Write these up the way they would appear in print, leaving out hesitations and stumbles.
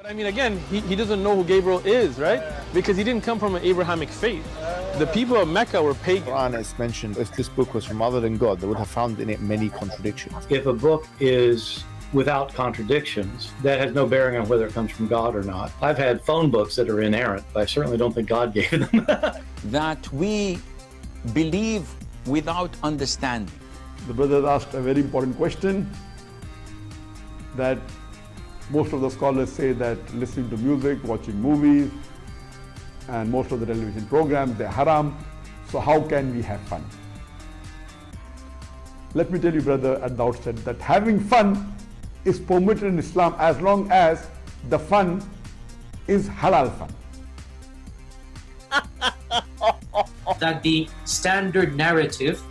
I mean, again, he doesn't know who Gabriel is, right? Because he didn't come from an Abrahamic faith. The people of Mecca were pagan. Quran is mentioned, if this book was from other than God, they would have found in it many contradictions. If a book is without contradictions, that has no bearing on whether it comes from God or not. I've had phone books that are inerrant, but I certainly don't think God gave them. That we believe without understanding. The brother asked a very important question, that most of the scholars say that listening to music, watching movies, and most of the television programs, they're haram. So how can we have fun? Let me tell you, brother, at the outset, that having fun is permitted in Islam as long as the fun is halal fun. That the standard narrative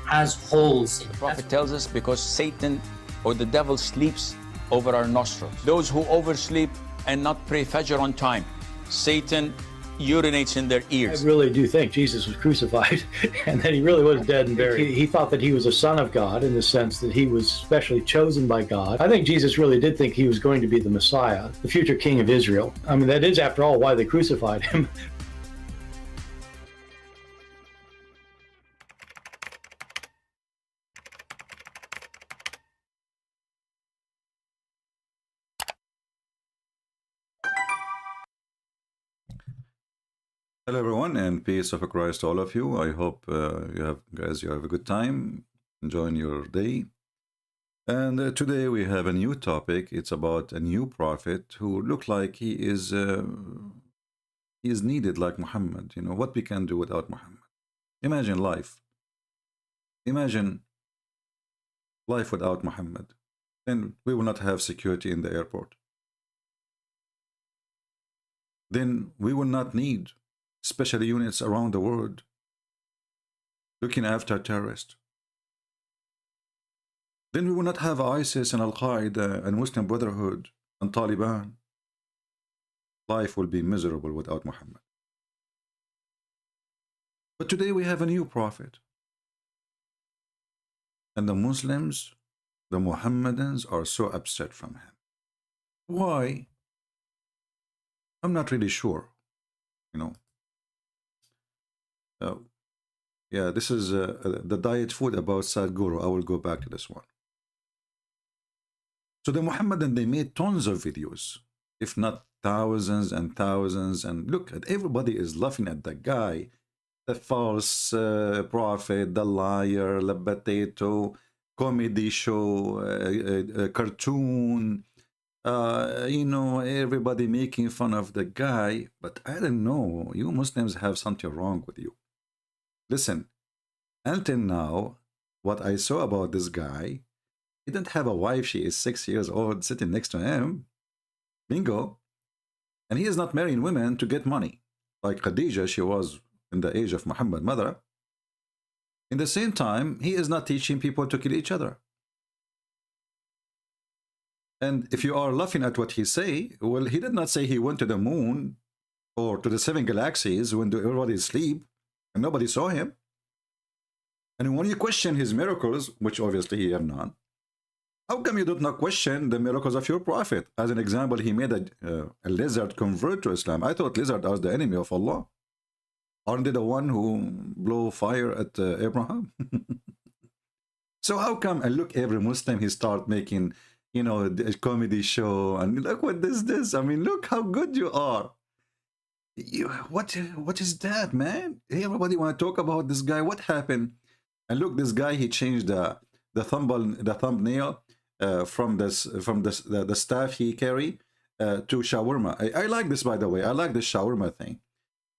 has holes in it. The Prophet tells us because Satan or the devil sleeps over our nostrils. Those who oversleep and not pray Fajr on time, Satan urinates in their ears. I really do think Jesus was crucified and that he really was dead and buried. He thought that he was a son of God in the sense that he was specially chosen by God. I think Jesus really did think he was going to be the Messiah, the future king of Israel. I mean, that is, after all, why they crucified him. Hello everyone, and peace of Christ to all of you. I hope you have a good time enjoying your day. And today we have a new topic. It's about a new prophet who looked like he is needed like Muhammad. You know what we can do without Muhammad. Imagine life. Imagine life without Muhammad. Then we will not have security in the airport. Then we will not need special units around the world looking after terrorists. Then we will not have ISIS and Al-Qaeda and Muslim Brotherhood and Taliban. Life will be miserable without Muhammad. But today we have a new prophet. And the Muslims, the Mohammedans, are so upset from him. Why? I'm not really sure, you know. Yeah, this is the diet food about Sadhguru. I will go back to this one. So the Mohammedan, they made tons of videos, if not thousands and thousands. And look, at everybody is laughing at the guy, the false prophet, the liar, the potato, comedy show, cartoon. You know, everybody making fun of the guy. But I don't know, you Muslims have something wrong with you. Listen, until now, what I saw about this guy, he didn't have a wife. She is 6 years old sitting next to him. Bingo. And he is not marrying women to get money. Like Khadija, she was in the age of Muhammad, mother. In the same time, he is not teaching people to kill each other. And if you are laughing at what he say, well, he did not say he went to the moon or to the 7 galaxies when everybody is asleep and nobody saw him. And when you question his miracles, which obviously he have none, how come you do not question the miracles of your prophet? As an example, he made a lizard convert to Islam. I thought lizards are the enemy of Allah. Aren't they the one who blow fire at Abraham? So how come, and look, every Muslim, he start making, you know, a comedy show, and look what this. I mean, look how good you are. What is that, man? Everybody want to talk about this guy. What happened? And look, this guy, he changed the thumbnail from the staff he carry to shawarma. I like this, by the way. I like this shawarma thing.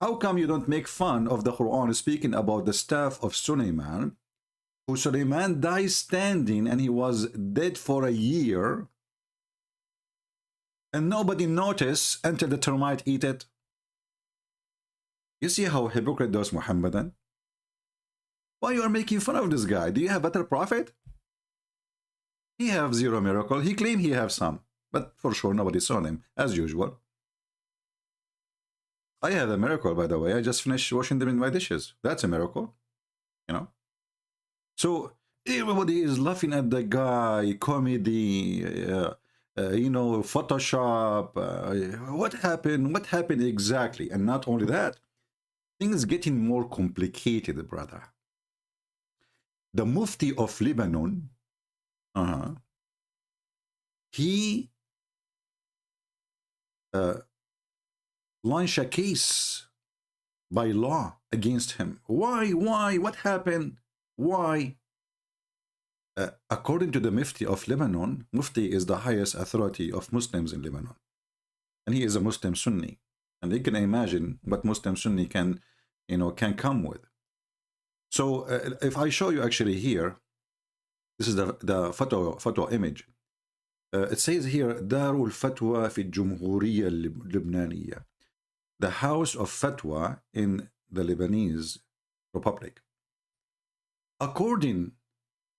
How come you don't make fun of the Quran speaking about the staff of Suleiman, who Suleiman died standing and he was dead for a year, and nobody noticed until the termite eat it? You see how hypocrite those Mohammedan? Why you are making fun of this guy? Do you have better prophet? He have zero miracle. He claim he have some, but for sure nobody saw him, as usual. I have a miracle, by the way. I just finished washing them in my dishes. That's a miracle, you know. So everybody is laughing at the guy, comedy, you know, Photoshop. What happened? What happened exactly? And not only that, things getting more complicated, brother. The Mufti of Lebanon, he launched a case by law against him. Why? What happened? Why? According to the Mufti of Lebanon, Mufti is the highest authority of Muslims in Lebanon. And he is a Muslim Sunni. And you can imagine what Muslim Sunni can, you know, can come with. So if I show you actually here, this is the photo image. It says here, Darul Fatwa fi Jumhuriyya Lebaniyya, the house of fatwa in the Lebanese Republic. According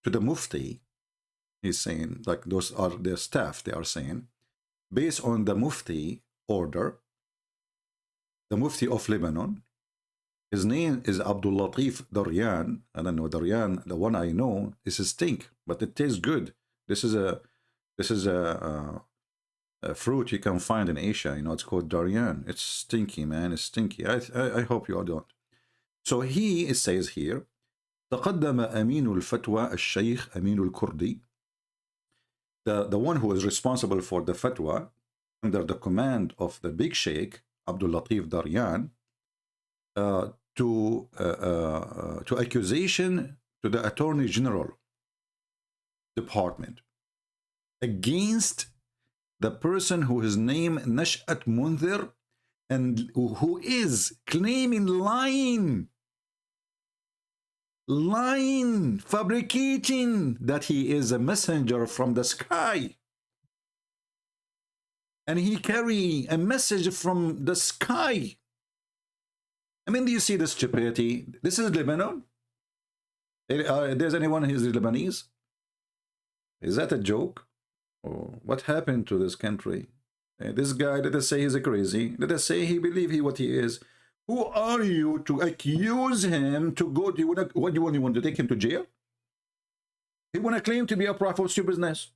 to the Mufti, he's saying, like those are their staff, they are saying, based on the Mufti order, the Mufti of Lebanon, his name is Abdul Latif Daryan. I don't know Daryan, the one I know is a stink, but it tastes good. This is a fruit you can find in Asia. You know, it's called Daryan. It's stinky, man. It's stinky. I hope you all don't. So it says here, تقدم أمين الفتوى الشيخ أمين الكردي, the one who is responsible for the fatwa under the command of the big sheikh Abdul Latif Daryan, to accusation to the Attorney General Department against the person who is named Nash'at Munzir and who is claiming lying, fabricating that he is a messenger from the sky. And he carry a message from the sky. I mean, do you see the stupidity? This is Lebanon. There's anyone who is Lebanese? Is that a joke? Oh, what happened to this country? This guy, let us say he's a crazy. Let us say he believes what he is. Who are you to accuse him to go? Do you want to, what do you want to take him to jail? He want to claim to be a prophet of your business.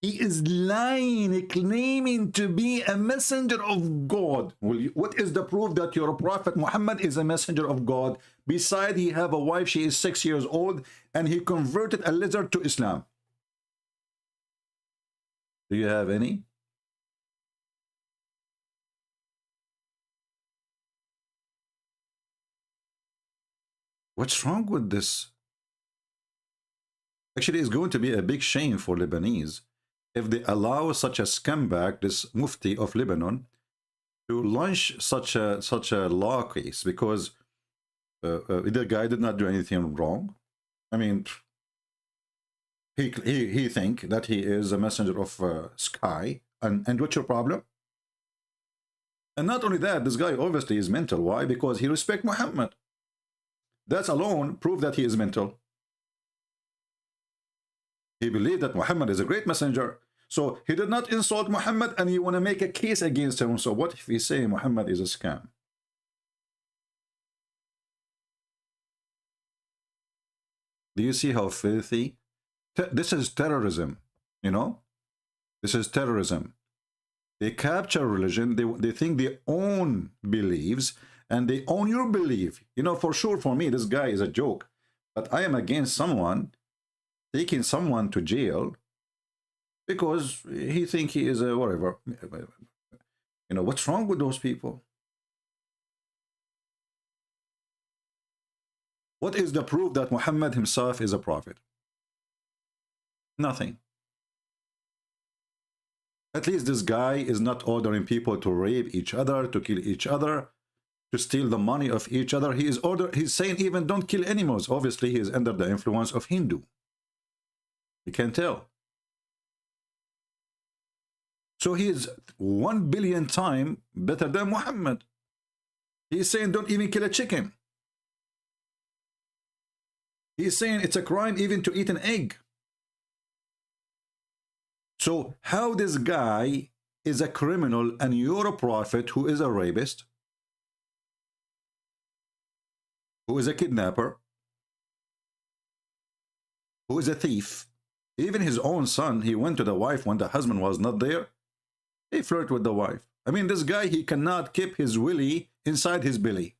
He is lying, claiming to be a messenger of God. What is the proof that your prophet Muhammad is a messenger of God? Besides, he have a wife, she is 6 years old, and he converted a lizard to Islam. Do you have any? What's wrong with this? Actually, it's going to be a big shame for Lebanese if they allow such a scumbag, this Mufti of Lebanon, to launch such a law case, because the guy did not do anything wrong. I mean, he think that he is a messenger of sky, and what's your problem? And not only that, this guy obviously is mental. Why? Because he respects Muhammad. That's alone proof that he is mental. He believed that Muhammad is a great messenger. So he did not insult Muhammad, and you want to make a case against him. So what if we say Muhammad is a scam? Do you see how filthy? This is terrorism, you know? This is terrorism. They capture religion. They think they own beliefs, and they own your belief. You know, for sure, for me, this guy is a joke. But I am against someone taking someone to jail because he think he is a whatever. You know, what's wrong with those people? What is the proof that Muhammad himself is a prophet? Nothing. At least this guy is not ordering people to rape each other, to kill each other, to steal the money of each other. He's saying even don't kill animals. Obviously, he is under the influence of Hindu. You can tell. So he is 1 billion times better than Muhammad. He's saying don't even kill a chicken. He's saying it's a crime even to eat an egg. So how this guy is a criminal and you're a prophet who is a rapist, who is a kidnapper, who is a thief, Even his own son, he went to the wife when the husband was not there. He flirted with the wife. I mean, this guy, he cannot keep his willy inside his belly.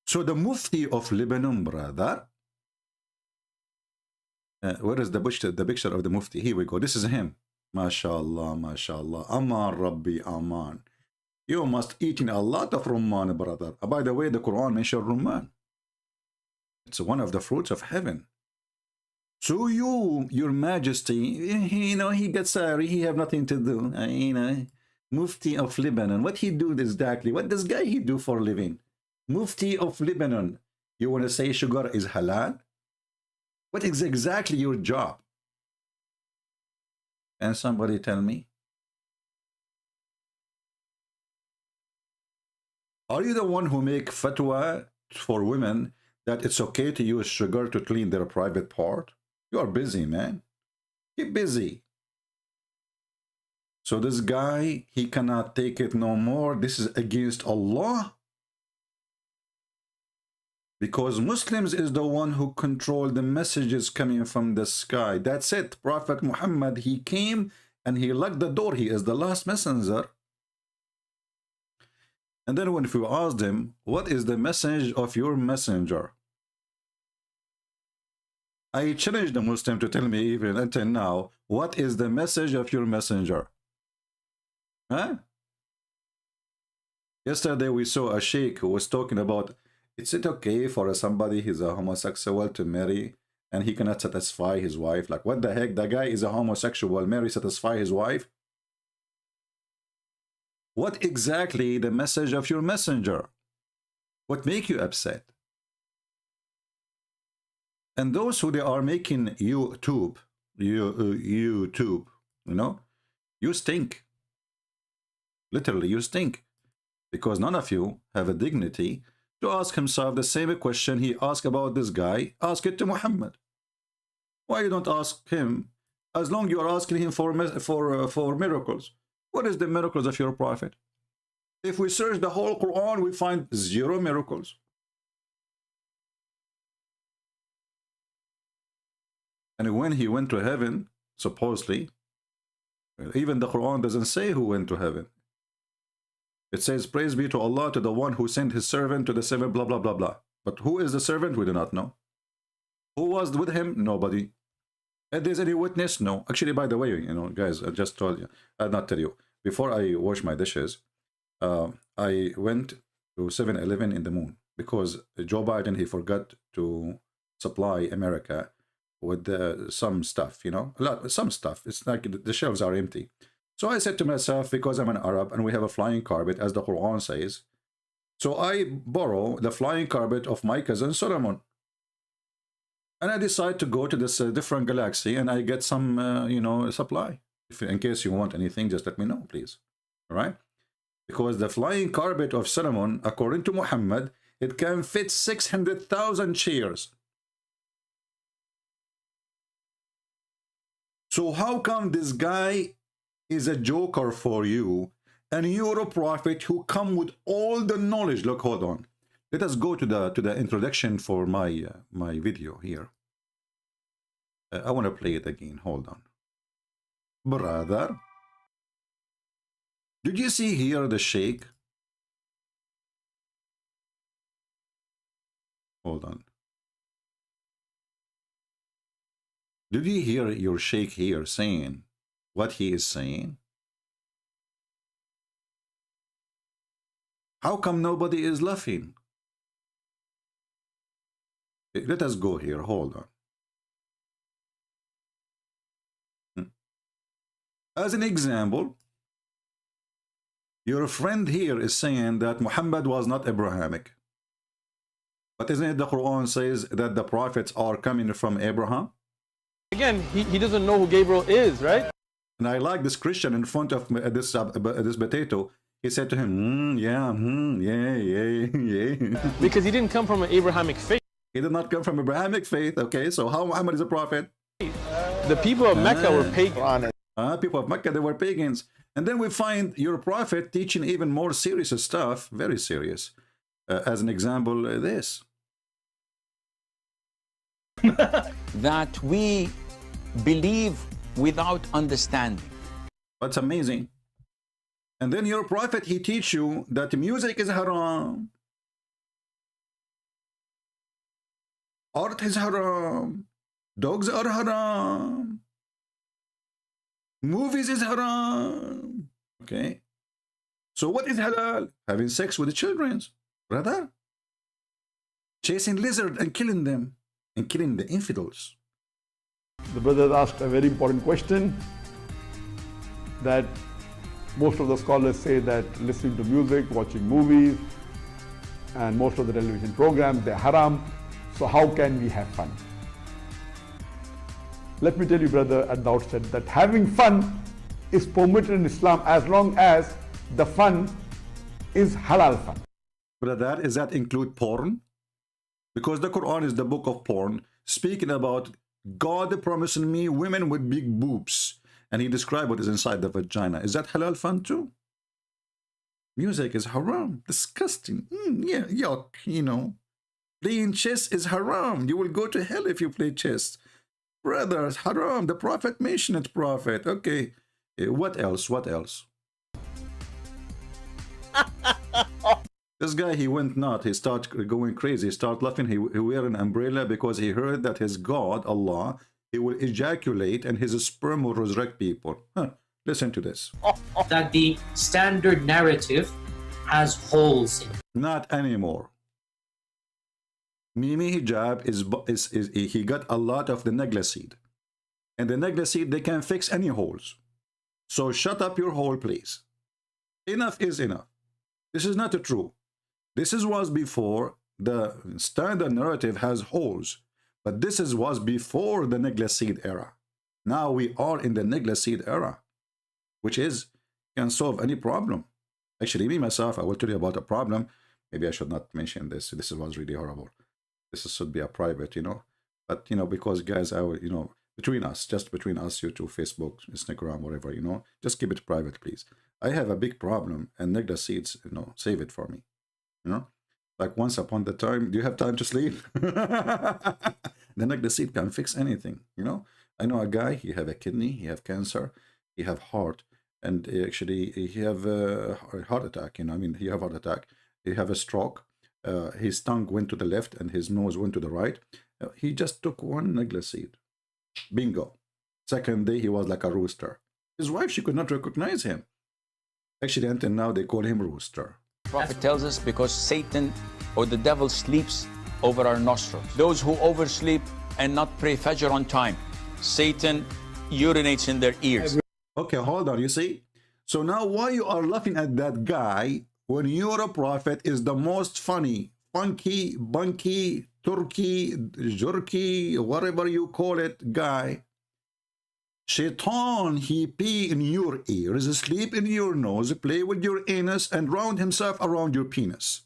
So the Mufti of Lebanon, brother, where is the picture of the Mufti? Here we go. This is him. MashaAllah, MashaAllah. Aman Rabbi, Aman. You must eat a lot of rumman, brother. By the way, the Quran mentions rumman. It's one of the fruits of heaven. So your majesty, you know, he gets sorry, he have nothing to do. You know, Mufti of Lebanon. What he do exactly? What does guy he do for a living? Mufti of Lebanon. You want to say sugar is halal? What is exactly your job? And somebody tell me. Are you the one who make fatwa for women that it's okay to use sugar to clean their private part? You are busy, man. Keep busy. So this guy, he cannot take it no more. This is against Allah. Because Muslims is the one who control the messages coming from the sky. That's it. Prophet Muhammad, he came and he locked the door. He is the last messenger. And then when we asked him, what is the message of your messenger? I challenged the Muslim to tell me even until now, what is the message of your messenger? Huh? Yesterday we saw a sheikh who was talking about, is it okay for somebody who's a homosexual to marry and he cannot satisfy his wife? Like, what the heck? The guy is a homosexual, marry, satisfy his wife? What exactly the message of your messenger? What make you upset? And those who they are making YouTube, you know, you stink. Literally, you stink. Because none of you have a dignity to ask himself the same question he asked about this guy. Ask it to Muhammad. Why you don't ask him? As long you are asking him for miracles. What is the miracles of your prophet? If we search the whole Quran, we find 0 miracles. And when he went to heaven, supposedly, even the Quran doesn't say who went to heaven. It says, praise be to Allah, to the one who sent his servant to the 7 blah, blah, blah, blah. But who is the servant? We do not know. Who was with him? Nobody. If there's any witness? No. Actually, by the way, you know, guys, I just told you, I'll not tell you. Before I wash my dishes, I went to 7-Eleven in the moon because Joe Biden, he forgot to supply America with some stuff, you know, some stuff. It's like the shelves are empty. So I said to myself, because I'm an Arab and we have a flying carpet, as the Quran says, so I borrow the flying carpet of my cousin Solomon. And I decide to go to this different galaxy and I get some, you know, supply. If, in case you want anything, just let me know, please. All right? Because the flying carpet of Solomon, according to Muhammad, it can fit 600,000 chairs. So how come this guy is a joker for you and you're a prophet who come with all the knowledge? Look, hold on. Let us go to the introduction for my my video here. I want to play it again. Hold on. Brother, did you see here the sheikh? Hold on. Did you hear your sheikh here saying what he is saying? How come nobody is laughing? Let us go here. Hold on. As an example, your friend here is saying that Muhammad was not Abrahamic. But isn't it the Quran says that the prophets are coming from Abraham? Again, he doesn't know who Gabriel is, right? And I like this Christian in front of this potato. He said to him, yeah. Because he didn't come from an Abrahamic faith. He did not come from Abrahamic faith. Okay, so how Muhammad is a prophet? The people of Mecca were pagans. People of Mecca, they were pagans. And then we find your prophet teaching even more serious stuff, very serious. as an example, this. That we believe without understanding. That's amazing. And then your prophet, he teach you that music is haram. Art is haram. Dogs are haram. Movies is haram. Okay. So what is halal? Having sex with the children, brother. Chasing lizard and killing them. And killing the infidels. The brother asked a very important question that most of the scholars say that listening to music, watching movies, and most of the television programs, they're haram. So how can we have fun? Let me tell you, brother, at the outset that having fun is permitted in Islam as long as the fun is halal fun. Brother, does that include porn? Because the Quran is the book of porn, speaking about God promising me women with big boobs. And he described what is inside the vagina. Is that halal fun too? Music is haram. Disgusting. Yeah, yuck, you know. Playing chess is haram. You will go to hell if you play chess. Brothers, haram. The Prophet mentioned it, Prophet. Okay. What else? What else? This guy, he went nuts. He started going crazy. He started laughing. He wear an umbrella because he heard that his God, Allah, he will ejaculate and his sperm will resurrect people. Huh. Listen to this. That the standard narrative has holes in it. Not anymore. Mimi Hijab he got a lot of the negla seed. And the negla seed, they can fix any holes. So shut up your hole, please. Enough is enough. This is not true. This was before the standard narrative has holes. But this was before the negla seed era. Now we are in the negla seed era, which can solve any problem. Actually, me, myself, I will tell you about a problem. Maybe I should not mention this. This was really horrible. This should be a private, you know. But, you know, because guys, you know, between us, just between us, YouTube, Facebook, Instagram, whatever, you know, just keep it private, please. I have a big problem, and negla seeds, you know, save it for me. You know, like once upon the time, do you have time to sleep? The negla seed can fix anything, you know. I know a guy, he have a kidney, he have cancer, he have heart, and actually he have a heart attack, you know, I mean, he have heart attack, he have a stroke, his tongue went to the left and his nose went to the right. He just took one negla seed. Bingo. Second day, he was like a rooster. His wife, she could not recognize him. Actually, until now, they call him Rooster. Prophet tells us because Satan or the devil sleeps over our nostrils. Those who oversleep and not pray Fajr on time, Satan urinates in their ears. Okay, hold on, you see? So now why you are laughing at that guy when your prophet is the most funny, funky, bunky, turkey, jerky, whatever you call it, guy? Shaitan, he pee in your ears, sleep in your nose, play with your anus, and round himself around your penis.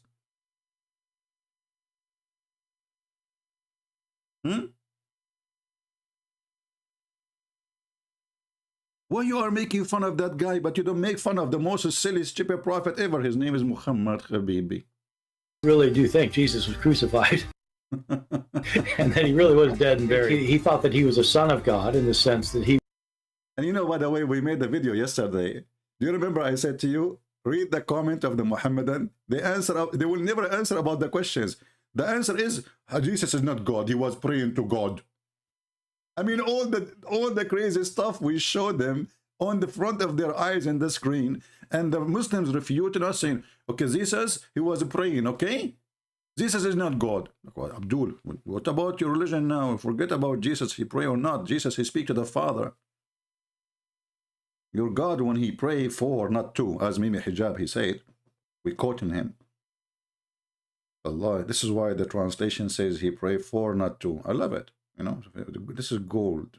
Why you are making fun of that guy, but you don't make fun of the most silly, stupid prophet ever? His name is Muhammad, Habibi. Really do think Jesus was crucified. And then he really was dead and buried. He thought that he was a son of God in the sense that he... And you know, by the way, we made the video yesterday. Do you remember I said to you, read the comment of the Muhammadan? They will never answer about the questions. The answer is, Jesus is not God. He was praying to God. I mean, all the crazy stuff we showed them on the front of their eyes in the screen. And the Muslims refuted us saying, okay, Jesus, he was praying, okay? Jesus is not God. Abdul, what about your religion now? Forget about Jesus, he pray or not. Jesus, he speak to the Father. Your God, when he pray for, not to, as Mimi Hijab, he said, we quoting him. Allah, this is why the translation says he pray for, not to. I love it. You know, this is gold.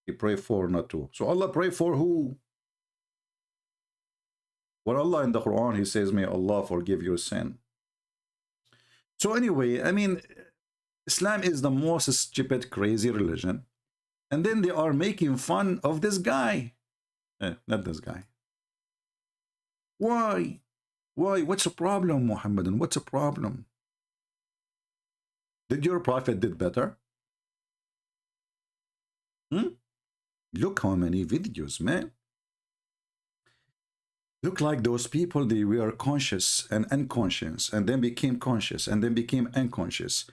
He pray for, not to. So Allah pray for who? When Allah in the Quran, he says, may Allah forgive your sin. So anyway, I mean, Islam is the most stupid, crazy religion. And then they are making fun of this guy. Not this guy. Why? Why? What's the problem, Muhammadan? What's the problem? Did your prophet did better? Look how many videos, man. Look like those people, they were conscious and unconscious, and then became conscious, and then became unconscious.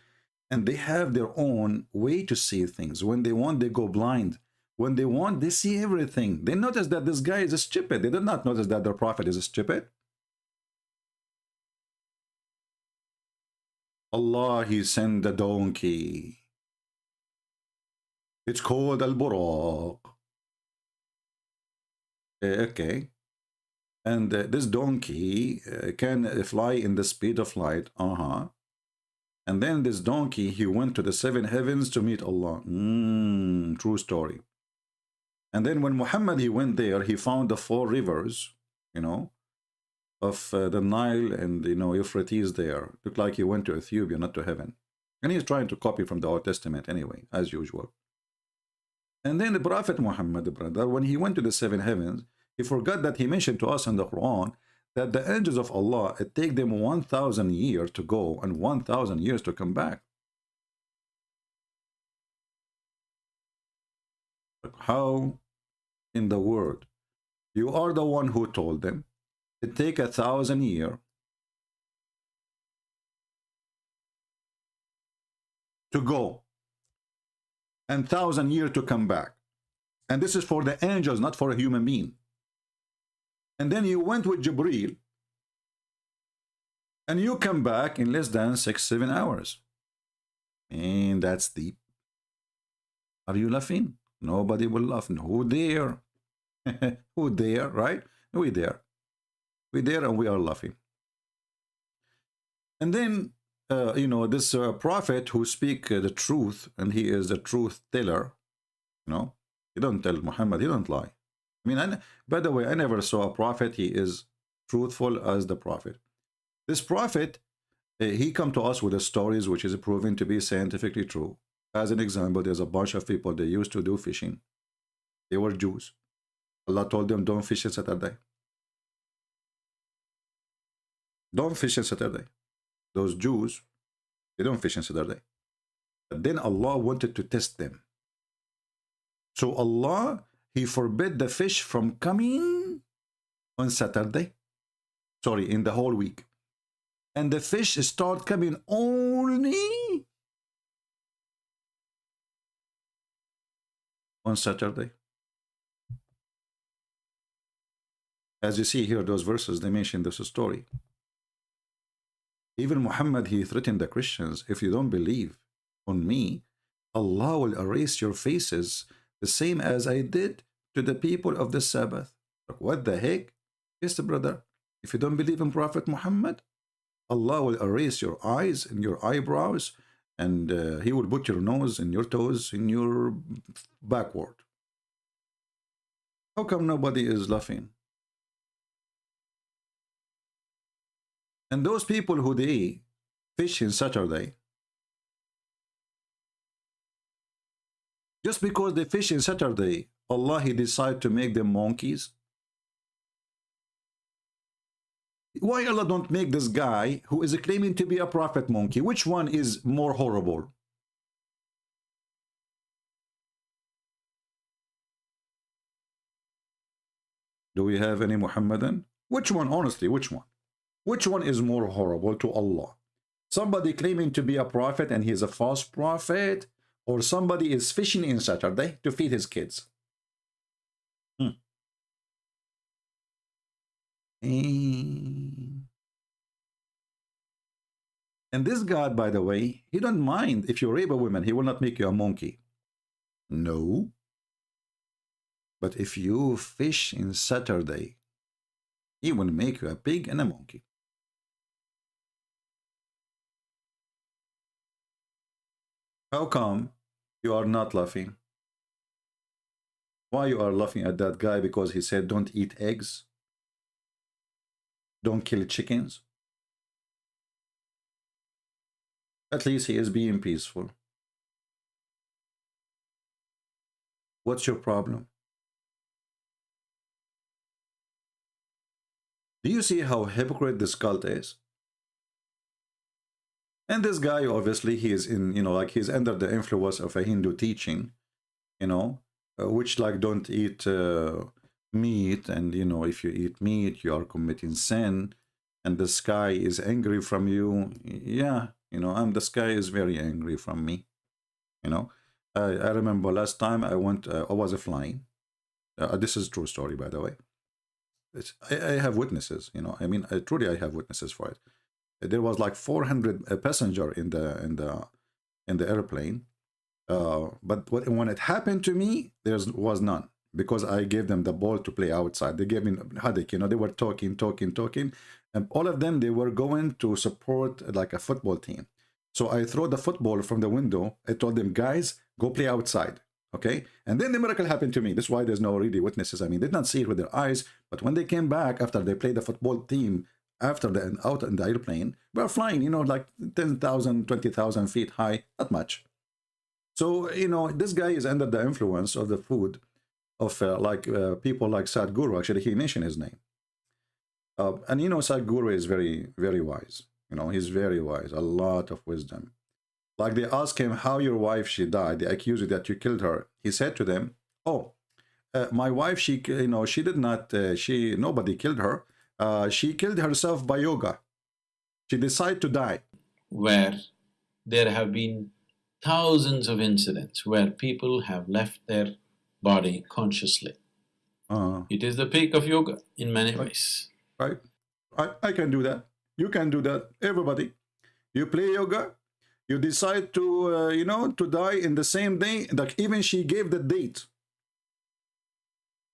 And they have their own way to see things. When they want, they go blind. When they want, they see everything. They notice that this guy is stupid. They did not notice that their prophet is stupid. Allah, he sent the donkey. It's called Al-Buraq. Okay. And this donkey can fly in the speed of light. And then this donkey, he went to the 7 heavens to meet Allah. True story. And then when Muhammad, he went there, he found the 4 rivers, you know, of the Nile and, you know, Euphrates there. Looked like he went to Ethiopia, not to heaven. And he's trying to copy from the Old Testament anyway, as usual. And then the Prophet Muhammad, brother, when he went to the 7 heavens, he forgot that he mentioned to us in the Quran that the angels of Allah, it take them 1,000 years to go and 1,000 years to come back. How in the world? You are the one who told them it take 1,000 years to go and 1,000 years to come back. And this is for the angels, not for a human being. And then you went with Jibreel and you come back in less than 6-7 hours. And that's deep. Are you laughing? Nobody will laugh. Who dare? Who dare, right? We dare. We dare and we are laughing. And then, you know, this prophet who speak the truth, and he is the truth teller, you know, he don't tell Muhammad, he don't lie. I mean, by the way, I never saw a prophet, he is truthful as the prophet. This prophet, he come to us with the stories which is proven to be scientifically true. As an example, there's a bunch of people, they used to do fishing. They were Jews. Allah told them, don't fish on Saturday. Don't fish on Saturday. Those Jews, they don't fish on Saturday. But then Allah wanted to test them. So Allah, he forbid the fish from coming on Saturday. Sorry, in the whole week. And the fish start coming only on Saturday. As you see here, those verses, they mention this story. Even Muhammad, he threatened the Christians, if you don't believe on me, Allah will erase your faces the same as I did to the people of the Sabbath. Like, what the heck? Yes, brother. If you don't believe in Prophet Muhammad, Allah will erase your eyes and your eyebrows, and he will put your nose and your toes in your backward. How come nobody is laughing? And those people who they fish in Saturday, just because they fish in Saturday, Allah, he decide to make them monkeys. Why Allah don't make this guy who is claiming to be a prophet monkey? Which one is more horrible? Do we have any Muhammadan? Which one, honestly, which one? Which one is more horrible to Allah? Somebody claiming to be a prophet and he is a false prophet, or somebody is fishing in Saturday to feed his kids? And this God, by the way, he don't mind if you rape a woman, he will not make you a monkey. No. But if you fish in Saturday, he will make you a pig and a monkey. How come you are not laughing? Why you are laughing at that guy? Because he said don't eat eggs, don't kill chickens. At least he is being peaceful. What's your problem? Do you see how hypocrite this cult is? And this guy, obviously, he is in, you know, like he's under the influence of a Hindu teaching, you know, which like don't eat meat, and you know, if you eat meat, you are committing sin, and the sky is angry from you. Yeah, you know, the sky is very angry from me. You know, I remember last time I went, I was flying. This is a true story, by the way. I have witnesses, you know. I mean, truly, I have witnesses for it. There was like 400 passenger in the airplane, but when it happened to me, there was none, because I gave them the ball to play outside. They gave me headache, you know. They were talking, and all of them, they were going to support like a football team. So I throw the football from the window. I told them, guys, go play outside. Okay, and then the miracle happened to me. That's why there's no really witnesses. I mean, they did not see it with their eyes, but when they came back after they played the football team, after the out in the airplane, we were flying, you know, like 10,000, 20,000 feet high, not much. So, you know, this guy is under the influence of the food of people like Sadhguru. Actually, he mentioned his name. And, you know, Sadhguru is very, very wise. You know, he's very wise, a lot of wisdom. Like they asked him how your wife, she died. They accused you that you killed her. He said to them, oh, my wife, she, you know, she did not, nobody killed her. She killed herself by yoga. She decided to die. Where there have been thousands of incidents where people have left their body consciously. It is the peak of yoga in many ways. Right. I can do that. You can do that. Everybody. You play yoga. You decide to, you know, to die in the same day. Like even she gave the date.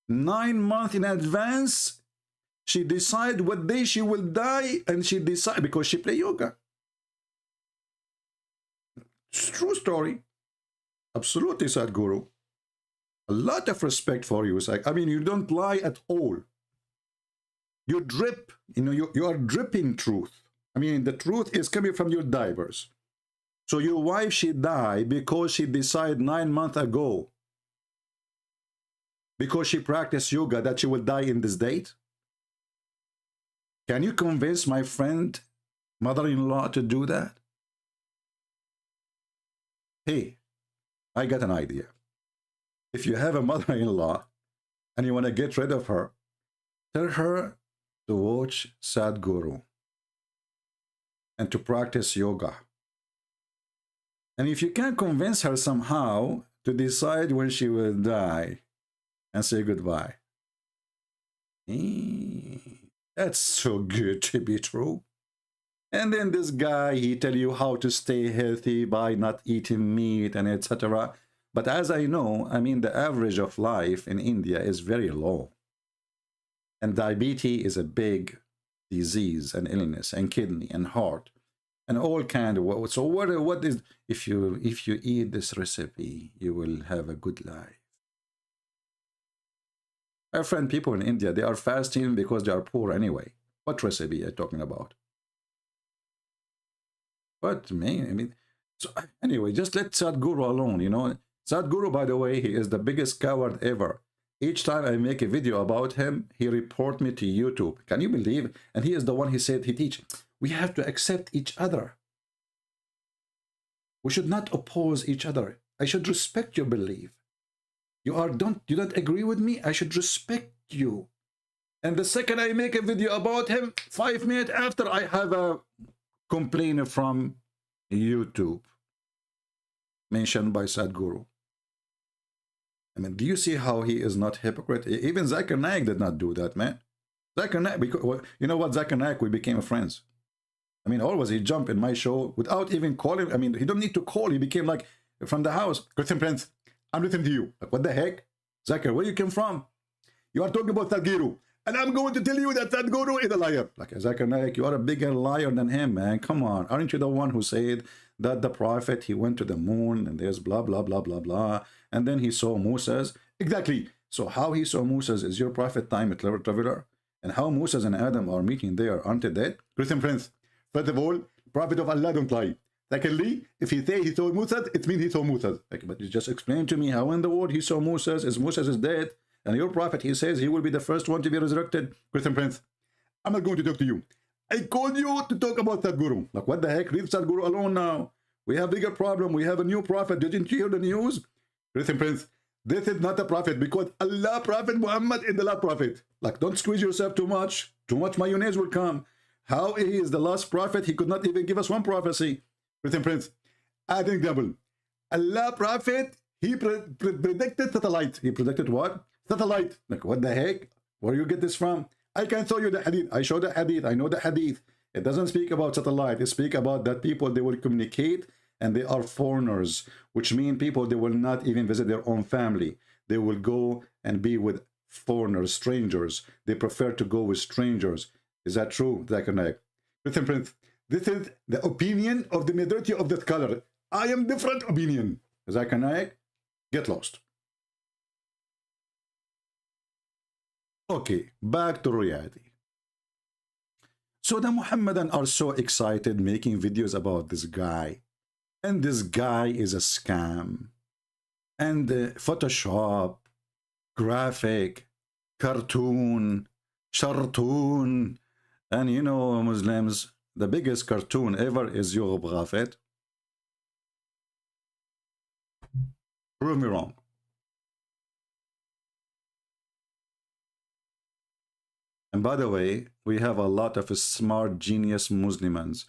9 months in advance. She decide what day she will die, and she decide because she play yoga. It's true story. Absolutely, Sadhguru. A lot of respect for you. I mean, you don't lie at all. You drip, you know, you are dripping truth. I mean, the truth is coming from your divers. So your wife, she died because she decided 9 months ago, because she practiced yoga, that she will die in this date. Can you convince my friend, mother-in-law, to do that? Hey, I got an idea. If you have a mother-in-law and you want to get rid of her, tell her to watch Sadhguru and to practice yoga. And if you can convince her somehow to decide when she will die and say goodbye, that's so good to be true. And then this guy, he tell you how to stay healthy by not eating meat and etc. But as I know, I mean, the average of life in India is very low. And diabetes is a big disease and illness, and kidney and heart and all kind of. So what is, if you eat this recipe, you will have a good life. I have friend people in India, they are fasting because they are poor anyway. What recipe are you talking about? But man, I mean, so anyway, just let Sadhguru alone, you know. Sadhguru, by the way, he is the biggest coward ever. Each time I make a video about him, he report me to YouTube. Can you believe? And he is the one, he said, he teach. We have to accept each other. We should not oppose each other. I should respect your belief. You don't agree with me? I should respect you. And the second I make a video about him, 5 minutes after, I have a complaint from YouTube mentioned by Sadhguru. I mean, do you see how he is not hypocrite? Even Zakir Naik did not do that, man. Zakir Naik, because, you know what, Zakir Naik, we became friends. I mean, always he jumped in my show without even calling. I mean, he don't need to call. He became like from the house. Christian Prince, I'm listening to you. Like, what the heck? Zakir, where you came from? You are talking about Sadhguru. And I'm going to tell you that Sadhguru is a liar. Like, Zakir Naik, you are a bigger liar than him, man. Come on. Aren't you the one who said that the prophet, he went to the moon and there's blah, blah, blah, blah, blah. And then he saw Moses. Exactly. So how he saw Moses is your prophet time traveler. And how Moses and Adam are meeting there, aren't they dead? Christian Prince, first of all, prophet of Allah don't lie. Secondly, if he say he saw Moses, it means he saw Moses. Like, but you just explain to me how in the world he saw Moses is dead. And your prophet, he says he will be the first one to be resurrected. Christian Prince, I'm not going to talk to you. I called you to talk about Sadhguru. Like, what the heck? Leave Sadhguru alone now. We have a bigger problem. We have a new prophet. Didn't you hear the news? Listen, Prince, this is not a prophet because Allah, Prophet Muhammad is the last prophet. Like, don't squeeze yourself too much. Too much mayonnaise will come. How he is the last prophet? He could not even give us one prophecy. Listen, Prince, add an example. Allah, Prophet, he predicted satellite. He predicted what? Satellite. Like, what the heck? Where you get this from? I can show you the hadith. I show the hadith. I know the hadith. It doesn't speak about satellite. It speaks about that people, they will communicate and they are foreigners, which mean people, they will not even visit their own family. They will go and be with foreigners, strangers. They prefer to go with strangers. Is that true, Zakir Naik? Listen, Prince, this is the opinion of the majority of the scholar. I am different opinion. Zakir Naik, get lost. Okay, back to reality. So the Muhammadan are so excited making videos about this guy. And this guy is a scam. And Photoshop, graphic, cartoon, shartoon. And you know, Muslims, the biggest cartoon ever is Yugub Ghafet. Prove me wrong. And by the way, we have a lot of smart, genius Muslims.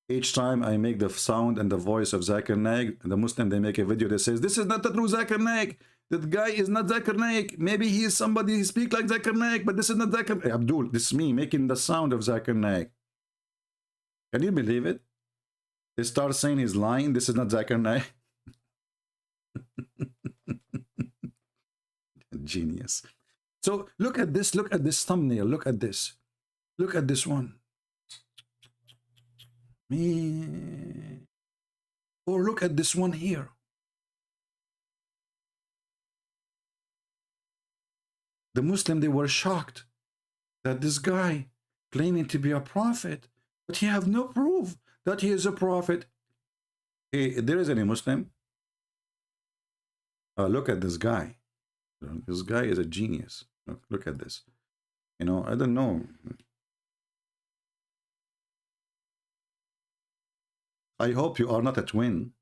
Each time I make the sound and the voice of Zakir Naik, the Muslim, they make a video that says, this is not the true Zakir Naik. That guy is not Zakir Naik. Maybe he is somebody who speaks like Zakir Naik, but this is not Zakir Naik. Abdul, this is me making the sound of Zakir Naik. Can you believe it? They start saying he's lying. This is not Zakir Naik. Genius. So look at this thumbnail, look at this one. Me. Or look at this one here. The Muslim, they were shocked that this guy claiming to be a prophet, but he have no proof that he is a prophet. Hey, there is any Muslim? Look at this guy. This guy is a genius. Look at this. You know, I don't know. I hope you are not a twin.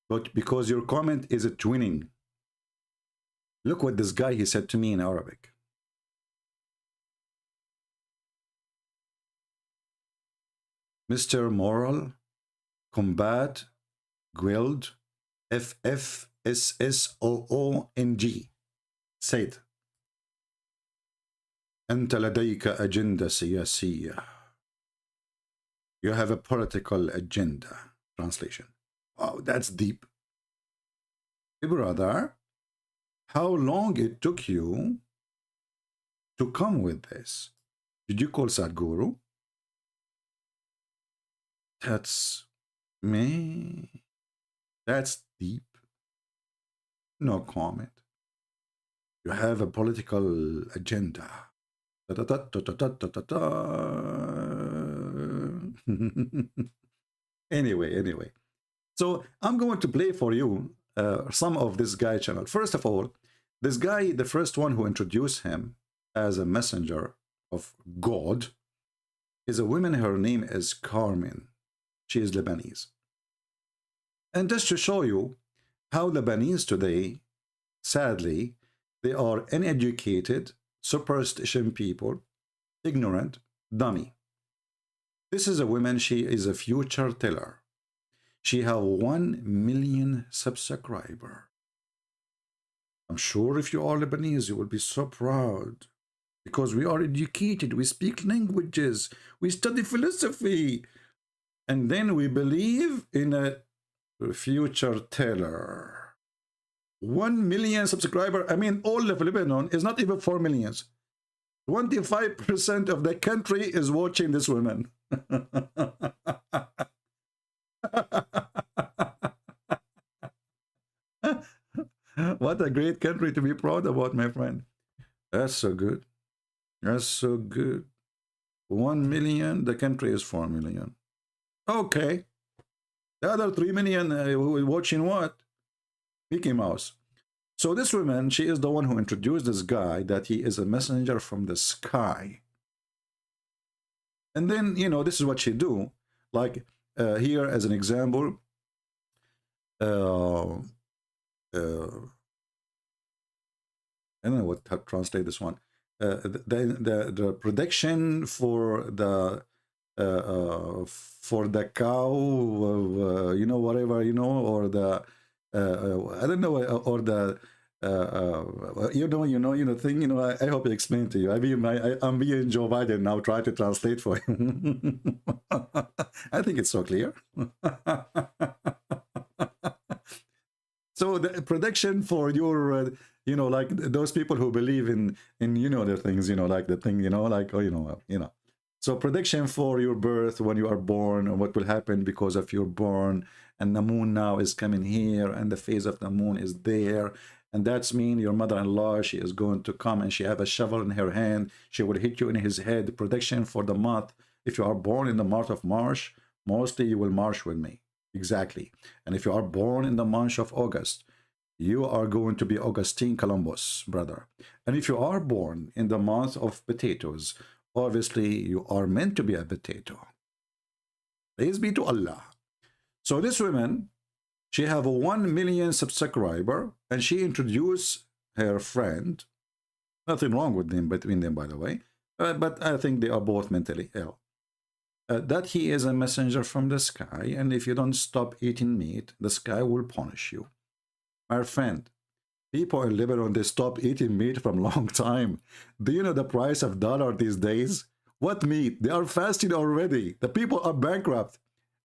But because your comment is a twinning. Look what this guy, he said to me in Arabic. Mr. Moral, Combat, Guild, FFSSOONG. Say it. أنت لديك أجندة سياسية. You have a political agenda. Translation. Wow, that's deep. Hey, brother, how long it took you to come with this? Did you call Sadhguru? That's me. That's deep. No comment. You have a political agenda. Anyway. So I'm going to play for you some of this guy channel. First of all, this guy, the first one who introduced him as a messenger of God, is a woman. Her name is Carmen. She is Lebanese. And just to show you how Lebanese today, sadly, they are uneducated, superstition people, ignorant, dummy. This is a woman, she is a future teller. She have 1 million subscribers. I'm sure if you are Lebanese, you will be so proud. Because we are educated, we speak languages, we study philosophy. And then we believe in a future teller. 1 million subscribers. I mean, all of Lebanon is not even 4 million. 25% of the country is watching this woman. What a great country to be proud about, my friend. That's so good. That's so good. 1 million, the country is 4 million. Okay. The other 3 million watching what? Mickey Mouse. So this woman, she is the one who introduced this guy that he is a messenger from the sky. And then, you know, this is what she do. Like here as an example, I don't know what how to translate this one. The prediction for the cow, you know, whatever, you know, or the I don't know, or the thing, you know, I hope I explained to you. I mean, I'm being Joe Biden now, try to translate for him. I think it's so clear. So the prediction for your, you know, like those people who believe in you know, the things, you know, like the thing, you know, like, oh, you know. So prediction for your birth, when you are born, and what will happen because of your born, and the moon now is coming here, and the phase of the moon is there, and that's mean your mother-in-law, she is going to come, and she have a shovel in her hand, she will hit you in his head. Prediction for the month, if you are born in the month of March, mostly you will march with me. Exactly. And if you are born in the month of August, you are going to be Augustine Columbus, brother. And if you are born in the month of potatoes, obviously you are meant to be a potato. Praise be to Allah. So this woman, she have a 1 million subscriber, and she introduced her friend. Nothing wrong with them, between them, by the way. But I think they are both mentally ill. That he is a messenger from the sky, and if you don't stop eating meat, the sky will punish you. My friend, people in Lebanon, they stop eating meat from a long time. Do you know the price of dollar these days? What meat? They are fasting already. The people are bankrupt.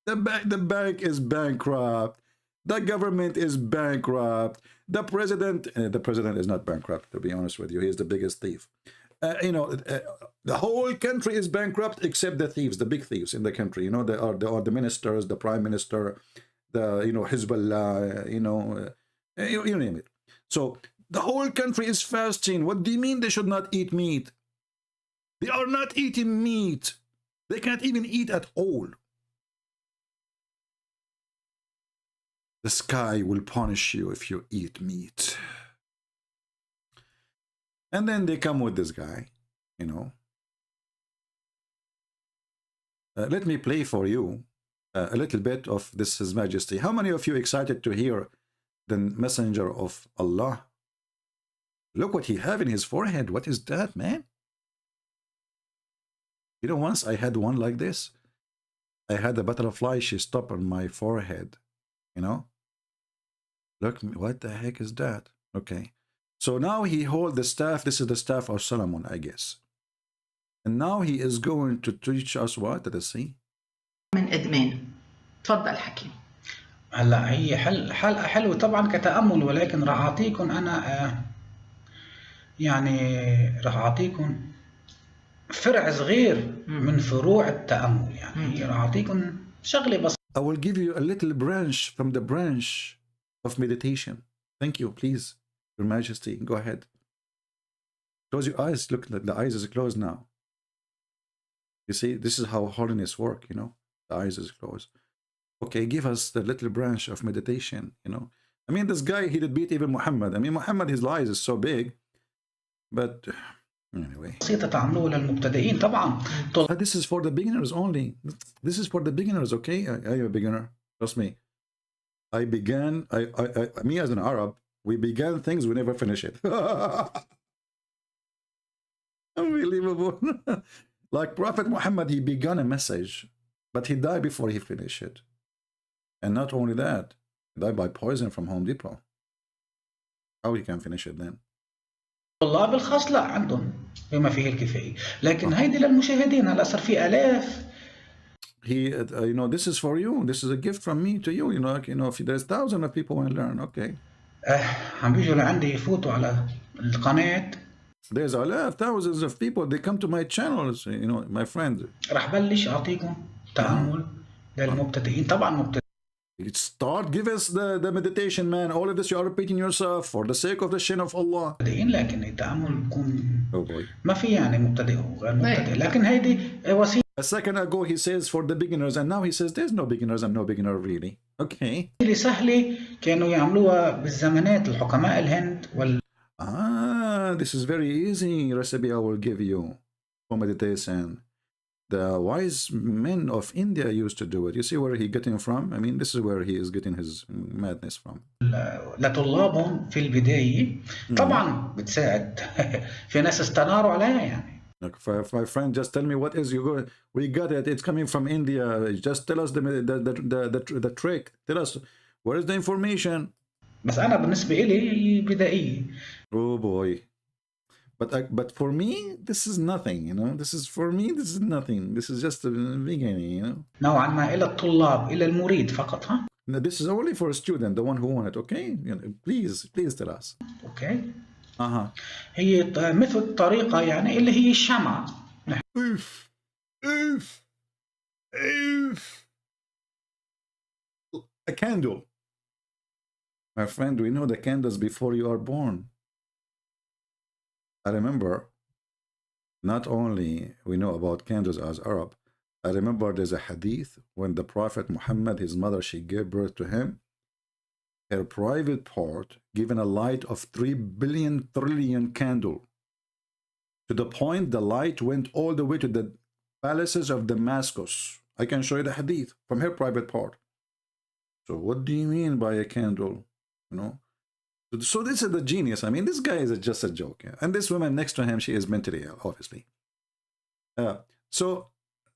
The bank is bankrupt. The government is bankrupt. The president is not bankrupt, to be honest with you. He is the biggest thief. You know, the whole country is bankrupt except the thieves, the big thieves in the country. You know, they are the ministers, the prime minister, the, you know, Hezbollah, you know, you name it. So the whole country is fasting. What do you mean they should not eat meat? They are not eating meat. They can't even eat at all. The sky will punish you if you eat meat. And then they come with this guy, you know. Let me play for you a little bit of this His Majesty. How many of you excited to hear the messenger of Allah? Look what he have in his forehead. What is that, man? You know, once I had one like this. I had a butterfly, she stopped on my forehead, you know. Look, what the heck is that? Okay. So now he hold the staff. This is the staff of Solomon, I guess. And now he is going to teach us what? Let us see. من إدمان. تفضل حكيم. هلا هي حلقة حلوة طبعا كتأمل، ولكن راح أعطيكم أنا يعني راح أعطيكم فرع صغير من فروع التأمل، يعني راح أعطيكم شغلة بسيطة. I will give you a little branch from the branch of meditation. Thank you, please. Your Majesty, go ahead. Close your eyes. Look, the eyes is closed now. You see, this is how holiness work, you know. The eyes is closed. Okay, give us the little branch of meditation, you know. I mean, this guy, he did beat even Muhammad. I mean, Muhammad, his eyes is so big. But anyway. بسيطة تعملوها للمبتدئين طبعا. This is for the beginners only. This is for the beginners, okay? I am a beginner. Trust me. I began, me as an Arab, we began things, we never finish it. Unbelievable. Like Prophet Muhammad, he began a message, but he died before he finished it. And not only that, he died by poison from Home Depot. How he can finish it then? طلاب الخاص لا عندهم بما فيه الكفاية، لكن هيدي للمشاهدين هلا صار في آلاف. He, you know, this is for you. This is a gift from me to you. You know, like, you know, if there's thousands of people want to learn, okay. عم بيجوا لعندي يفوتوا على القناة. There's a lot of thousands of people. They come to my channels. You know, my friend. راح بلش أعطيكم تأمل للمبتدئين طبعا مبتدئين. Start, give us the meditation, man. All of this you are repeating yourself for the sake of the shin of Allah. لكن التأمل بيكون ما في يعني مبتدئ وغير مبتدئ، لكن هيدي وسيلة. A second ago he says for the beginners, and now he says there's no beginners and no beginner really. Okay. سهلة كانوا يعملوها بالزمانات الحكماء الهند وال. This is very easy recipe I will give you for meditation. The wise men of India used to do it. You see where he getting from? I mean, this is where he is getting his madness from. لطلابهم في البداية طبعا بتساعد في ناس استناروا عليها يعني. Like, my friend, just tell me what is you go. We got it. It's coming from India. Just tell us the trick. Tell us where is the information. بس أنا بالنسبة إلي بدائية. Oh boy. But for me, this is nothing, you know. This is for me. This is nothing. This is just the beginning, you know. نوعا ما إلى الطلاب إلى المريد فقط ها. This is only for a student, the one who want it. Okay, you know, please tell us. Okay. هي مثل طريقة يعني اللي هي الشمعة. A candle. My friend, we know the candles before you are born. I remember, not only we know about candles as Arab, I remember there's a hadith when the Prophet Muhammad, his mother, she gave birth to him. Her private part given a light of 3 billion trillion candle, to the point the light went all the way to the palaces of Damascus. I can show you the hadith from her private part. So what do you mean by a candle? You know? So this is the genius. I mean, this guy is just a joke. Yeah? And this woman next to him, she is mentally ill, obviously. So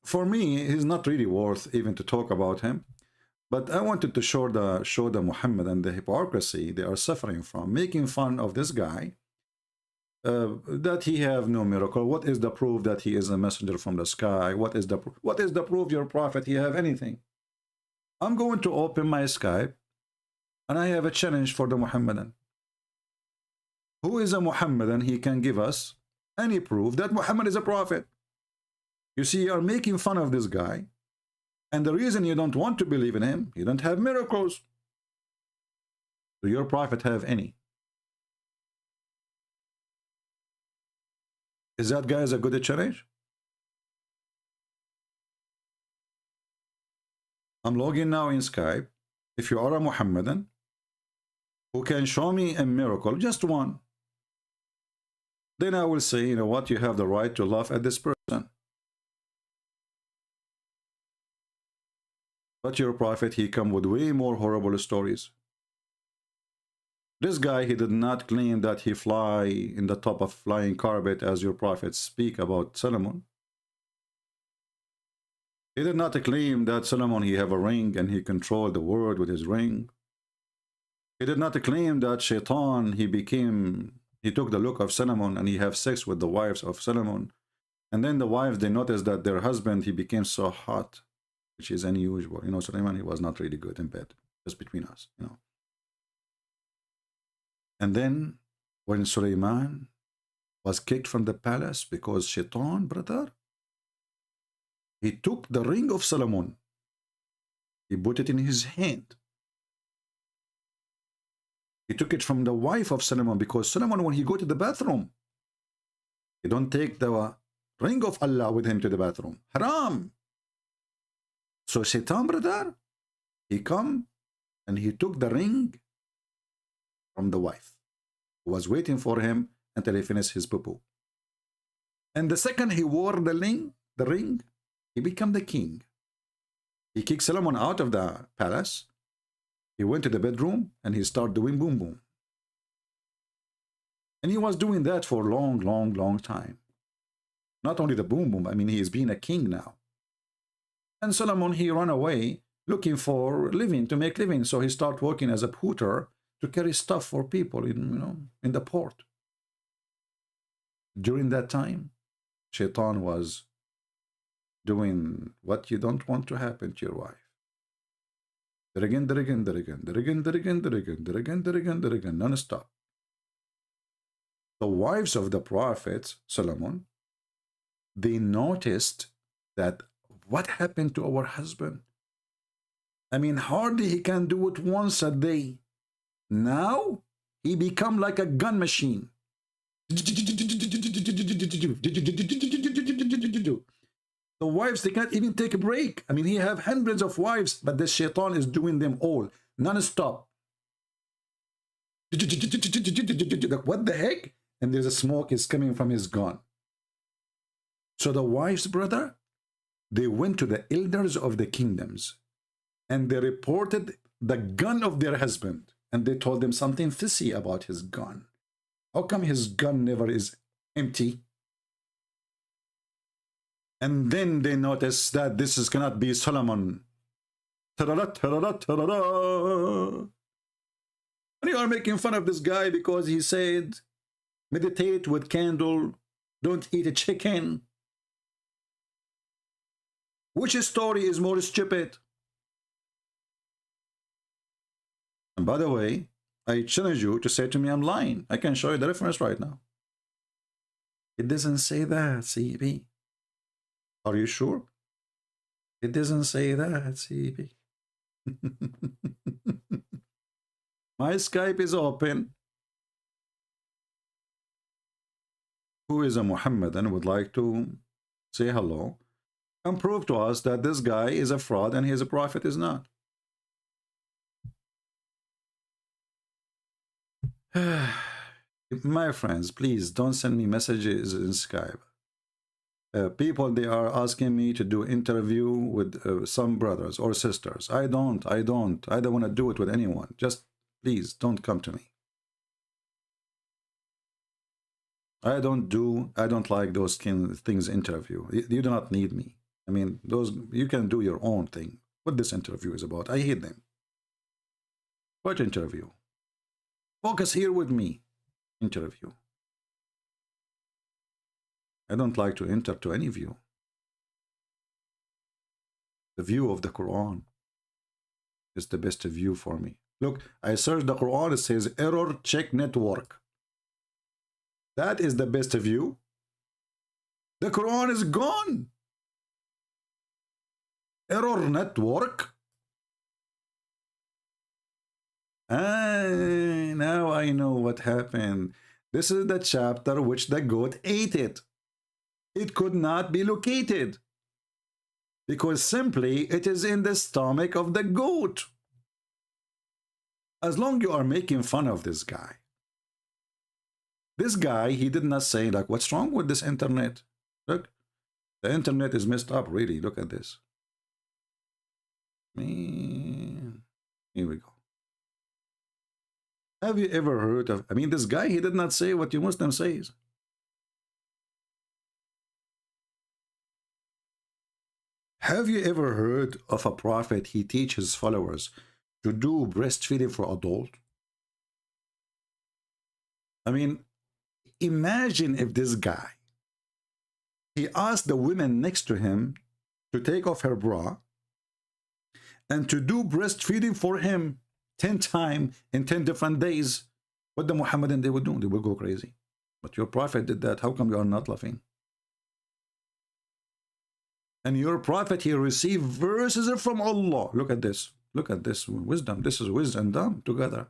for me, he's not really worth even to talk about him. But I wanted to show the Muhammad and the hypocrisy they are suffering from, making fun of this guy, that he have no miracle. What is the proof that he is a messenger from the sky? What is the proof your prophet he have anything? I'm going to open my Skype, and I have a challenge for the Muhammadan. Who is a Muhammadan? He can give us any proof that Muhammad is a prophet. You see, you are making fun of this guy. And the reason you don't want to believe in him, you don't have miracles. Do your prophet have any? Is that guy a good challenge? I'm logging now in Skype. If you are a Muhammadan who can show me a miracle, just one, then I will say, you know what, you have the right to laugh at this person. But your prophet, he come with way more horrible stories. This guy, he did not claim that he fly in the top of flying carpet as your prophets speak about Solomon. He did not claim that Solomon, he have a ring and he controlled the world with his ring. He did not claim that Shaitan, he took the look of Solomon and he have sex with the wives of Solomon. And then the wives, they noticed that their husband, he became so hot, which is unusual. You know, Sulaiman, he was not really good in bed, just between us, you know. And then when Sulaiman was kicked from the palace because Shaitan, brother, he took the ring of Solomon. He put it in his hand. He took it from the wife of Solomon, because Solomon, when he go to the bathroom, he don't take the ring of Allah with him to the bathroom. Haram. So Shaitan, brother, he come and he took the ring from the wife, who was waiting for him until he finished his poo-poo. And the second he wore the ring, he became the king. He kicked Solomon out of the palace. He went to the bedroom and he started doing boom boom. And he was doing that for a long, long, long time. Not only the boom boom, I mean, he is being a king now. And Solomon, he ran away looking for living, to make living. So he started working as a porter to carry stuff for people in the port. During that time, Shaitan was doing what you don't want to happen to your wife. Non-stop. The wives of the prophet Solomon, they noticed that what happened to our husband? I mean, hardly he can do it once a day. Now he become like a gun machine. The wives, they can't even take a break. I mean, he have hundreds of wives, but the Shaitan is doing them all non-stop. What the heck? And there's a smoke is coming from his gun. So the wives, brother, They went to the elders of the kingdoms and they reported the gun of their husband, and they told them something fishy about his gun. How come his gun never is empty? And then they noticed that this cannot be Solomon. Ta-da-da, ta-da-da, ta-da-da. And you are making fun of this guy because he said, meditate with candle, don't eat a chicken. Which story is more stupid? And by the way, I challenge you to say to me I'm lying. I can show you the reference right now. It doesn't say that, CB. Are you sure? It doesn't say that, CB. My Skype is open. Who is a Muhammad and would like to say hello and prove to us that this guy is a fraud and he is a prophet is not. My friends, please don't send me messages in Skype. People, they are asking me to do interview with some brothers or sisters. I don't want to do it with anyone. Just please don't come to me. I don't like those things interview. You do not need me. I mean, those, you can do your own thing. What this interview is about, I hate them. What interview? Focus here with me. Interview. I don't like to enter to any view. The view of the Quran is the best view for me. Look, I searched the Quran, it says error check network. That is the best view. The Quran is gone. Error network. Now I know what happened. This is the chapter which the goat ate it. It could not be located because simply it is in the stomach of the goat. As long as you are making fun of this guy. This guy, he did not say like, what's wrong with this internet? Look, the internet is messed up, really. Look at this. Man, here we go. Have you ever heard of, I mean, this guy, he did not say what you Muslim says. Have you ever heard of a prophet, he teach his followers to do breastfeeding for adult? I mean, imagine if this guy, he asked the women next to him to take off her bra and to do breastfeeding for him 10 times in 10 different days. What the Muhammadan they would do? They would go crazy. But your prophet did that. How come you are not laughing? And your prophet, he received verses from Allah. Look at this. Look at this wisdom. This is wisdom and dumb together.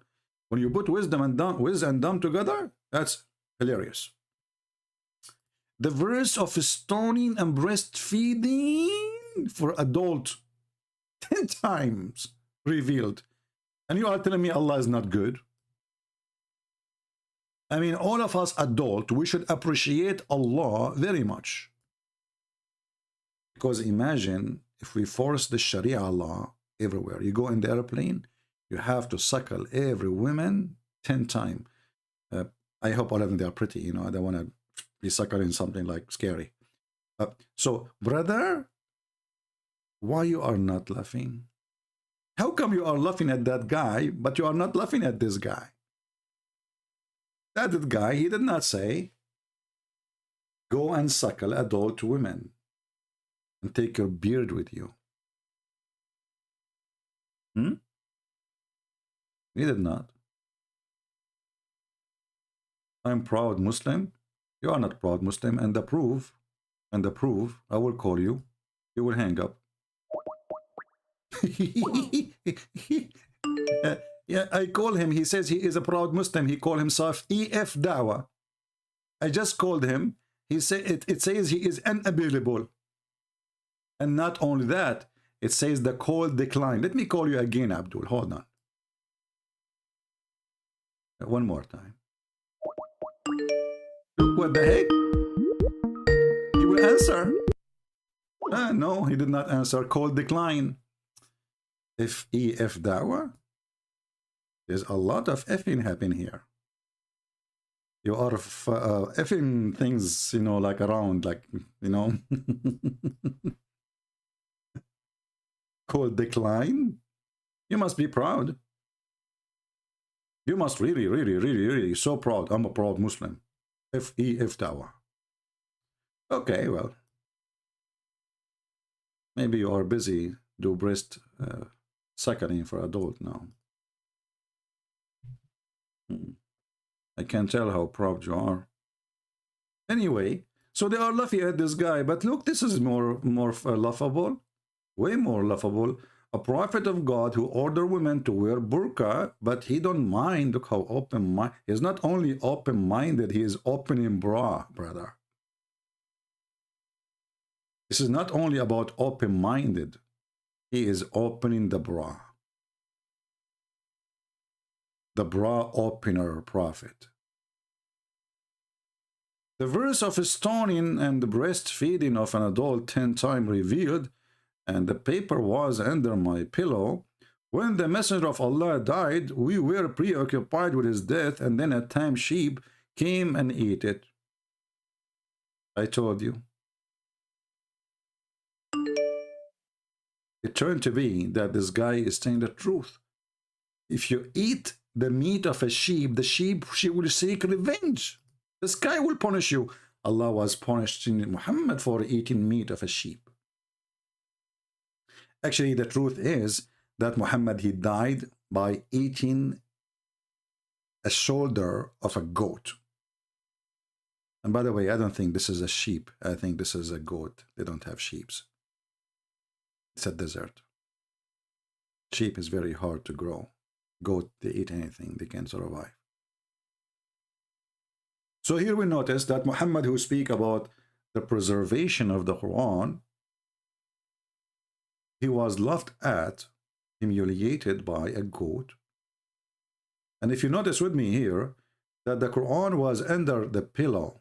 When you put wisdom and dumb together, that's hilarious. The verse of stoning and breastfeeding for adult 10 times revealed. And you are telling me Allah is not good? I mean, all of us adult, we should appreciate Allah very much. Because imagine if we force the Sharia law everywhere. You go in the airplane, you have to suckle every woman 10 times. I hope all of them, they are pretty, you know, I don't want to be suckling something like scary. So, brother, why you are not laughing? How come you are laughing at that guy, but you are not laughing at this guy? That guy, he did not say, go and suckle adult women and take your beard with you. He did not. I'm proud Muslim. You are not proud Muslim. And the proof, I will call you. You will hang up. Yeah, I call him. He says he is a proud Muslim. He called himself EF Dawah. I just called him. He said it says he is unavailable. And not only that, it says the call declined. Let me call you again, Abdul. Hold on. One more time. Look, what the heck? He will answer. No, he did not answer. Call decline. F-E-F Dawah. There's a lot of effing happening here. You are effing things, you know, like around, like, you know. Call decline. You must be proud. You must really so proud. I'm a proud Muslim. F-E-F Dawah. Okay, well. Maybe you are busy do breast suckling for adult now. I can tell how proud you are. Anyway, so they are laughing at this guy, but look, this is more laughable, way more laughable. A prophet of God who ordered women to wear burqa, but he don't mind. Look how open-minded. He's not only open-minded, he is open in bra, brother. This is not only about open-minded. He is opening the bra. The bra opener prophet. The verse of stoning and the breastfeeding of an adult 10 times revealed, and the paper was under my pillow. When the messenger of Allah died, we were preoccupied with his death, and then a tame sheep came and ate it. I told you. It turned to be that this guy is saying the truth. If you eat the meat of a sheep, the sheep, she will seek revenge. This guy will punish you. Allah was punishing Muhammad for eating meat of a sheep. Actually, the truth is that Muhammad, he died by eating a shoulder of a goat. And by the way, I don't think this is a sheep. I think this is a goat. They don't have sheep. It's a desert. Sheep is very hard to grow. Goat, they eat anything, they can survive. So here we notice that Muhammad, who speak about the preservation of the Quran, he was laughed at, humiliated by a goat. And if you notice with me here, that the Quran was under the pillow,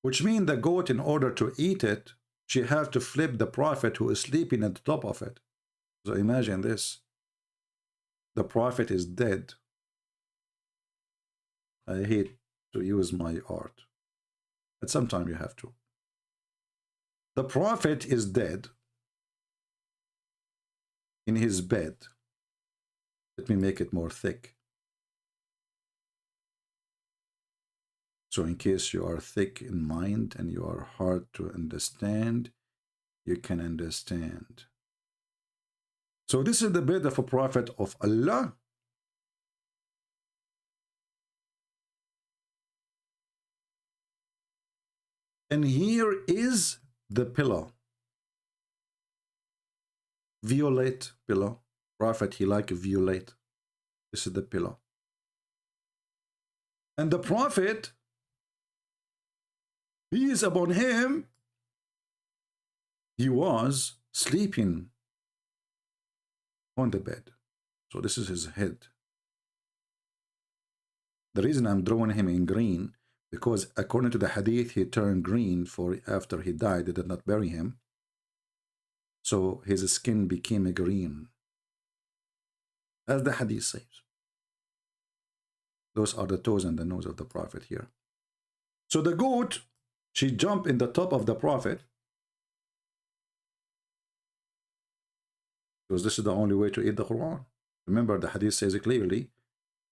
which means the goat, in order to eat it, she had to flip the prophet who is sleeping at the top of it. So imagine this. The prophet is dead. I hate to use my art, but sometimes you have to. The prophet is dead in his bed. Let me make it more thick. So in case you are thick in mind and you are hard to understand, you can understand. So this is the bed of a prophet of Allah. And here is the pillow. Violet pillow. Prophet, he like violet. This is the pillow. And the prophet, peace upon him, he was sleeping on the bed. So this is his head. The reason I'm drawing him in green, because according to the hadith, he turned green for after he died. They did not bury him. So his skin became green. As the hadith says. Those are the toes and the nose of the prophet here. So the goat, she jumped in the top of the prophet. Because this is the only way to eat the Quran. Remember, the hadith says it clearly.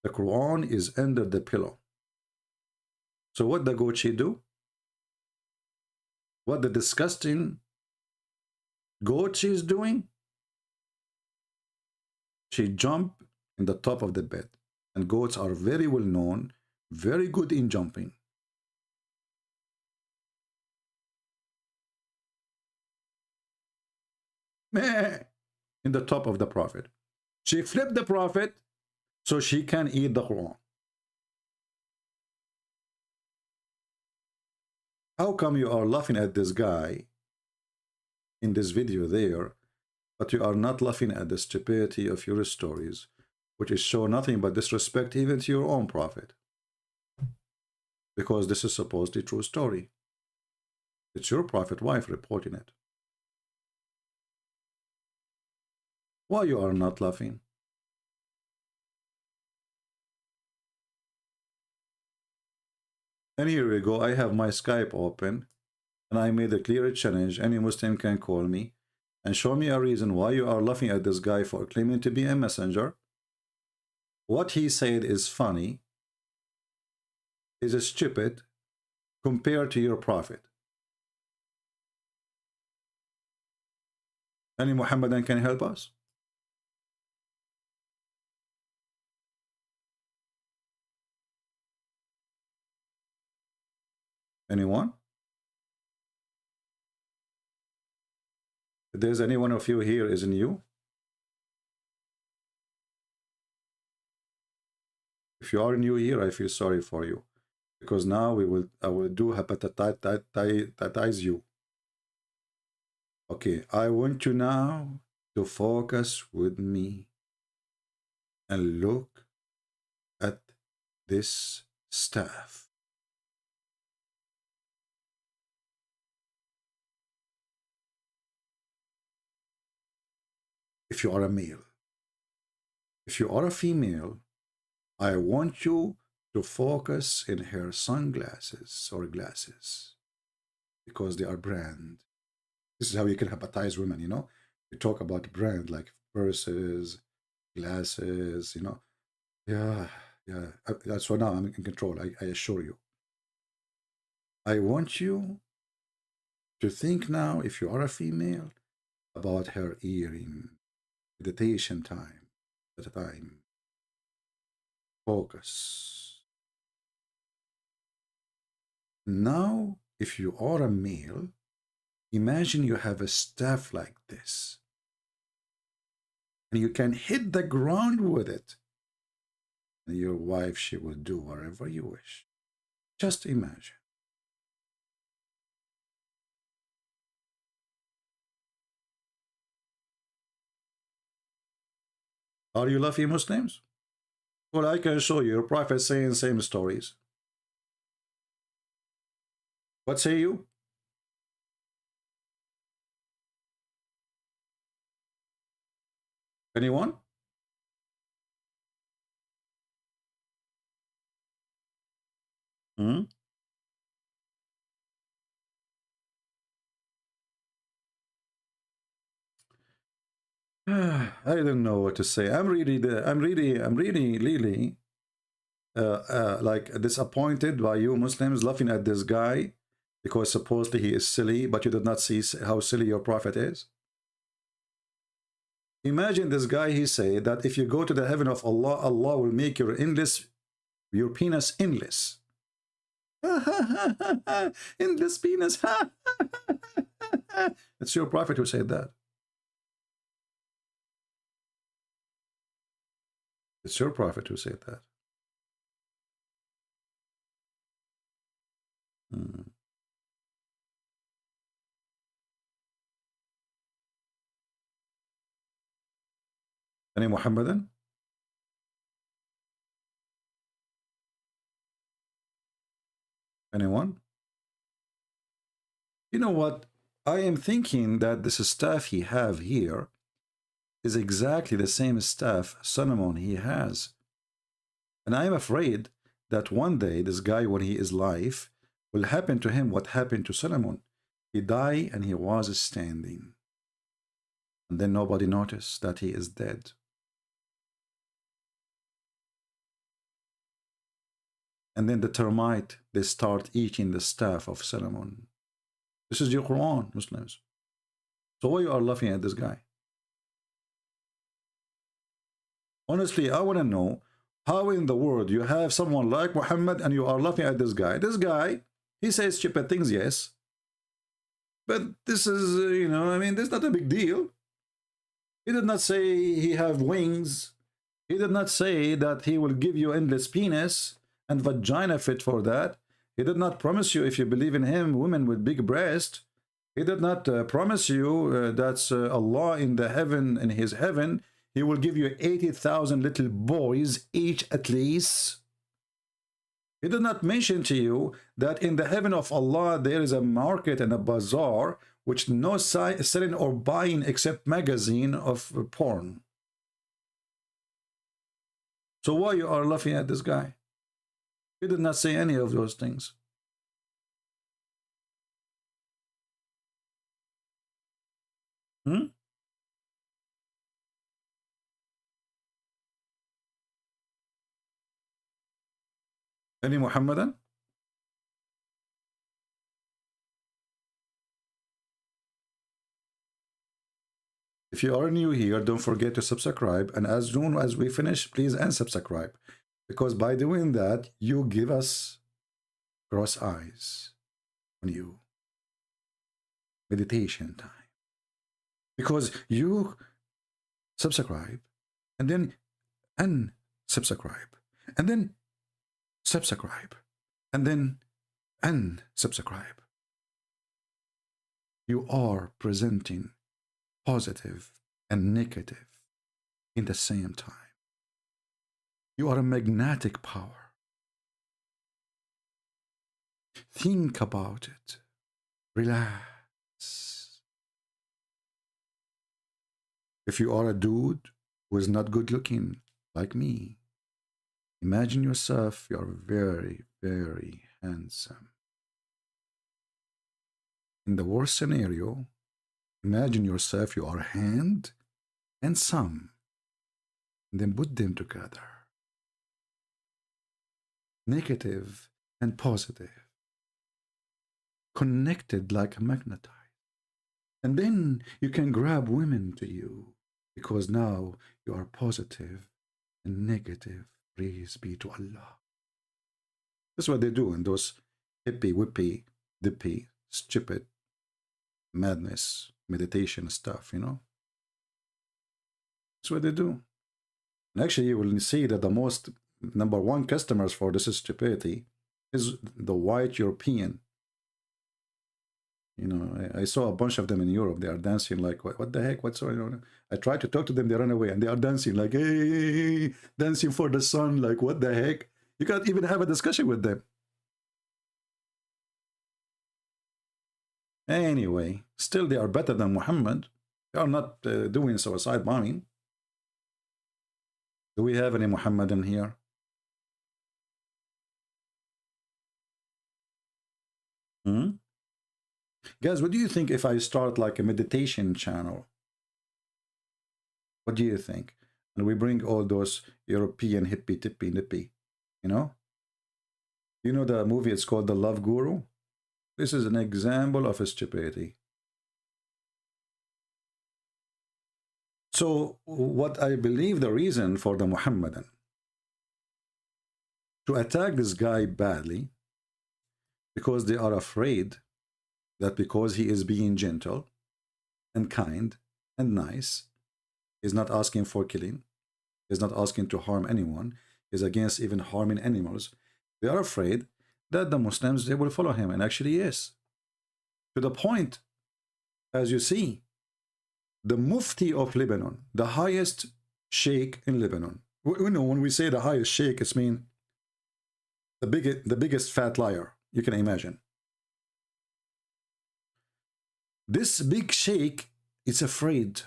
The Quran is under the pillow. So what the goat she do? What the disgusting goat she is doing? She jumped in the top of the bed. And goats are very well known, very good in jumping. In the top of the prophet. She flipped the prophet so she can eat the Quran. How come you are laughing at this guy in this video there, but you are not laughing at the stupidity of your stories, which is show nothing but disrespect even to your own prophet? Because this is supposedly true story. It's your prophet wife reporting it. Why you are not laughing? And here we go. I have my Skype open, and I made a clear challenge. Any Muslim can call me and show me a reason why you are laughing at this guy for claiming to be a messenger. What he said is funny, is stupid compared to your prophet. Any Muhammadan can help us? Anyone? If there's any one of you here is new, if you are new here, I feel sorry for you, because now I will do hepatize you. Okay, I want you now to focus with me and look at this staff. If you are a male. If you are a female, I want you to focus in her sunglasses or glasses, because they are brand. This is how you can hepatize women, you know. You talk about brand like purses, glasses, you know. Yeah. So now I'm in control, I assure you. I want you to think now, if you are a female, about her earring. Meditation time at a time. Focus. Now, if you are a male, imagine you have a staff like this, and you can hit the ground with it, and your wife, she will do whatever you wish. Just imagine. Are you laughing, Muslims? Well, I can show you your prophet saying same stories. What say you? Anyone? I don't know what to say. I'm really like disappointed by you Muslims laughing at this guy because supposedly he is silly, but you did not see how silly your prophet is. Imagine this guy, he said that if you go to the heaven of Allah, Allah will make your penis endless. Endless penis. It's your prophet who said that. It's your prophet who said that. Any Muhammadan? Anyone? You know what? I am thinking that this staff he have here is exactly the same staff Solomon he has. And I am afraid that one day this guy, when he is alive, will happen to him what happened to Solomon. He died and he was standing. And then nobody noticed that he is dead. And then the termite, they start eating the staff of Solomon. This is your Quran, Muslims. So why you are laughing at this guy? Honestly, I want to know how in the world you have someone like Muhammad and you are laughing at this guy. This guy, he says stupid things, yes. But this is, you know, I mean, this is not a big deal. He did not say he have wings. He did not say that he will give you endless penis and vagina fit for that. He did not promise you, if you believe in him, women with big breast. He did not promise you that's Allah in the heaven, in his heaven, he will give you 80,000 little boys each at least. He did not mention to you that in the heaven of Allah there is a market and a bazaar which no selling or buying except magazine of porn. So why you are laughing at this guy? He did not say any of those things. Any Muhammadan? If you are new here, don't forget to subscribe, and as soon as we finish, please unsubscribe, because by doing that you give us cross eyes on you. Meditation time, because you subscribe and then unsubscribe and then subscribe and then unsubscribe. You are presenting positive and negative in the same time. You are a magnetic power. Think about it. Relax. If you are a dude who is not good looking like me, imagine yourself, you are very, very handsome. In the worst scenario, imagine yourself, you are hand and thumb, and then put them together. Negative and positive, connected like a magnetite. And then you can grab women to you, because now you are positive and negative. Praise be to Allah. That's what they do in those hippie, whippy, dippy, stupid, madness, meditation stuff, you know. That's what they do. And actually, you will see that the most #1 customers for this stupidity is the white European. You know, I saw a bunch of them in Europe. They are dancing like, what the heck? What's going on? I tried to talk to them. They run away, and they are dancing like, hey, dancing for the sun. Like, what the heck? You can't even have a discussion with them. Anyway, still they are better than Muhammad. They are not doing suicide bombing. Do we have any Muhammadan here? Guys, what do you think if I start like a meditation channel? What do you think? And we bring all those European hippie, tippy, nippy, you know? You know the movie, it's called The Love Guru? This is an example of a stupidity. So what I believe the reason for the Muhammadan to attack this guy badly, because they are afraid that because he is being gentle and kind and nice, he's not asking for killing, he's not asking to harm anyone, he's against even harming animals. They are afraid that the Muslims, they will follow him, and actually yes. To the point, as you see, the Mufti of Lebanon, the highest sheikh in Lebanon. You know, when we say the highest sheikh, it's mean the biggest fat liar you can imagine. This big sheikh is afraid,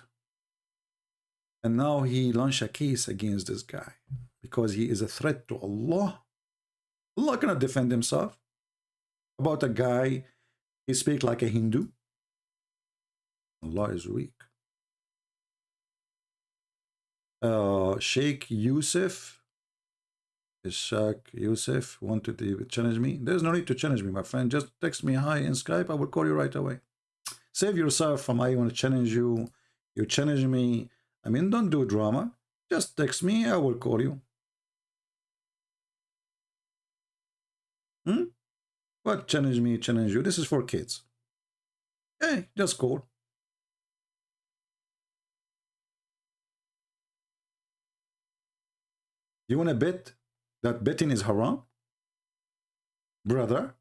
and now he launched a case against this guy because he is a threat to Allah. Allah cannot defend himself about a guy. He speaks like a Hindu. Allah is weak. Sheikh Yusuf wanted to challenge me. There's no need to challenge me, my friend. Just text me hi in Skype. I will call you right away. Save yourself from I want to challenge you. You challenge me. I mean, don't do drama. Just text me. I will call you. What challenge me, challenge you? This is for kids. Hey, just call. You want to bet that betting is haram? Brother,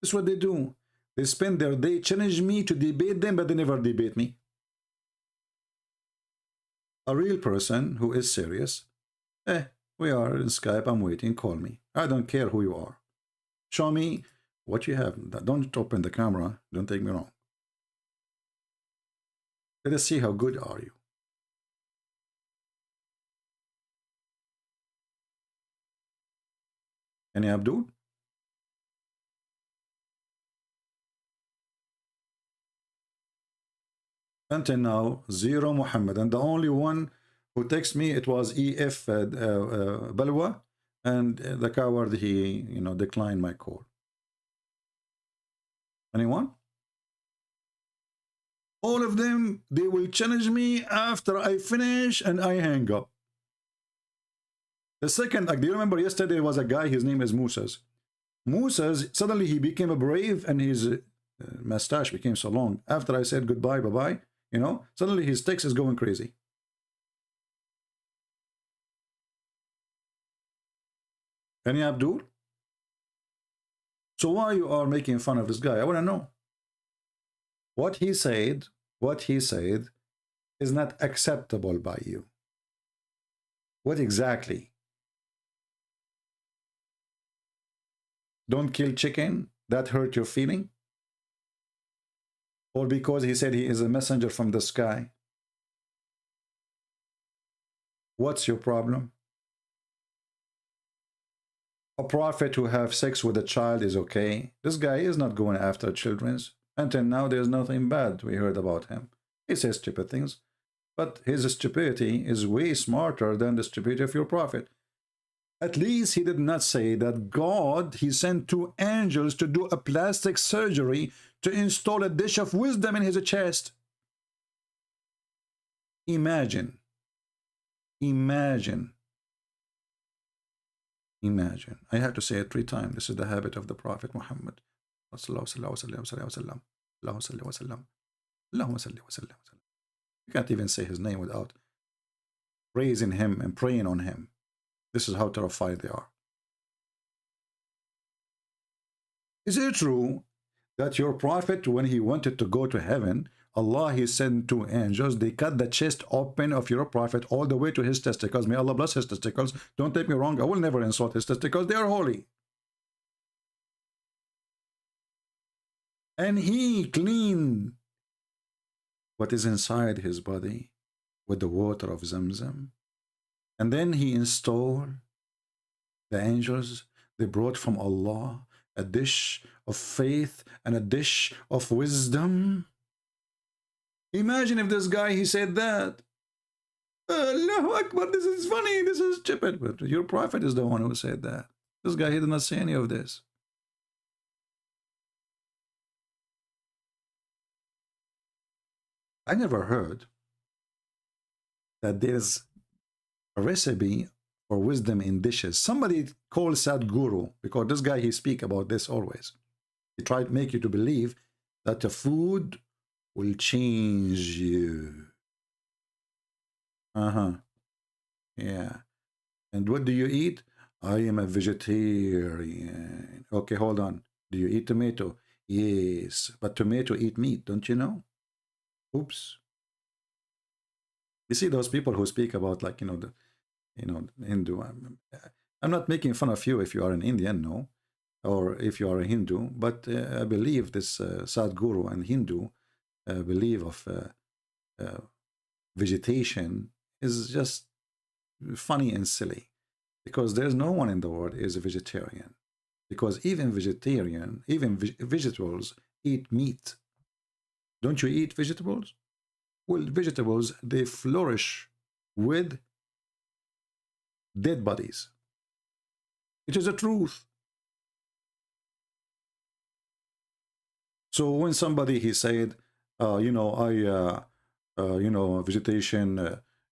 this is what they do. They spend their day challenge me to debate them, but they never debate me. A real person who is serious, We are in Skype. I'm waiting. Call me. I don't care who you are. Show me what you have. Don't open the camera. Don't take me wrong. Let us see how good are you. Any Abdul? Until now, 0 Muhammad. And the only one who texted me, it was EF Balwa. And the coward, he, declined my call. Anyone? All of them, they will challenge me after I finish and I hang up. The second, do you remember yesterday was a guy, his name is Musa's. Musa's, suddenly he became a brave and his mustache became so long. After I said goodbye, bye-bye, suddenly his text is going crazy. Any Abdul? So why you are making fun of this guy? I want to know. What he said is not acceptable by you. What exactly? Don't kill chicken, that hurt your feeling? Or because he said he is a messenger from the sky? What's your problem? A prophet who have sex with a child is okay. This guy is not going after children's. Until now, there's nothing bad we heard about him. He says stupid things, but his stupidity is way smarter than the stupidity of your prophet. At least he did not say that God, he sent 2 angels to do a plastic surgery to install a dish of wisdom in his chest. Imagine. Imagine. Imagine. I have to say it 3 times. This is the habit of the Prophet Muhammad. You can't even say his name without praising him and praying on him. This is how terrified they are. Is it true that your prophet, when he wanted to go to heaven, Allah, he sent 2 angels, they cut the chest open of your prophet all the way to his testicles. May Allah bless his testicles. Don't take me wrong, I will never insult his testicles, they are holy. And he cleaned what is inside his body with the water of Zamzam. And then he installed the angels, they brought from Allah a dish of faith and a dish of wisdom. Imagine if this guy, he said that. Allahu Akbar, this is funny, this is stupid. But your prophet is the one who said that. This guy, he did not say any of this. I never heard that there's a recipe for wisdom in dishes. Somebody called Sadhguru, because this guy, he speak about this always. He tried to make you to believe that the food will change you. Yeah. And what do you eat? I am a vegetarian. Okay, hold on. Do you eat tomato? Yes, but tomato eat meat, don't you know? Oops. You see those people who speak about, like, Hindu. I'm not making fun of you if you are an Indian, no, or if you are a Hindu, but I believe this Sadhguru and Hindu belief of vegetation is just funny and silly, because there's no one in the world is a vegetarian, because even vegetables eat meat. Don't you eat vegetables? Well, vegetables, they flourish with dead bodies. It is a truth. So when somebody, he said, vegetation,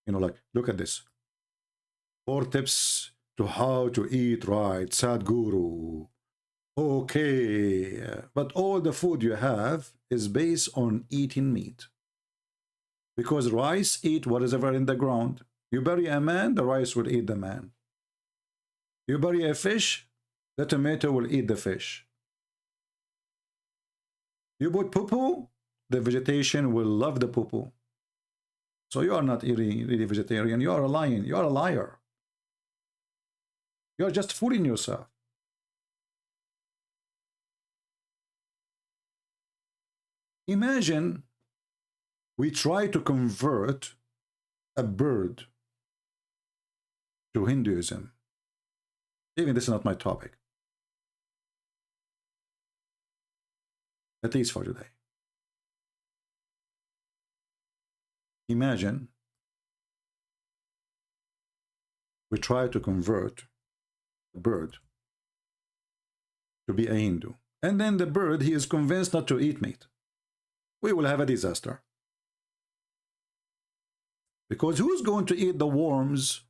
like, look at this. 4 tips to how to eat right, Sadhguru. Okay, but all the food you have is based on eating meat. Because rice eat what is ever in the ground. You bury a man, the rice will eat the man. You bury a fish, the tomato will eat the fish. You put poo-poo, the vegetation will love the poo-poo. So you are not really vegetarian, you are a lion, you are a liar. You're just fooling yourself. Imagine we try to convert a bird to Hinduism. Even this is not my topic, at least for today. Imagine we try to convert a bird to be a Hindu, and then the bird, he is convinced not to eat meat. We will have a disaster. Because who's going to eat the worms?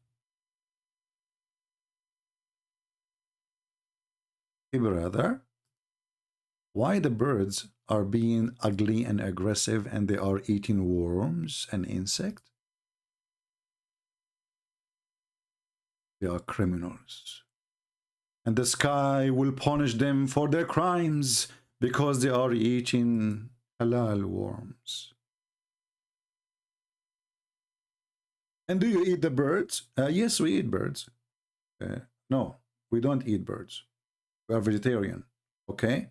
Hey brother, why the birds are being ugly and aggressive and they are eating worms and insects? They are criminals. And the sky will punish them for their crimes because they are eating halal worms. And do you eat the birds? Yes, we eat birds. No, we don't eat birds. We are vegetarian. Okay?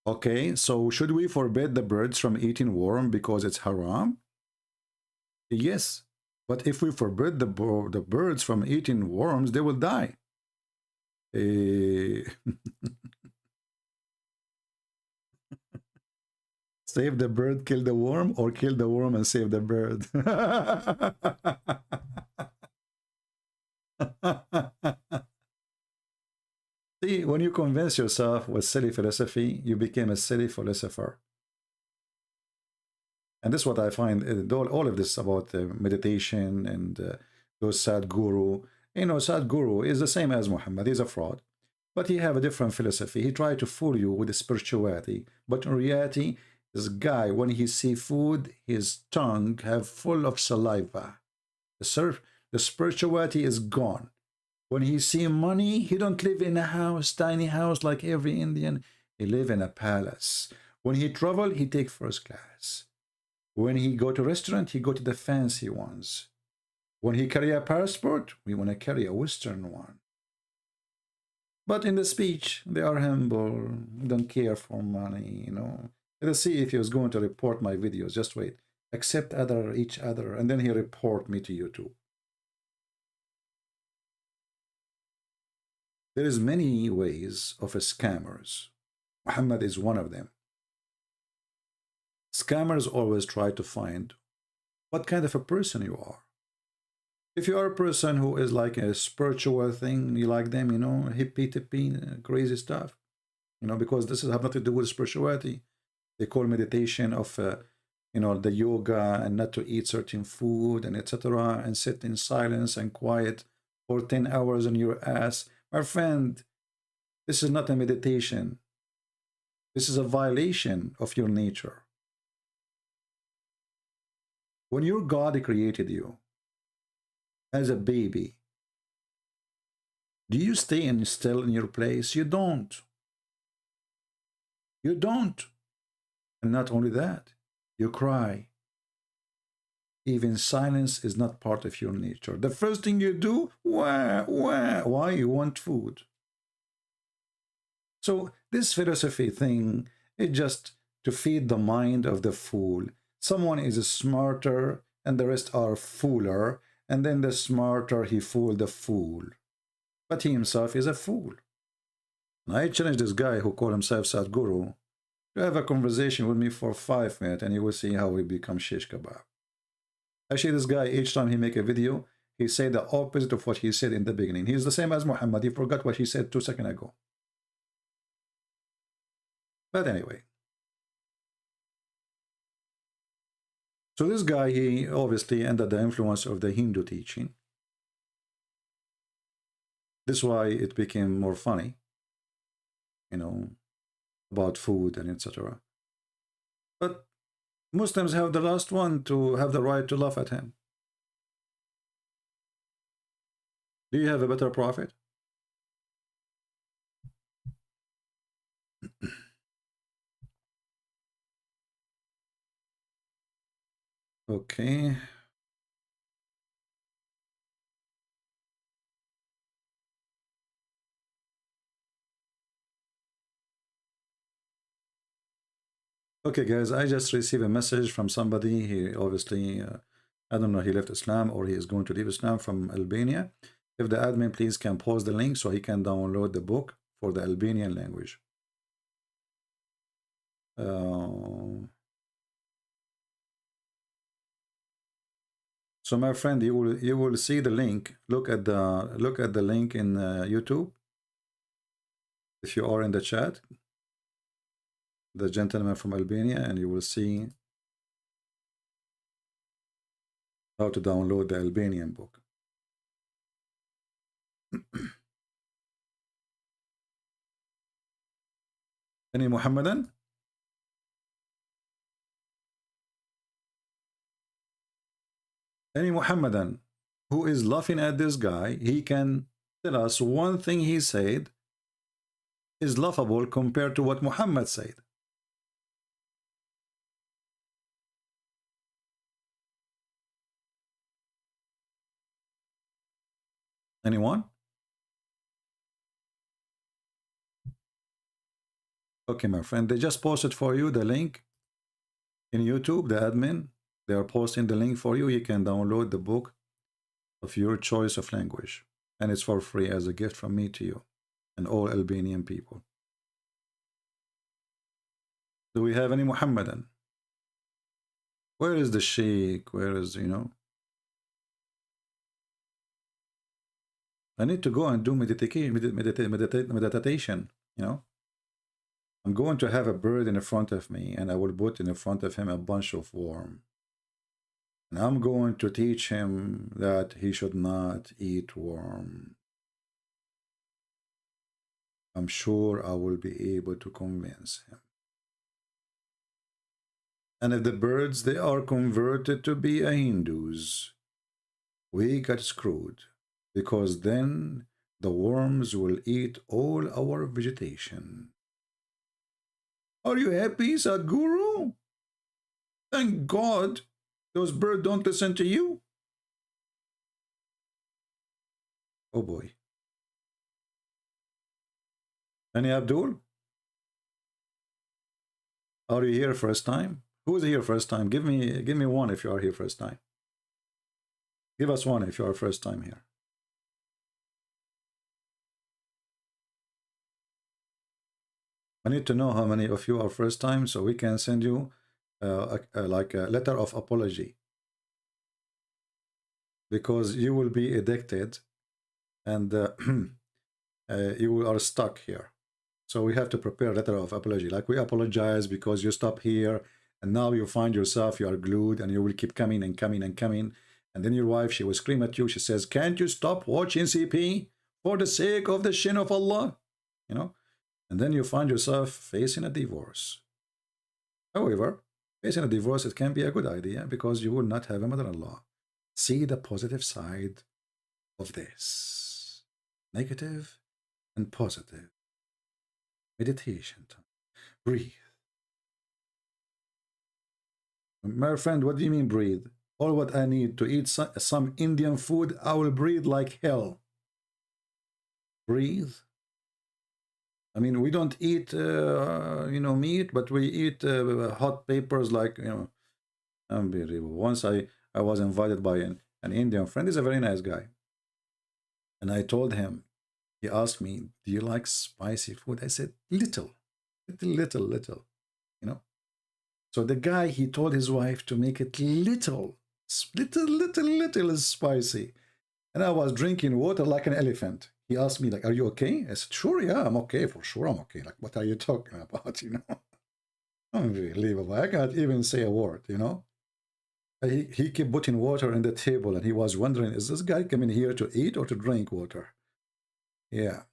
Okay, so should we forbid the birds from eating worm because it's haram? Yes, but if we forbid the birds from eating worms, they will die. Save the bird, kill the worm, or kill the worm and save the bird. See, when you convince yourself with silly philosophy, you became a silly philosopher. And this is what I find, all of this about meditation and those Sadhguru. You know, Sadhguru is the same as Muhammad. He's a fraud. But he have a different philosophy. He tried to fool you with the spirituality. But in reality, this guy, when he see food, his tongue have full of saliva. The spirituality is gone. When he see money, he don't live in a house, tiny house like every Indian. He live in a palace. When he travel, he take first class. When he go to restaurant, he go to the fancy ones. When he carry a passport, we want to carry a Western one. But in the speech, they are humble, don't care for money, you know. Let's see if he was going to report my videos. Just wait. Accept each other, and then he report me to YouTube. There is many ways of scammers. Muhammad is one of them. Scammers always try to find what kind of a person you are. If you are a person who is like a spiritual thing, you like them, you know, hippie-tippy, crazy stuff, you know, because this has nothing to do with spirituality. They call meditation of, you know, the yoga and not to eat certain food and etc. and sit in silence and quiet for 10 hours on your ass. My friend, this is not a meditation. This is a violation of your nature. When your God created you as a baby, do you stay still in your place? You don't. You don't. And not only that, you cry. Even silence is not part of your nature. The first thing you do, why? You want food. So this philosophy thing is just to feed the mind of the fool. Someone is smarter and the rest are fooler, and then the smarter he fooled the fool. But he himself is a fool. And I challenge this guy who called himself Sadhguru to have a conversation with me for 5 minutes, and you will see how he becomes shish kebab. Actually, this guy, each time he make a video, he say the opposite of what he said in the beginning. He's the same as Muhammad. He forgot what he said 2 seconds ago. But anyway. So this guy, he obviously under the influence of the Hindu teaching. This is why it became more funny, you know, about food and etc. But Muslims have the last one to have the right to laugh at him. Do you have a better prophet? Okay. Okay, guys, I just received a message from somebody. He obviously, I don't know, he left Islam or he is going to leave Islam from Albania. If the admin please can post the link so he can download the book for the Albanian language. So my friend, you will see the link. Look at the link in YouTube. If you are in the chat, the gentleman from Albania, and you will see how to download the Albanian book. Any Muhammadan? Any Muhammadan who is laughing at this guy, he can tell us one thing he said is laughable compared to what Muhammad said. Anyone? Okay, my friend, they just posted for you the link in YouTube, the admin. They are posting the link for you. You can download the book of your choice of language. And it's for free as a gift from me to you and all Albanian people. Do we have any Muhammadan? Where is the Sheikh? Where is, you know? I need to go and do meditation, you know? I'm going to have a bird in front of me, and I will put in front of him a bunch of worm. And I'm going to teach him that he should not eat worm. I'm sure I will be able to convince him. And if the birds, they are converted to be a Hindus, we got screwed, because then the worms will eat all our vegetation. Are you happy, Sadhguru? Thank God those birds don't listen to you. Oh boy. Any Abdul? Are you here first time? Who is here first time? Give me one if you are here first time. Give us one if you are first time here. I need to know how many of you are first time so we can send you like a letter of apology, because you will be addicted and you are stuck here. So we have to prepare a letter of apology. Like, we apologize because you stop here and now you find yourself, you are glued, and you will keep coming and coming and coming. And then your wife, she will scream at you. She says, can't you stop watching CP for the sake of the shin of Allah? You know? And then you find yourself facing a divorce. However, facing a divorce, it can be a good idea because you will not have a mother-in-law. See the positive side of this. Negative and positive. Meditation time. Breathe. My friend, what do you mean breathe? All what I need to eat some Indian food, I will breathe like hell. Breathe. I mean, we don't eat, you know, meat, but we eat hot peppers, like, you know, unbelievable. Once I was invited by an Indian friend. He's a very nice guy. And I told him, he asked me, do you like spicy food? I said, little, you know. So the guy, he told his wife to make it little spicy. And I was drinking water like an elephant. He asked me, like, are you okay? I said, sure, yeah, I'm okay. For sure, I'm okay. Like, what are you talking about, you know? Unbelievable. I can't even say a word, you know? He kept putting water on the table, and he was wondering, is this guy coming here to eat or to drink water? Yeah.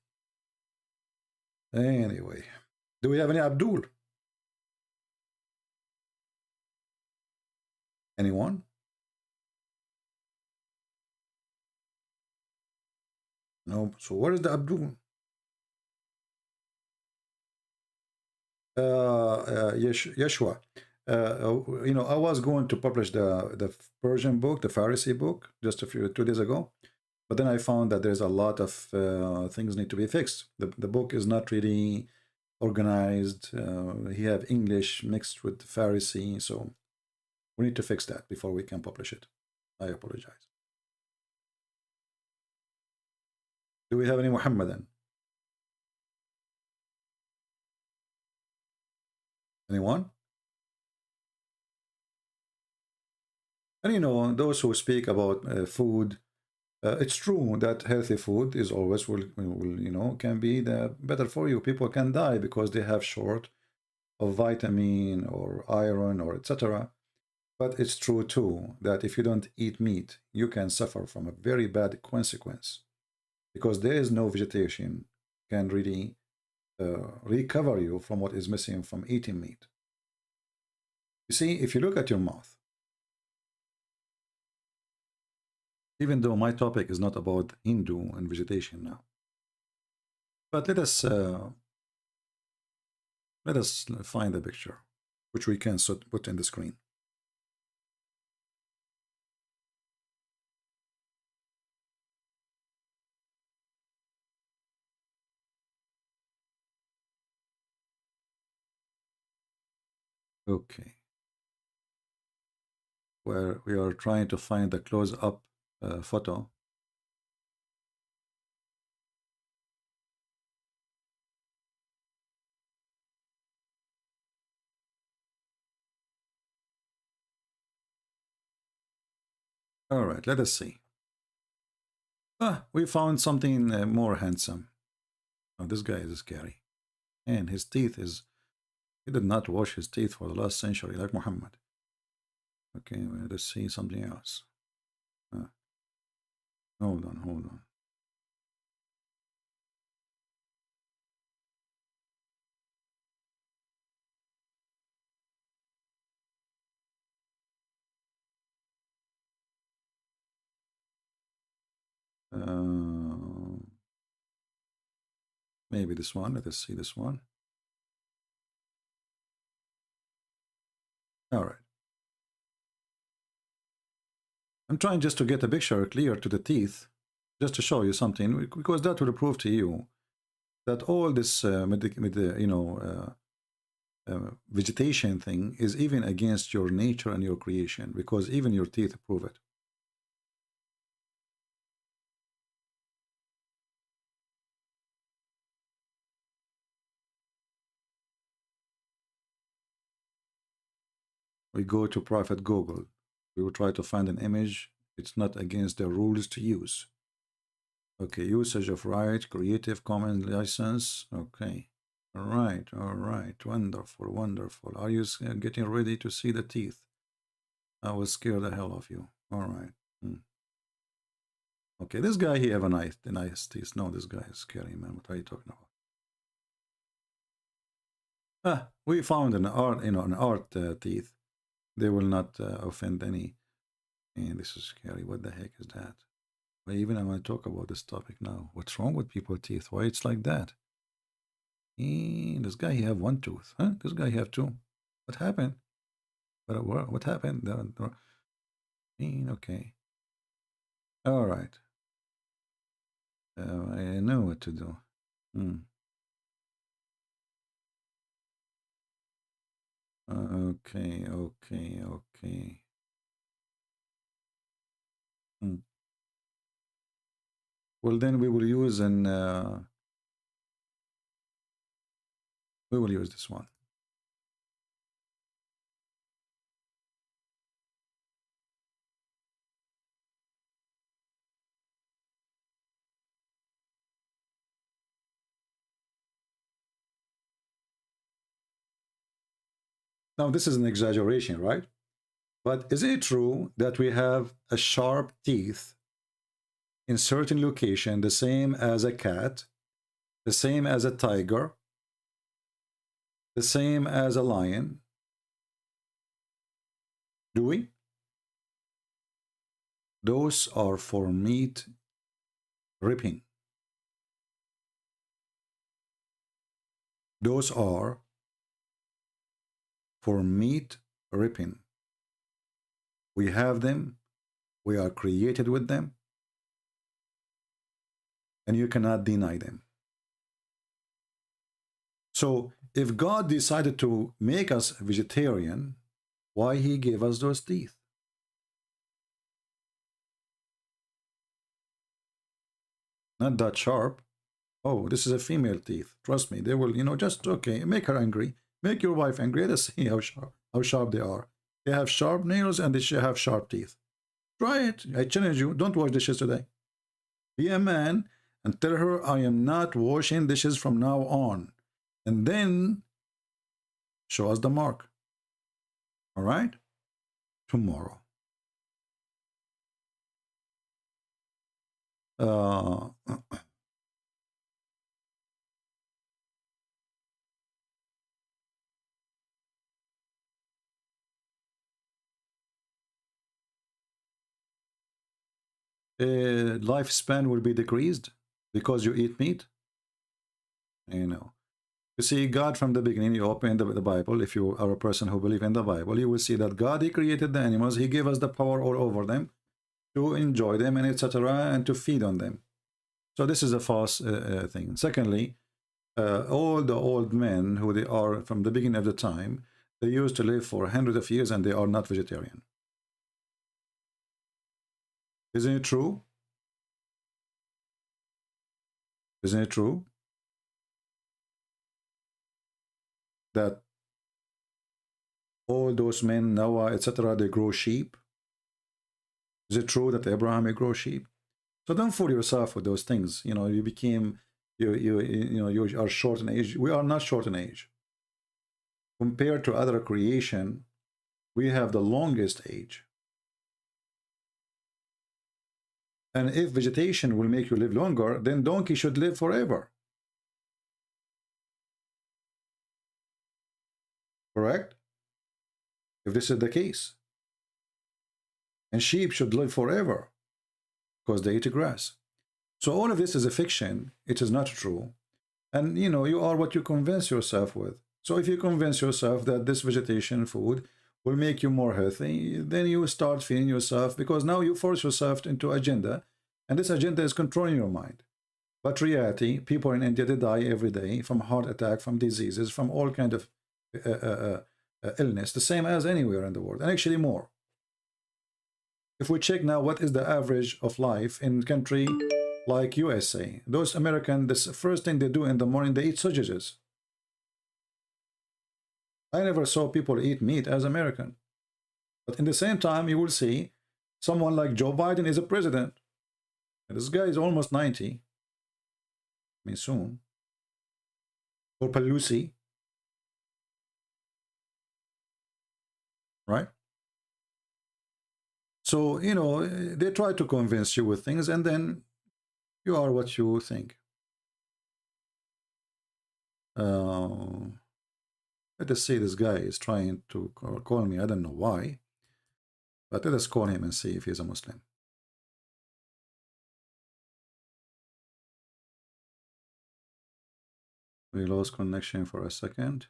Anyway, do we have any Abdul? Anyone? No. So where is the Abdul? Yeshua. You know, I was going to publish the Persian book, the Pharisee book, just 2 days ago. But then I found that there's a lot of things need to be fixed. The book is not really organized. He have English mixed with Pharisee, so we need to fix that before we can publish it. I apologize. Do we have any Muhammadan? Anyone? And you know, those who speak about food, it's true that healthy food is always will you know, can be the better for you. People can die because they have short of vitamin or iron or etc. But it's true too that if you don't eat meat, you can suffer from a very bad consequence, because there is no vegetation can really recover you from what is missing from eating meat. You see, if you look at your mouth, even though my topic is not about Hindu and vegetation now, but let us find a picture which we can put in the screen. Okay, where we are trying to find a close-up photo. All right, let us see. We found something more handsome. Oh, this guy is scary. And his teeth is... He did not wash his teeth for the last century, like Muhammad. Okay, well, let's see something else. Hold on. Maybe this one. Let us see this one. All right. I'm trying just to get a picture clear to the teeth, just to show you something, because that will prove to you that all this vegetation thing is even against your nature and your creation, because even your teeth prove it. We go to Prophet Google. We will try to find an image. It's not against the rules to use. Okay, usage of right, Creative Commons license. Okay. All right. Wonderful. Are you getting ready to see the teeth? I will scare the hell of you. All right. Okay, this guy, he have a nice teeth. No, this guy is scary, man. What are you talking about? We found an art teeth. They will not offend any. And this is scary. What the heck is that? But even I want to talk about this topic now. What's wrong with people's teeth? Why it's like that? This guy, he have one tooth. Huh? This guy, he have two. What happened? What happened? Okay. All right. I know what to do. Okay. Well, then we will use we will use this one. Now, this is an exaggeration, right? But is it true that we have a sharp teeth in certain location, the same as a cat, the same as a tiger, the same as a lion? Do we? Those are for meat ripping. Those are for meat ripping. We have them. We are created with them. And you cannot deny them. So if God decided to make us vegetarian, why he gave us those teeth? Not that sharp. Oh, this is a female teeth. Trust me, they will, you know, just, okay, make her angry. Make your wife angry. Let's see how sharp they are. They have sharp nails and they should have sharp teeth. Try it. I challenge you. Don't wash dishes today. Be a man and tell her, I am not washing dishes from now on. And then show us the mark. All right? Tomorrow. Lifespan will be decreased because you eat meat. You know, you see, God from the beginning, you open the Bible. If you are a person who believes in the Bible, you will see that God, he created the animals. He gave us the power all over them to enjoy them and etc. and to feed on them. So this is a false thing. Secondly, all the old men who they are from the beginning of the time, they used to live for hundreds of years and they are not vegetarian. Isn't it true? Isn't it true that all those men, Noah, etc., they grow sheep? Is it true that Abraham grow sheep? So don't fool yourself with those things. You know, you became, you are short in age. We are not short in age. Compared to other creation, we have the longest age. And if vegetation will make you live longer, then donkey should live forever. Correct? If this is the case. And sheep should live forever because they eat grass. So all of this is a fiction. It is not true. And you know, you are what you convince yourself with. So if you convince yourself that this vegetation food will make you more healthy, then you start feeding yourself, because now you force yourself into agenda, and this agenda is controlling your mind. But reality, people in India, they die every day from heart attack, from diseases, from all kind of illness, the same as anywhere in the world, and actually more. If we check now what is the average of life in country like USA, those Americans, the first thing they do in the morning, they eat sausages. I never saw people eat meat as American. But in the same time, you will see someone like Joe Biden is a president. And this guy is almost 90. I mean, soon. Or Pelosi. Right? So, you know, they try to convince you with things, and then you are what you think. Let us say this guy is trying to call me. I don't know why. But let us call him and see if he's a Muslim. We lost connection for a second.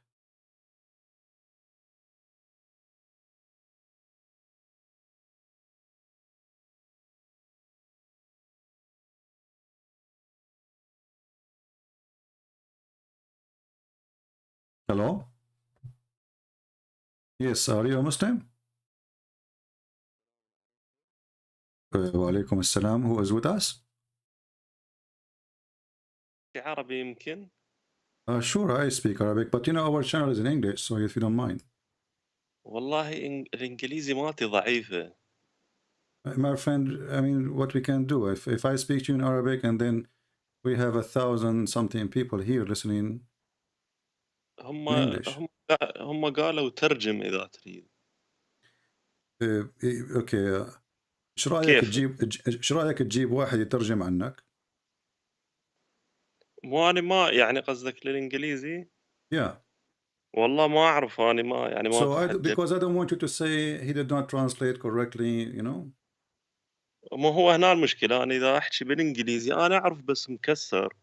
Hello? Yes, are you a Muslim? Wa alaikum assalam. Who is with us? عربي يمكن. Sure, I speak Arabic, but you know our channel is in English, so if you don't mind. والله الإنجليزي مالتي ضعيفة. My friend, I mean, what we can do, if I speak to you in Arabic and then we have 1,000-something people here listening in English. هم قالوا ترجم إذا تريد. اوكي. ايش رايك تجيب واحد يترجم عنك؟ أنا ما يعني قصدك للإنجليزي؟ Yeah. والله ما أعرف أنا ما يعني ما. So because I don't want you to say he did not translate correctly, you know. ما هو هنا المشكلة، أنا إذا أحكي بالإنجليزي أنا أعرف بس مكسر.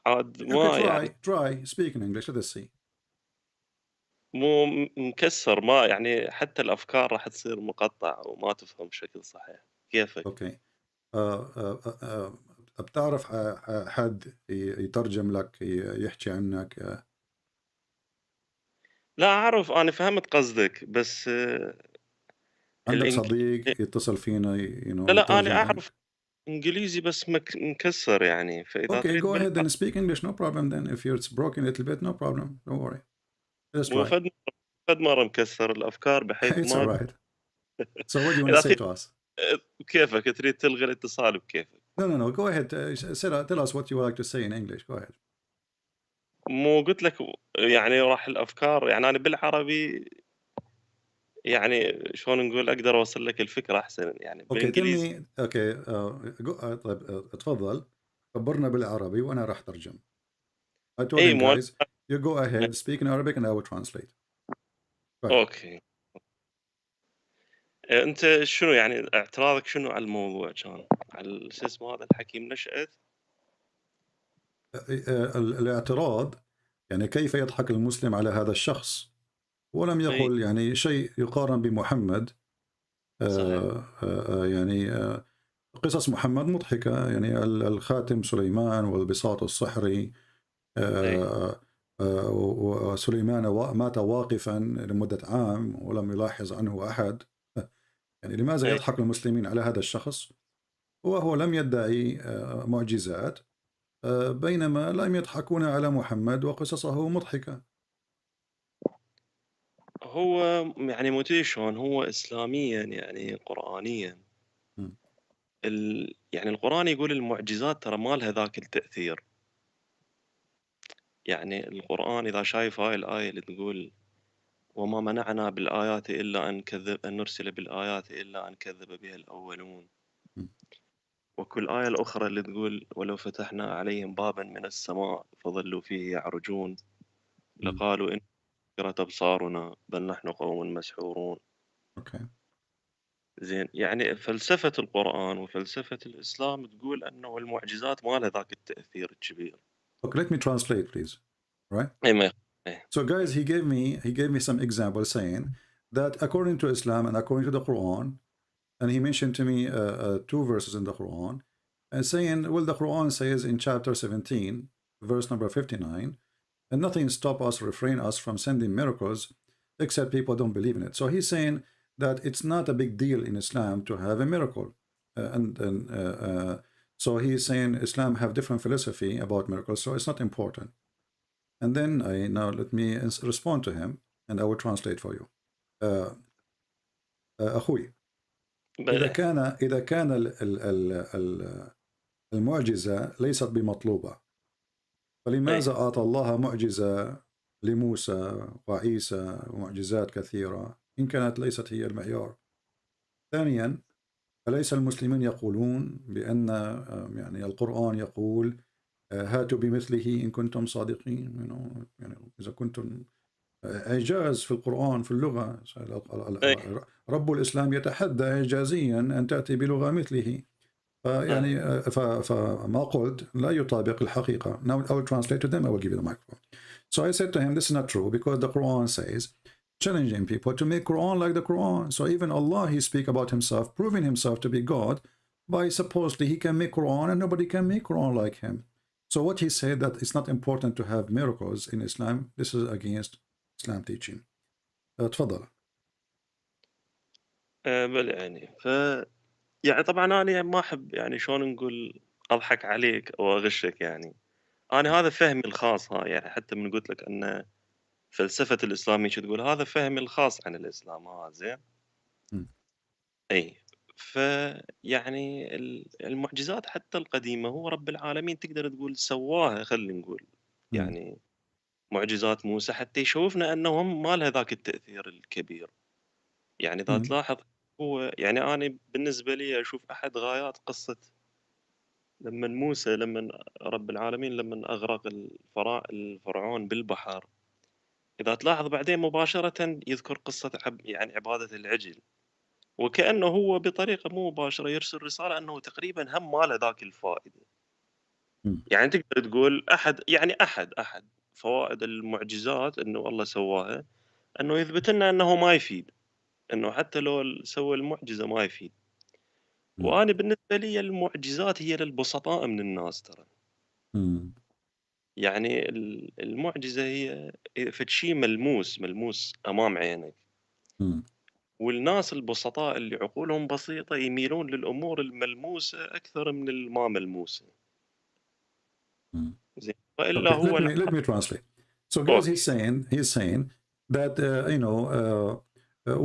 عاد ما يعني. Try speak in English. Let's see. مو مكسر، ما يعني حتى الأفكار راح تصير مقطعة وما تفهم بشكل صحيح. كيفك؟ اوكي. بتعرف حد يترجم لك يحكي عنك لا أعرف، أنا فهمت قصدك، بس عندك الإنج... صديق يتصل فينا لا أنا يترجم أعرف إنجليزي بس مكسر يعني، فإذا Okay, تريد go ahead and speak English, no problem then. If it's broken a little bit, no problem. Don't worry. Let's مو try. فد مرة مكسر الأفكار بحيث It's ما all right. So what do you want to إذا say تريد to us? بكيفك، تريد تلغي الاتصال بكيفك. No. Go ahead. Tell us what you would like to say in English. Go ahead. مو قلت لك يعني راح الأفكار، يعني أنا بالعربي يعني شلون نقول أقدر أوصل لك الفكرة أحسن يعني Okay, tell بالإنجليزي. me. Okay, طيب اتفضل خبرنا بالعربي وأنا راح ترجم. I told إي him مو guys, you go ahead, speak in Arabic and I will translate. Go ahead. أوكي. أنت شنو يعني اعتراضك شنو على الموضوع كان؟ على شو اسمه هذا الحكيم نشأت؟ الاعتراض يعني كيف يضحك المسلم على هذا الشخص ولم إي يقل يعني شيء يقارن بمحمد. صحيح. يعني قصص محمد مضحكة، يعني الخاتم سليمان والبساط السحري. إي وسليمان مات واقفا لمدة عام ولم يلاحظ عنه أحد. يعني لماذا إي يضحك المسلمين على هذا الشخص وهو لم يدعي معجزات، بينما لم يضحكون على محمد وقصصه مضحكة. هو يعني مو شلون هو إسلاميا يعني قرآنيا م. يعني القرآن يقول المعجزات ترى ما لها ذاك التأثير. يعني القرآن إذا شايف هاي الآية اللي تقول وما منعنا بالآيات إلا أن نرسل بالآيات إلا أن كذب بها الأولون، م. وكل آية الأخرى اللي تقول ولو فتحنا عليهم بابا من السماء فظلوا فيه يعرجون لقالوا إن سكرت أبصارنا بل نحن قوم مسحورون. Okay. زين، يعني فلسفة القرآن وفلسفة الإسلام تقول أنه المعجزات ما لها ذاك التأثير الكبير. Okay, let me translate, please. Right? أي ما So, guys, he gave me some examples saying that according to Islam and according to the Quran, and he mentioned to me 2 verses in the Quran, and saying, well, the Quran says in chapter 17, verse number 59, and nothing stop us, refrain us from sending miracles, except people don't believe in it. So he's saying that it's not a big deal in Islam to have a miracle, so he's saying Islam have different philosophy about miracles, so it's not important. And then now let me respond to him, and I will translate for you. أخوي، إذا كان المعجزة ليست بمطلوبة، فلماذا أعطى الله معجزة لموسى وعيسى ومعجزات كثيرة إن كانت ليست هي المعيار؟ ثانيا، أليس المسلمين يقولون بأن يعني القرآن يقول هاتوا بمثله إن كنتم صادقين؟ يعني إذا كنتم إعجاز في القرآن في اللغة، رب الإسلام يتحدى إعجازيا أن تأتي بلغة مثله. يعني فما قلت لا يطابق الحقيقة. Now I will translate to them. I will give you the microphone. So I said to him, this is not true, because the Quran says, challenging people to make Quran like the Quran. So even Allah, he speak about himself, proving himself to be God, by supposedly he can make Quran and nobody can make Quran like him. So what he said that it's not important to have miracles in Islam, this is against Islam teaching. تفضل. بل يعني طبعا أنا ما أحب يعني شلون نقول أضحك عليك أو أغشك. يعني أنا هذا فهمي الخاص، يعني حتى من قلت لك أن فلسفة الإسلام تقول هذا فهمي الخاص عن الإسلام. زين. أي فيعني المعجزات حتى القديمة هو رب العالمين تقدر تقول سواها، خلينا نقول يعني معجزات موسى حتى يشوفنا أنهم ما لها ذاك التأثير الكبير. يعني إذا تلاحظ هو يعني أنا بالنسبة لي أشوف أحد غايات قصة لما رب العالمين لما أغرق الفرعون بالبحر، إذا تلاحظ بعدين مباشرة يذكر قصة يعني عبادة العجل، وكأنه هو بطريقة مو مباشرة يرسل رسالة أنه تقريبا هم ما له ذاك الفائدة. يعني تقدر تقول أحد فوائد المعجزات أنه الله سواها أنه يثبت لنا أنه ما يفيد، أنه حتى لو سوى المعجزة ما يفيد. وأنا بالنسبة لي المعجزات هي للبسطاء من الناس ترى. يعني المعجزة هي فشي ملموس أمام عينك. والناس البسطاء اللي عقولهم بسيطة يميلون للأمور الملموسة أكثر من الما ملموسة. زين وإلا Okay, هو let me translate. So guys, he's saying that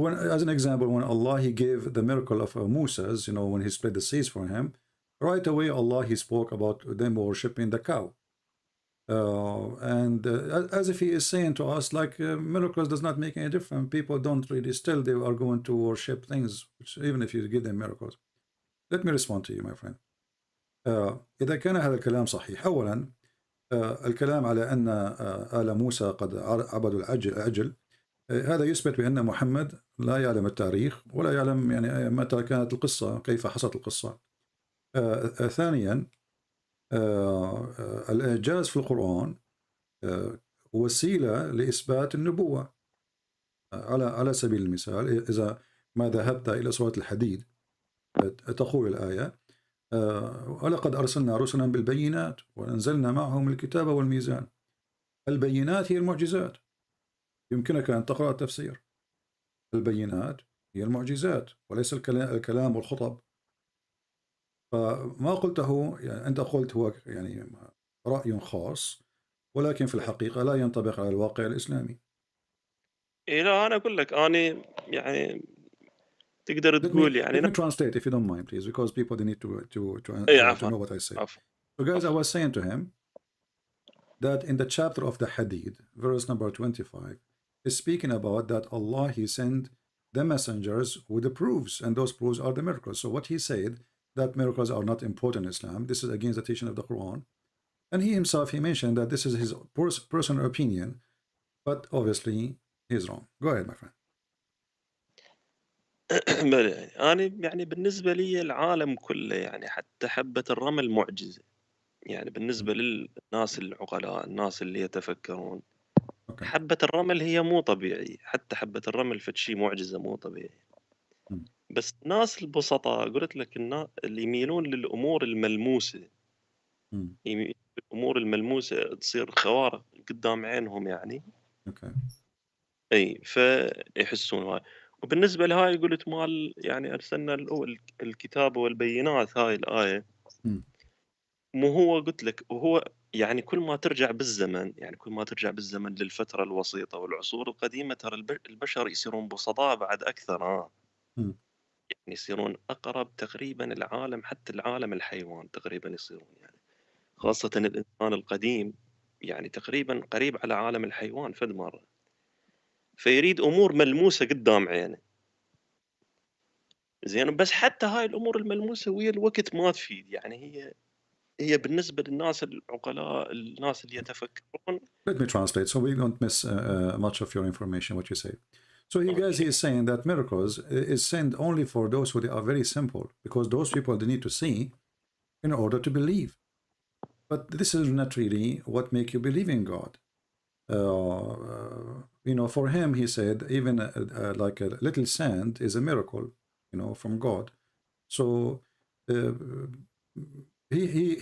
when, as an example, when Allah he gave the miracle of Moses, when he split the seas for him, right away Allah he spoke about them worshipping the cow, and as if he is saying to us like miracles does not make any difference. People don't really, still they are going to worship things which, even if you give them miracles. Let me respond to you, my friend. إذا كان هذا الكلام صحيح، أولا الكلام على أن آل موسى قد عبدوا العجل، هذا يثبت بأن محمد لا يعلم التاريخ ولا يعلم يعني متى كانت القصة، كيف حصلت القصة. ثانيا الإعجاز في القرآن وسيلة لإثبات النبوة. على سبيل المثال إذا ما ذهبت إلى سورة الحديد تقول الآية ولقد أرسلنا رسلا بالبينات وأنزلنا معهم الكتاب والميزان. البينات هي المعجزات، يمكنك أن تقرأ التفسير. البينات هي المعجزات وليس الكلام والخطب. فما قلته يعني أنت قلت هو يعني رأي خاص، ولكن في الحقيقة لا ينطبق على الواقع الإسلامي. إيه لا أنا أقول لك أنا يعني تقدر تقول يعني. Let me translate if you don't mind, please, because people they need to know what I say. So guys, I was saying to him that in the chapter of the Hadith, verse number 25, is speaking about that Allah he sent the messengers with the proofs, and those proofs are the miracles. So what he said, that miracles are not important in Islam, this is against the teaching of the Quran. And he himself, he mentioned that this is his personal opinion, but obviously he's wrong. Go ahead, my friend. أنا يعني بالنسبة لي العالم كله يعني حتى حبة الرمل معجزة، يعني بالنسبة للناس العقلاء، الناس اللي يتفكرون، حبة الرمل هي مو طبيعي، حتى حبة الرمل فشي معجزة مو طبيعي. بس الناس البسطاء قلت لك اللي يميلون للأمور الملموسة، الأمور الملموسة تصير خوارق قدام عينهم يعني. أي فيحسون هاي. وبالنسبة لهاي قلت مال يعني أرسلنا الكتاب والبينات، هاي الآية مو هو قلت لك، وهو يعني كل ما ترجع بالزمن، يعني كل ما ترجع بالزمن للفترة الوسيطة والعصور القديمة، ترى البشر يصيرون بسطاء بعد أكثر. يعني يصيرون أقرب تقريبا العالم، حتى العالم الحيوان تقريبا يصيرون يعني، خاصة الإنسان القديم يعني تقريبا قريب على عالم الحيوان فد مرة. فيريد أمور ملموسة قدام عينه. زين بس حتى هاي الأمور الملموسة ويا الوقت ما تفيد، يعني هي بالنسبة للناس العقلاء، الناس اللي يتفكرون. Let me translate so we don't miss much of your information, what you say. So you guys, he is saying that miracles is sent only for those who they are very simple, because those people they need to see in order to believe. But this is not really what make you believe in God. For him, he said, even like a little sand is a miracle, from God. So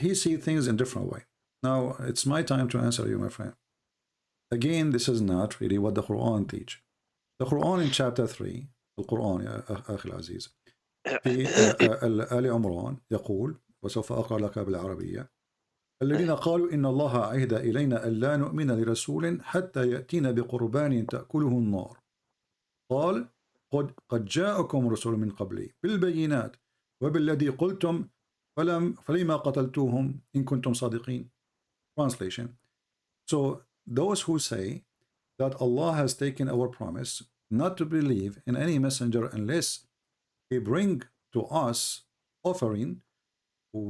he sees things in different way. Now it's my time to answer you, my friend. Again, this is not really what the Quran teach. The Quran in chapter 3, القرآن يا أخي العزيز، في آل عمران يقول، وسوف أقرأ لك بالعربية: الذين قالوا إن الله عهد إلينا ألا نؤمن لرسول حتى يأتينا بقربان تأكله النار، قال قد جاءكم رسل من قبلي بالبينات وبالذي قلتم فلما قتلتوهم إن كنتم صادقين. Translation. So those who say that Allah has taken our promise not to believe in any messenger unless he bring to us offering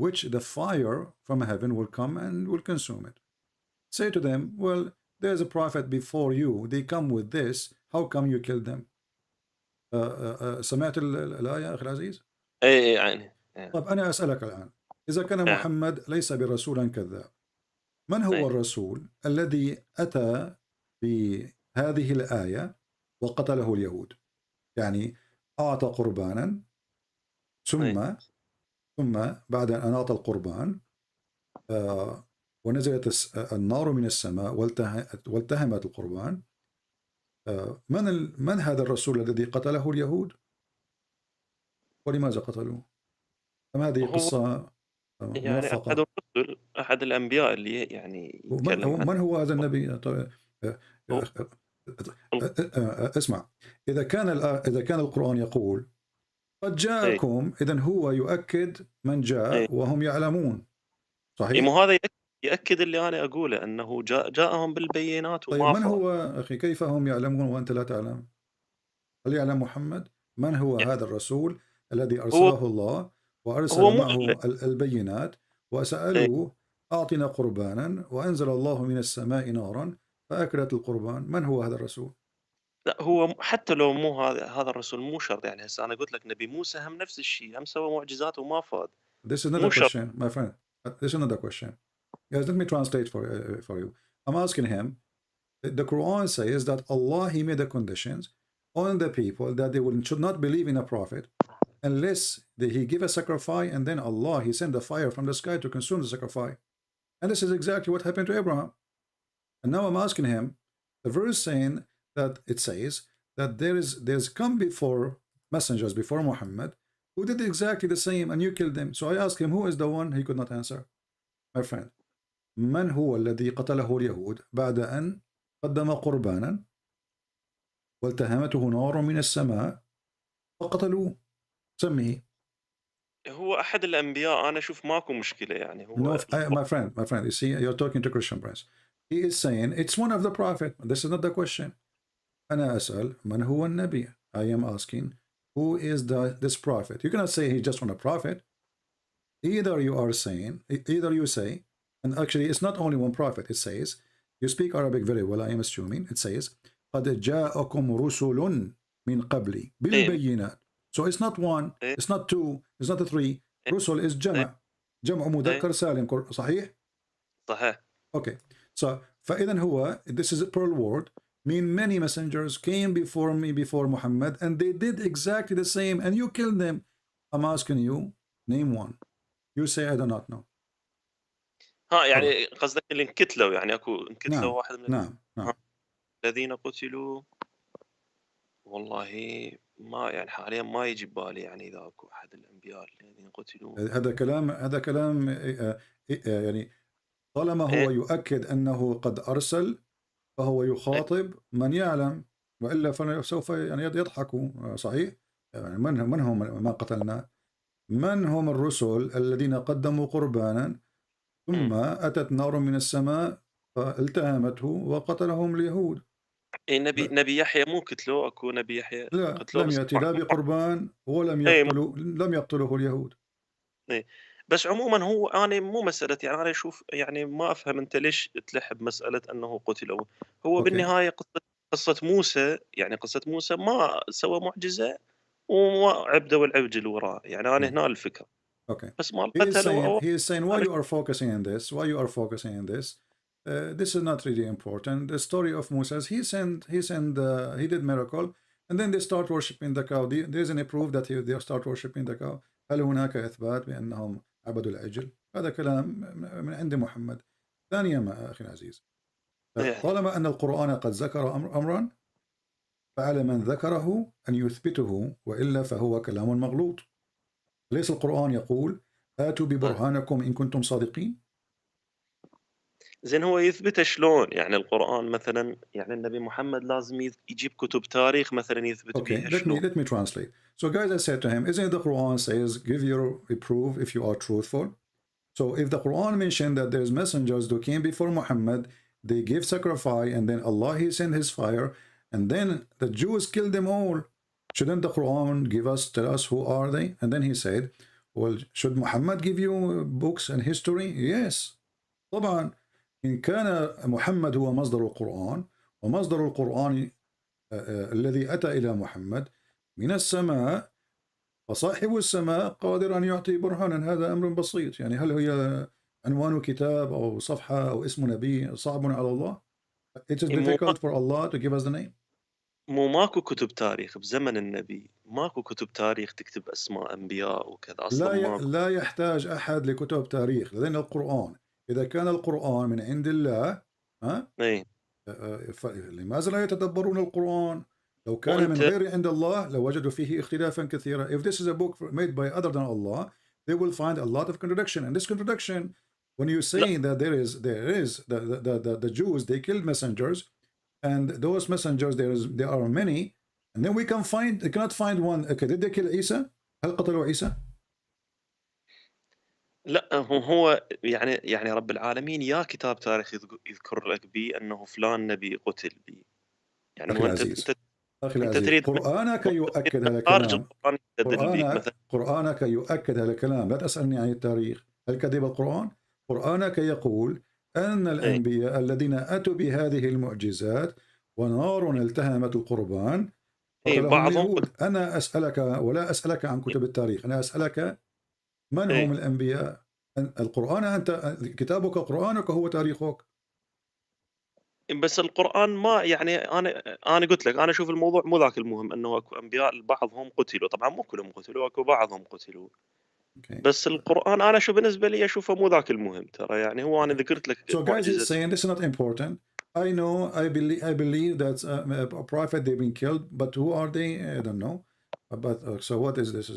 which the fire from heaven will come and will consume it. Say to them, well, there's a prophet before you, they come with this, how come you killed them? سمعت الآية أخي العزيز؟ أي يعني. طب أنا أسألك الآن، إذا كان محمد ليس برسولا كذاب، من هو الرسول الذي أتى بهذه الآية وقتله اليهود؟ يعني أعطى قربانا ثم بعد أن أعطى القربان ونزلت النار من السماء والتهمت القربان. من هذا الرسول الذي قتله اليهود؟ ولماذا قتلوه؟ أم هذه قصة يعني موفقة؟ أحد الرسل، أحد الأنبياء اللي يعني يتكلم من هو هذا النبي؟ اسمع، إذا كان القرآن يقول قد جاءكم، إذن هو يؤكد من جاء وهم يعلمون، صحيح؟ مو هذا يأكد اللي أنا أقوله، أنه جاءهم بالبينات طيب وما من هو أخي؟ كيف هم يعلمون وأنت لا تعلم؟ هل يعلم محمد؟ من هو هذا الرسول الذي أرسله الله وأرسل معه البينات وسألوه أعطنا قربانا وأنزل الله من السماء نارا فأكلت القربان؟ من هو هذا الرسول؟ لا، هو حتى لو مو هذا الرسول مو شرط. يعني هسه أنا قلت لك نبي موسى هم نفس الشيء، هم سوى معجزات وما فاد. This is another question, my friend. This is another question. Guys, let me translate for you. I'm asking him, the Quran says that Allah, He made the conditions on the people that they should not believe in a prophet unless He give a sacrifice, and then Allah, He send the fire from the sky to consume the sacrifice. And this is exactly what happened to Abraham. And now I'm asking him, the verse saying that it says that there's come before messengers before Muhammad who did exactly the same and you killed them. So I asked him, who is the one? He could not answer. My friend, من هو الذي قتله اليهود بعد أن قدم قربانا والتهمته نار من السماء فقتلوه؟ سميه. هو أحد الأنبياء. أنا أشوف ماكو مشكلة يعني. هو my friend, you see, you're talking to Christian prince. He is saying it's one of the prophet. This is not the question. أنا أسأل من هو النبي. I am asking who is this prophet. You cannot say he's just one a prophet. Either you say, and actually it's not only one prophet. It says, you speak Arabic very well, I am assuming. It says قد جاءكم رسل من قبلي بالبينات. So it's not one, it's not two, it's not three. رسل is جمع مذكر سالم. صحيح؟ صحيح. Okay. So فإذا هو, this is a plural word, mean many messengers came before me, before Muhammad, and they did exactly the same, and you killed them. I'm asking you, name one. You say I do not know. يعني قصدك اللي انقتلوا، يعني اكو انقتلوا نعم. واحد من نعم. الذين قتلوا. والله ما يعني حاليا ما يجي ببالي يعني اذا اكو احد الانبياء الذين قتلوا. هذا كلام يعني طالما هو يؤكد أنه قد أرسل فهو يخاطب من يعلم، وإلا فسوف يعني يضحكوا. صحيح؟ يعني من هم ما قتلنا؟ من هم الرسل الذين قدموا قربانا ثم أتت نار من السماء فالتهمته وقتلهم اليهود؟ نبي يحيى مو قتلوه؟ اكو نبي يحيى لا، لم يأتي لا بقربان ولم يقتله اليهود. بس عموما هو أنا مو مسألة، يعني أنا أشوف يعني ما أفهم أنت ليش تلح بمسألة أنه قتلوا. هو بالنهاية قصة موسى، يعني قصة موسى ما سوى معجزة وما عبده العبد اللي وراه. يعني أنا هنا الفكرة. بس ما قتلوا. He is saying why you are focusing on this? Why you are focusing on this? This is not really important. The story of Moses, he did miracle, and then they start worshiping the cow. There isn't any proof that they start worshiping the cow. هل هناك إثبات بأنهم عبدوا العجل؟ هذا كلام من عند محمد. ثانيا ما أخي العزيز، طالما أن القرآن قد ذكر أمرا فعلى من ذكره أن يثبته، وإلا فهو كلام مغلوط. ليس القرآن يقول آتوا ببرهانكم إن كنتم صادقين؟ زين هو يثبته شلون؟ يعني القرآن مثلا، يعني النبي محمد لازم يجيب كتب تاريخ مثلا يثبت بيها شلون؟ Let me translate. So guys, I said to him, isn't the Quran says give your proof if you are truthful? So if the Quran mentioned that there's messengers who came before Muhammad, they gave sacrifice, and then Allah He sent His fire, and then the Jews killed them all. Shouldn't the Quran tell us who are they? And then he said, well, should Muhammad give you books and history? Yes. طبعا إن كان محمد هو مصدر القرآن، ومصدر القرآن الذي أتى إلى محمد من السماء، فصاحب السماء قادر أن يعطي برهانا. هذا أمر بسيط. يعني هل هي عنوان كتاب أو صفحة أو اسم نبي صعب على الله؟ It is difficult for Allah to give us the name. ماكو كتب تاريخ بزمن النبي، ماكو كتب تاريخ تكتب أسماء أنبياء وكذا أصلا. لا يحتاج أحد لكتب تاريخ، لأن القرآن إذا كان القرآن من عند الله اي لماذا لا يتدبرون القرآن؟ لو كان من غير عند الله لوجدوا فيه اختلافا كثيرا. If this is a book made by other than Allah, they will find a lot of contradiction. And this contradiction, when you say that there is the Jews, they killed messengers, and those messengers there are many, and then we cannot find one. Okay, did they kill Isa? هل قتلوا عيسى؟ لا هو يعني رب العالمين يا كتاب تاريخ يذكر لك به انه فلان نبي قتل به. يعني أخي العزيز، أخي العزيز، قرآنك يؤكد هذا الكلام. قرآنك يؤكد هذا الكلام. لا تسألني عن التاريخ. هل كذب القرآن؟ قرآنك يقول أن الأنبياء الذين أتوا بهذه المعجزات ونار التهمت القربان قتلهم اليهود. أنا أسألك ولا أسألك عن كتب التاريخ، أنا أسألك من هم الأنبياء؟ القرآن، أنت كتابك قرآنك هو تاريخك. بس القرآن ما يعني أنا قلت لك أنا أشوف الموضوع مو ذاك المهم، أنه أكو أنبياء بعضهم قتلوا، طبعا مو كلهم قتلوا، أكو بعضهم قتلوا. بس القرآن أنا شو بالنسبة لي أشوفه مو ذاك المهم ترى. يعني هو أنا ذكرت لك. So guys is saying this is not important. I know, I believe that a prophet they've been killed, but who are they? I don't know. But so what is this?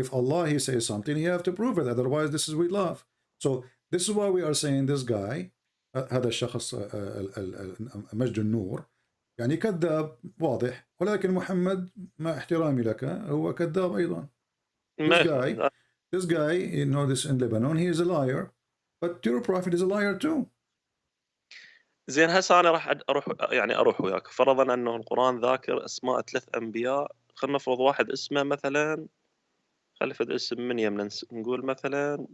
If Allah he says something, you have to prove it. Otherwise, this is we love. So this is why we are saying this guy. هذا الشخص مجد النور يعني كذاب واضح، ولكن محمد مع احترامي لك هو كذاب أيضا. This guy, you know this in Lebanon, he is a liar, but your prophet is a liar too. زين هسه أنا راح أروح وياك. فرضا أنه القرآن ذاكر أسماء 3 أنبياء، خلينا نفرض واحد اسمه مثلا، خلي فد اسم من يمنا نقول مثلا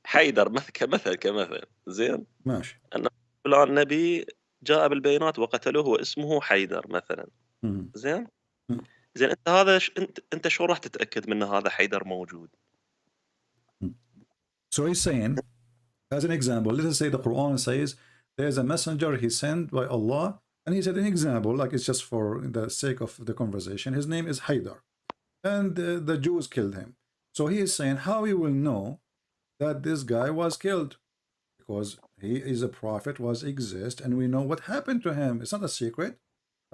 حيدر كمثل زين ماشي، أن فلان نبي جاء بالبينات وقتلوه واسمه حيدر مثلا. زين انت هذا انت شو راح تتاكد من هذا حيدر موجود؟ So he's saying, as an example, let us say the Quran says there's a messenger he sent by Allah, and he said an example, like it's just for the sake of the conversation, his name is Haydar, and the Jews killed him. So he is saying how he will know that this guy was killed, because he is a prophet, was exist, and we know what happened to him. It's not a secret.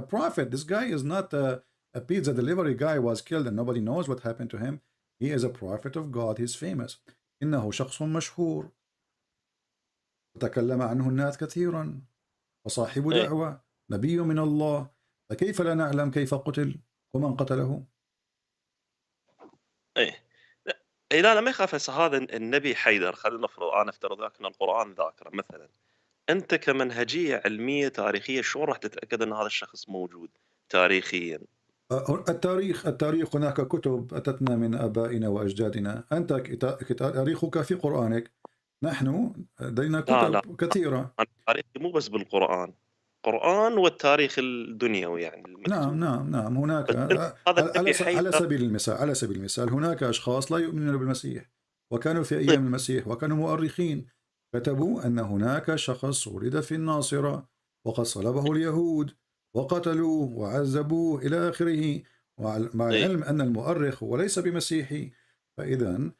A prophet, this guy is not a pizza delivery guy was killed and nobody knows what happened to him. He is a prophet of God. He's famous. إنه شخص مشهور تكلم عنه الناس كثيرا وصاحب دعوة نبي من الله، فكيف لا نعلم كيف قتل ومن قتله؟ لا ما يخاف. هسه هذا النبي حيدر، خلينا نفرض أنا أفترض أن القرآن ذاكره مثلا، أنت كمنهجية علمية تاريخية شو راح تتأكد أن هذا الشخص موجود تاريخيا؟ التاريخ هناك كتب أتتنا من آبائنا وأجدادنا. أنت تاريخك في قرآنك، نحن لدينا كتب كثيرة. تاريخي مو بس بالقرآن، قرآن والتاريخ الدنيوي يعني نعم هناك على سبيل المثال هناك أشخاص لا يؤمنون بالمسيح وكانوا في أيام المسيح وكانوا مؤرخين، كتبوا أن هناك شخص ولد في الناصرة وقد صلبه اليهود وقتلوه وعذبوه إلى آخره، مع العلم أن المؤرخ هو ليس بمسيحي. فإذا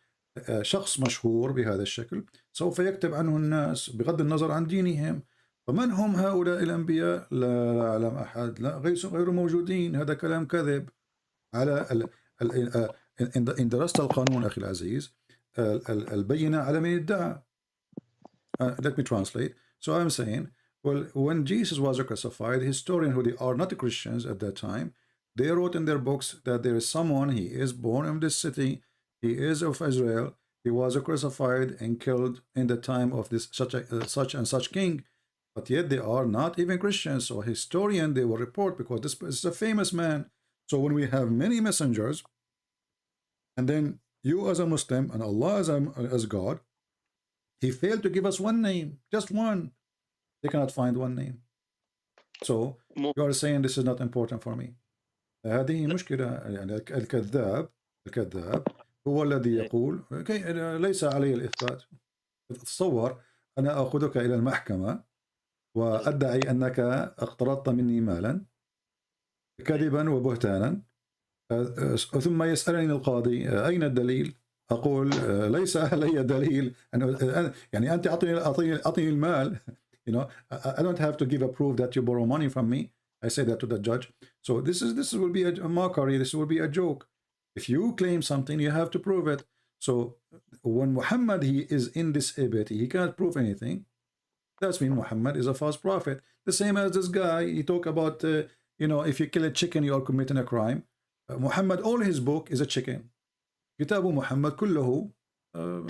شخص مشهور بهذا الشكل سوف يكتب عنه الناس بغض النظر عن دينهم. فمن هم هؤلاء الأنبياء؟ لا أعلم أحد، لا غير موجودين. هذا كلام كذب. على إن درست القانون أخي العزيز، البينة على من ادعى. Let me translate. So I'm saying, well, when Jesus was crucified, historians who they are not Christians at that time, they wrote in their books that there is someone, he is born in this city, he is of Israel, he was crucified and killed in the time of this such and such king. But yet they are not even Christians. So a historian, they will report, because this is a famous man. So when we have many messengers, and then you as a Muslim and Allah as God, he failed to give us one name, just one. They cannot find one name. So you are saying this is not important for me. هذه مشكلة. يعني الكذاب هو الذي يقول ليس علي الإثبات. تصور أنا أخذك إلى المحكمة وأدعي أنك اقترضت مني مالا كذبا وبهتانا، ثم يسألني القاضي أين الدليل؟ أقول ليس لي دليل يعني أنت أعطيني المال. You know, I don't have to give a proof that you borrow money from me. I say that to the judge. So this will be a mockery. This will be a joke. If you claim something, you have to prove it. So when Muhammad, he is in this ability, he cannot prove anything. That's mean Muhammad is a false prophet. The same as this guy, he talk about, you know, if you kill a chicken, you are committing a crime. Muhammad, all his book is a chicken. كتاب محمد كله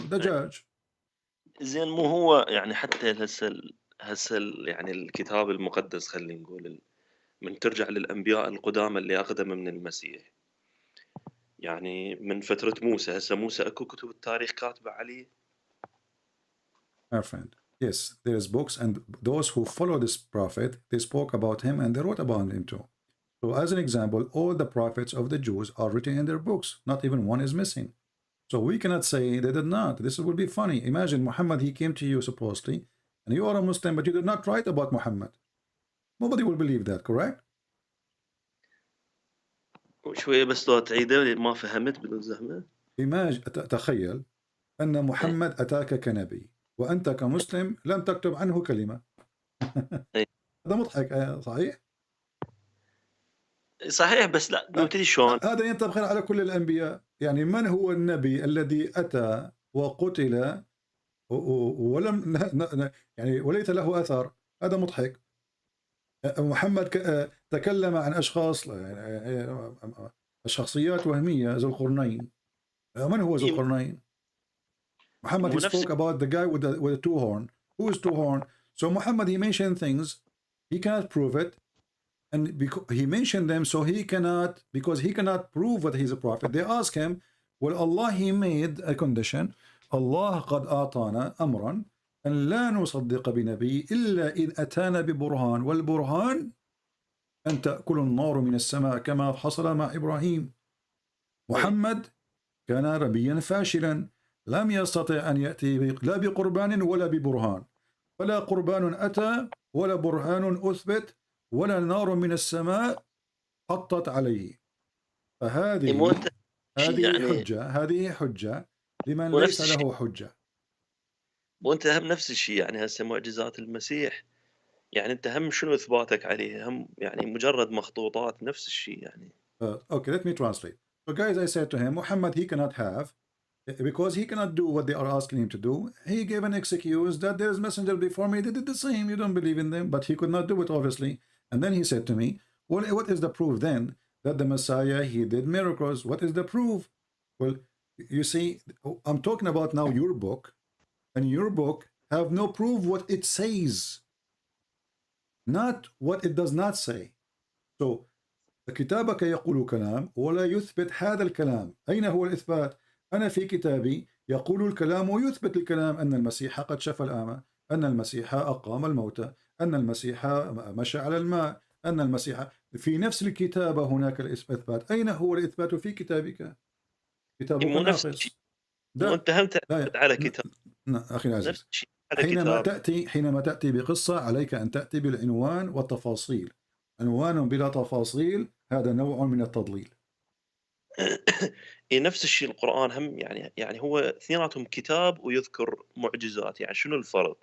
دجاج. زين مو هو يعني حتى هسه يعني الكتاب المقدس خلينا نقول من ترجع للأنبياء القدامى اللي أقدم من المسيح، يعني من فترة موسى، هسه موسى أكو كتب التاريخ كاتبة عليه. Our friend, yes, there's books, and those who follow this prophet, they spoke about him and they wrote about him too. So as an example, all the prophets of the Jews are written in their books. Not even one is missing. So we cannot say they did not. This would be funny. Imagine Muhammad, he came to you supposedly, and you are a Muslim, but you did not write about Muhammad. Nobody will believe that, correct? شوية بس لو تعيده ما فهمت بدون زحمة. تخيل أن محمد أتاك كنبي وأنت كمسلم لم تكتب عنه كلمة. هذا مضحك، صحيح؟ صحيح، بس لا نبتدي شلون؟ هذا ينطبق على كل الأنبياء. يعني من هو النبي الذي أتى وقتل ولم يعني وليس له أثر؟ هذا مضحك. محمد تكلم عن أشخاص، شخصيات وهمية، ذو القرنين. من هو ذو القرنين؟ Muhammad, he spoke about the guy with the two horn. Who is two horn? So Muhammad, he mentioned things, he cannot prove it, and because he mentioned them, so he cannot, because he cannot prove that he's a prophet. They ask him, well, Allah, he made a condition. Allah قد أعطانا أمرا أن لا نصدق بنبي إلا إن أتانا ببرهان، والبرهان أن تأكل النار من السماء كما حصل مع إبراهيم. محمد كان نبيا فاشلا، لم يستطع أن يأتي لا بقربان ولا ببرهان، فلا قربان أتى ولا برهان أثبت ولا نار من السماء حطت عليه. فهذه حجة لمن ليس له حجة. وانت هم نفس الشيء، يعني هسه معجزات المسيح، يعني انت هم شنو اثباتك عليه؟ هم يعني مجرد مخطوطات، نفس الشيء يعني. Okay, let me translate. So guys, I said to him, Muhammad, he cannot have, because he cannot do what they are asking him to do. He gave an excuse that there's messenger before me, they did the same, you don't believe in them, but he could not do it, obviously. And then he said to me, well, what is the proof then that the Messiah, he did miracles? What is the proof? Well, you see, I'm talking about now your book, and your book have no proof what it says, not what it does not say. So كتابك يقول كلام ولا يثبت هذا الكلام. أين هو الإثبات؟ أنا في كتابي يقول الكلام ويثبت الكلام، أن المسيح قد شفى الأعمى، أن المسيح أقام الموتى، أن المسيح مشى على الماء، أن المسيح في نفس الكتابة هناك الإثبات. أين هو الإثبات في كتابك؟ كتابك ناقص. وأنت هم تعتمد على كتاب. أخي العزيز، حينما تأتي بقصة عليك أن تأتي بالعنوان والتفاصيل. عنوان بلا تفاصيل هذا نوع من التضليل. نفس الشيء القرآن هم يعني هو اثنيناتهم كتاب ويذكر معجزات، يعني شنو الفرق؟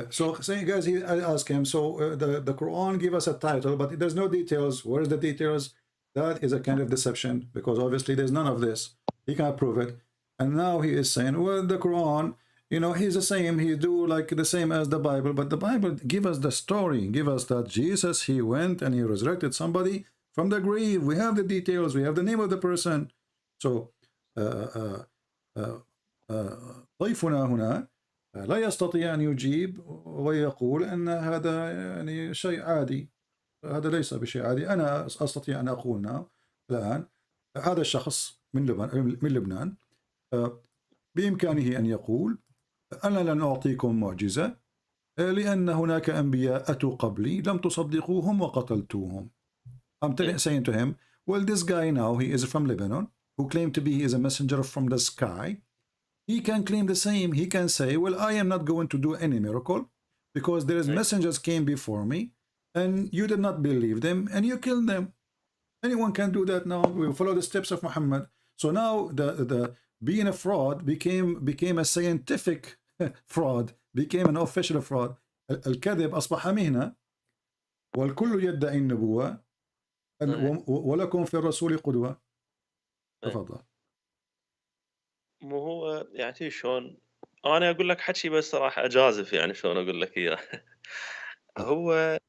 So saying guys, I ask him, so the Quran give us a title, but there's no details. Where is the details? That is a kind of deception, because obviously there's none of this. He can't prove it. And now he is saying, well, the Quran, you know, he's the same, he do like the same as the Bible, but the Bible give us the story, give us that Jesus, he went and he resurrected somebody from the grave. We have the details, we have the name of the person. So ضيفنا هنا لا يستطيع أن يجيب ويقول أن هذا يعني شيء عادي. هذا ليس بشيء عادي. أنا أستطيع أن أقول الآن هذا الشخص من لبنان بإمكانه أن يقول أنا لن أعطيكم معجزة لأن هناك أنبياء أتوا قبلي لم تصدقوهم وقتلتوهم. I'm saying to him, well, this guy now, he is from Lebanon, who claimed to be he is a messenger from the sky. He can claim the same. He can say, well, I am not going to do any miracle because there is messengers came before me and you did not believe them and you killed them. Anyone can do that now. We follow the steps of Muhammad. So now being a fraud became a scientific fraud, became an official fraud. الكذب أصبح مهنة والكل يدعي النبوة ولكم في الرسول قدوة. تفضل. مو هو يعني شلون انا اقول لك حكي بس صراحه اجازف يعني شلون اقول لك اياه. هو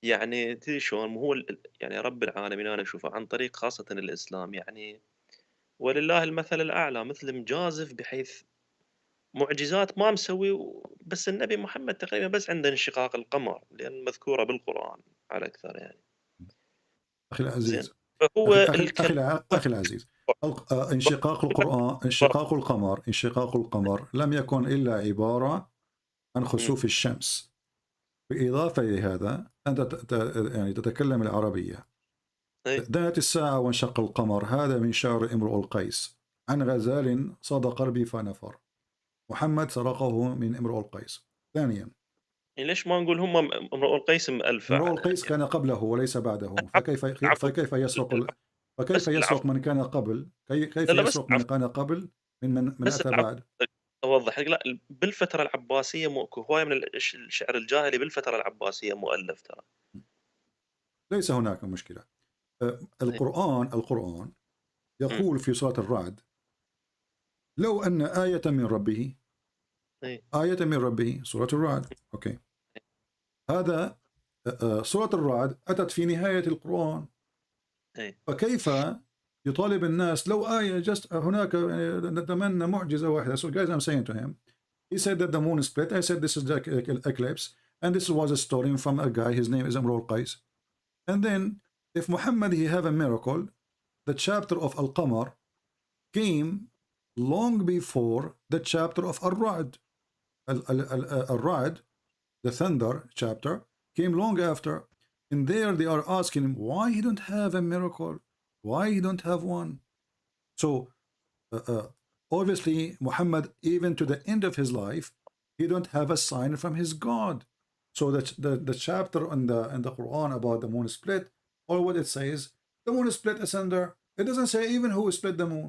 يعني تدري شلون مو هو يعني رب العالمين انا اشوفه عن طريق خاصه الاسلام يعني ولله المثل الاعلى مثل مجازف بحيث معجزات ما مسوي بس النبي محمد تقريبا بس عنده انشقاق القمر لان مذكوره بالقران على اكثر يعني. أخي العزيز فهو أخي العزيز انشقاق القرآن انشقاق القمر لم يكن إلا عبارة عن خسوف الشمس. بالإضافة لهذا أنت يعني تتكلم العربية. دانت الساعة وانشق القمر، هذا من شعر امرؤ القيس. عن غزال صاد قلبي فنفر، محمد سرقه من امرؤ القيس. ثانيا يعني ليش ما نقول هم امرؤ القيس مؤلفة؟ امرؤ القيس كان قبله وليس بعده، فكيف يسرق من كان قبل؟ كيف يسرق من كان قبل من أتى بعد؟ أوضح لك، لا بالفترة العباسية هواية من الشعر الجاهلي بالفترة العباسية مؤلف ترى. ليس هناك مشكلة. القرآن يقول في سورة الرعد: لو أن آية من ربه، آية من ربه، سورة الرعد. أوكي، هذا سورة الرعد أتت في نهاية القرآن. فكيف يطالب الناس لو آية هناك نتمنى معجزة واحدة. So guys, I'm saying to him, he said that the moon split. I said this is the eclipse, and this was a story from a guy, his name is Amr al-Qais. And then if Muhammad he have a miracle, the chapter of Al-Qamar came long before the chapter of Al-Ra'd. Al-Ra'd, the thunder chapter, came long after. And there they are asking him why he don't have a miracle, why he don't have one. So obviously Muhammad, even to the end of his life, he don't have a sign from his God. So that the chapter in the Quran about the moon split, or what it says, the moon split asunder. It doesn't say even who split the moon.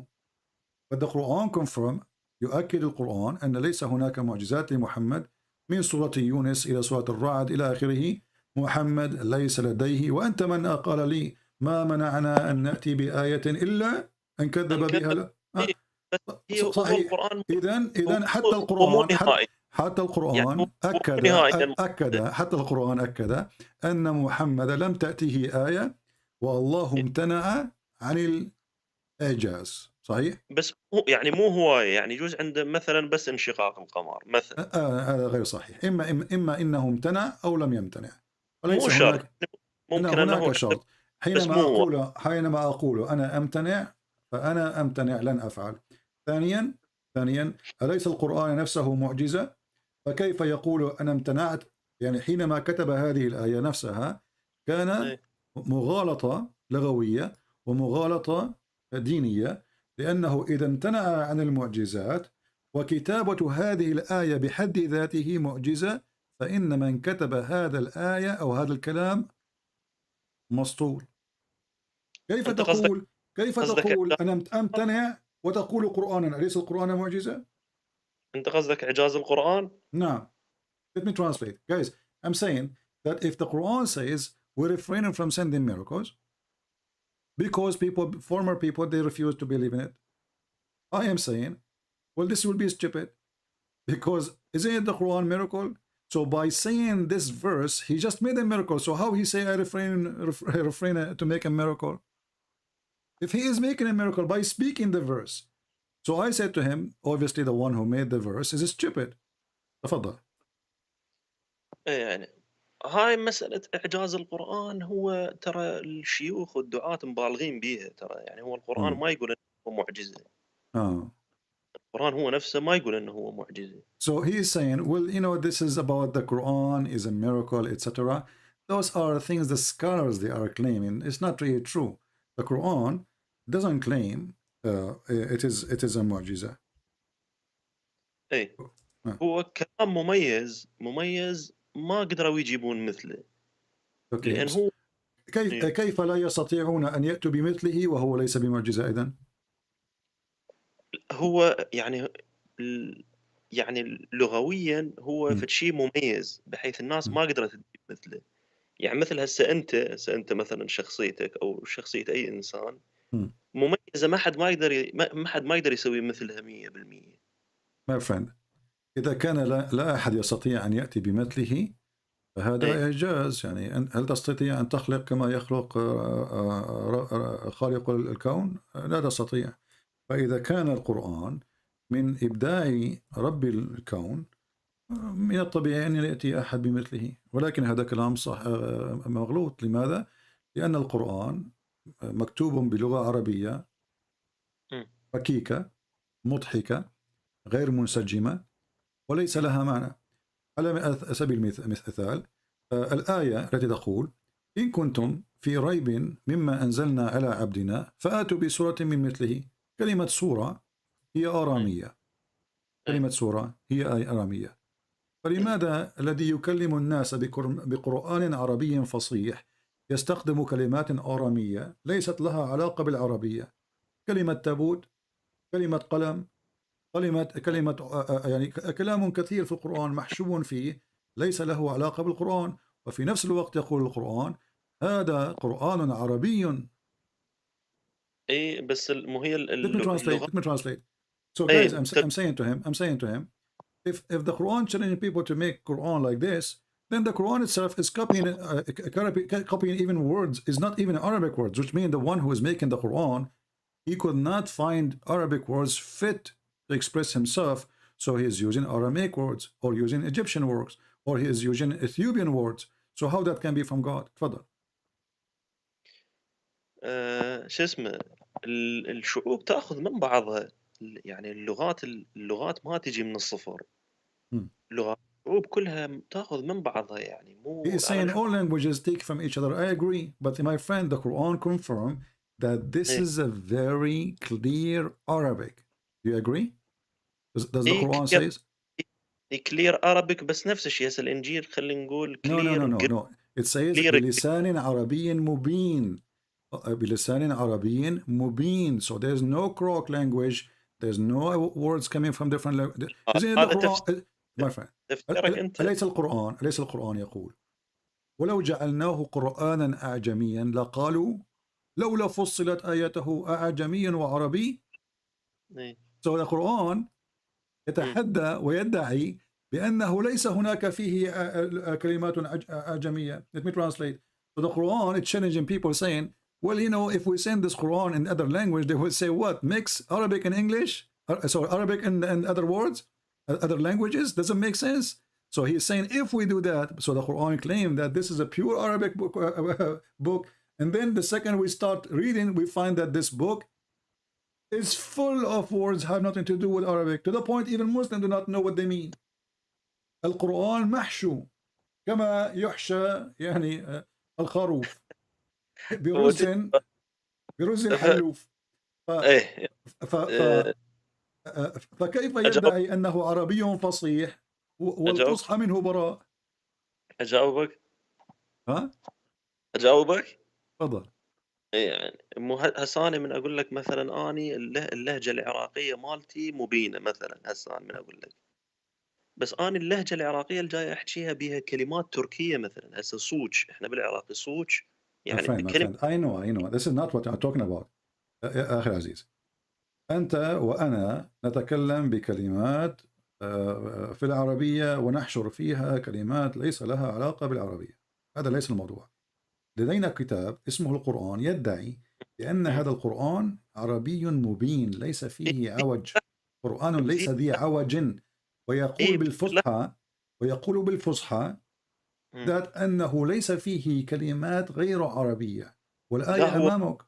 But the Quran confirm, يؤكد القرآن أن ليس هناك معجزات لمحمد من سورة يونس إلى سورة الرعد إلى آخره. محمد ليس لديه. وأنت من قال لي ما منعنا أن نأتي بآية إلا أن كذب بها. صحيح. إذن حتى القرآن أكد أن محمد لم تأتيه آية والله امتنع عن الإعجاز. صحيح؟ بس يعني مو هواية، يعني يجوز عنده مثلا بس انشقاق القمر مثلا. هذا غير صحيح. إما إنه امتنع أو لم يمتنع. مو شرط. ممكن هناك شرط. حينما أقول أنا أمتنع فأنا أمتنع، لن أفعل. ثانيا أليس القرآن نفسه معجزة؟ فكيف يقول أنا امتنعت؟ يعني حينما كتب هذه الآية نفسها كان مغالطة لغوية ومغالطة دينية، لأنه إذا امتنع عن المعجزات وكتابة هذه الآية بحد ذاته معجزة، فإن من كتب هذا الآية أو هذا الكلام مسطول. كيف تقول أنا أمتنع وتقول قرآنا؟ أليس القرآن معجزة؟ أنت قصدك إعجاز القرآن؟ نعم. Let me translate. Guys, I'm saying that if the Quran says we're refraining from sending miracles because former people, they refuse to believe in it, I am saying, well, this will be stupid, because isn't it the Quran miracle? So by saying this verse, he just made a miracle. So how he say I refrain to make a miracle? If he is making a miracle by speaking the verse. So I said to him, obviously the one who made the verse is stupid. تفضل. يعني هاي مسألة إعجاز القرآن هو ترى الشيوخ والدعاة مبالغين بيها ترى، يعني هو القرآن ما يقول إنه هو معجزة. القرآن هو نفسه ما يقول إنه هو معجزة. So he is saying, well, you know, this is about the Quran is a miracle, etc. Those are things the scholars they are claiming. It's not really true. The Quran doesn't claim it is a معجزة. إيه. هو كلام مميز ما قدروا يجيبون مثله. Okay. لأن هو كيف لا يستطيعون أن يأتوا بمثله وهو ليس بمعجزة إذن؟ هو يعني يعني لغويا هو مم. فد شيء مميز بحيث الناس مم. ما قدرت تجيب مثله. يعني مثل هسه انت مثلا شخصيتك او شخصيه اي انسان مم. مميزه، ما حد ما يقدر يسوي مثلها 100%. My friend، إذا كان لا أحد يستطيع أن يأتي بمثله فهذا ايه إعجاز. يعني هل تستطيع أن تخلق كما يخلق خالق الكون؟ لا تستطيع. فإذا كان القرآن من إبداع رب الكون، من الطبيعي أن يأتي أحد بمثله، ولكن هذا كلام صح مغلوط. لماذا؟ لأن القرآن مكتوب بلغة عربية ركيكة مضحكة غير منسجمة وليس لها معنى. على سبيل المثال الآية التي تقول: إن كنتم في ريب مما أنزلنا على عبدنا فآتوا بسورة من مثله. كلمة سورة هي آرامية، كلمة سورة هي آرامية. فلماذا الذي يكلم الناس بقرآن عربي فصيح يستخدم كلمات آرامية ليست لها علاقة بالعربية؟ كلمة تابوت، كلمة قلم، كلمة يعني كلام كثير في القرآن محشو فيه ليس له علاقة بالقرآن. وفي نفس الوقت يقول القرآن هذا قرآن عربي. ايه بس مو هي Let me translate. اللغه. Let me translate. So guys, ايه I'm saying to him, if the Quran challenging people to make Quran like this, then the Quran itself is copying even words, is not even Arabic words, which means the one who is making the Quran, he could not find Arabic words fit to express himself, so he is using Aramaic words or using Egyptian words or he is using Ethiopian words. So how that can be from God? تفضل. شو اسمه، الشعوب تاخذ من بعضها. يعني اللغات ما تجي من الصفر. لغات الشعوب كلها تاخذ من بعضها، يعني مو He is saying all languages take from each other. I agree, but my friend, the Quran confirms that this is a very clear Arabic. Do you agree? Does the Quran say? كلير Arabic، بس نفس الشيء هسه الانجيل خلينا نقول كلير. No. It says بلسان عربي مبين. بلسان عربي مبين. So there's no crock language. There's no words coming from different languages. Isn't it the Quran, my friend? أليس القرآن يقول: ولو جعلناه قرآنا أعجميا لقالوا لولا فصلت آياته أعجمي وعربي. So the Quran يتحدى ويدعي بأنه ليس هناك فيه كلمات أعجمية. Let me translate. So the Quran is challenging people saying, well, you know, if we send this Quran in other language, they will say what? Mix Arabic and English? Sorry, Arabic and other words? Other languages? Doesn't make sense. So he's saying if we do that, so the Quran claimed that this is a pure Arabic book, and then the second we start reading, we find that this book is full of words have nothing to do with Arabic, to the point even Muslims do not know what they mean. القرآن محشو كما يحشى يعني الخروف برز الحلوف. فكيف يدعي أنه عربي فصيح والفصحى منه براء؟ أجاوبك؟ ها؟ أجاوبك؟ تفضل. يعني مو هساني من أقول لك مثلا أني اللهجة العراقية مالتي مبينة مثلا. هساني من أقول لك، بس أنا اللهجة العراقية اللي جاي أحكيها بها كلمات تركية مثلا. هسه صوج، إحنا بالعراقي صوج يعني my friend. I know. This is not what I'm talking about. أخي العزيز، أنت وأنا نتكلم بكلمات في العربية ونحشر فيها كلمات ليس لها علاقة بالعربية. هذا ليس الموضوع. لدينا كتاب اسمه القرآن يدعي بأن هذا القرآن عربي مبين ليس فيه عوج. قرآن ليس ذي عوج. ويقول بالفصحى ذات أنه ليس فيه كلمات غير عربية، والآية أمامك.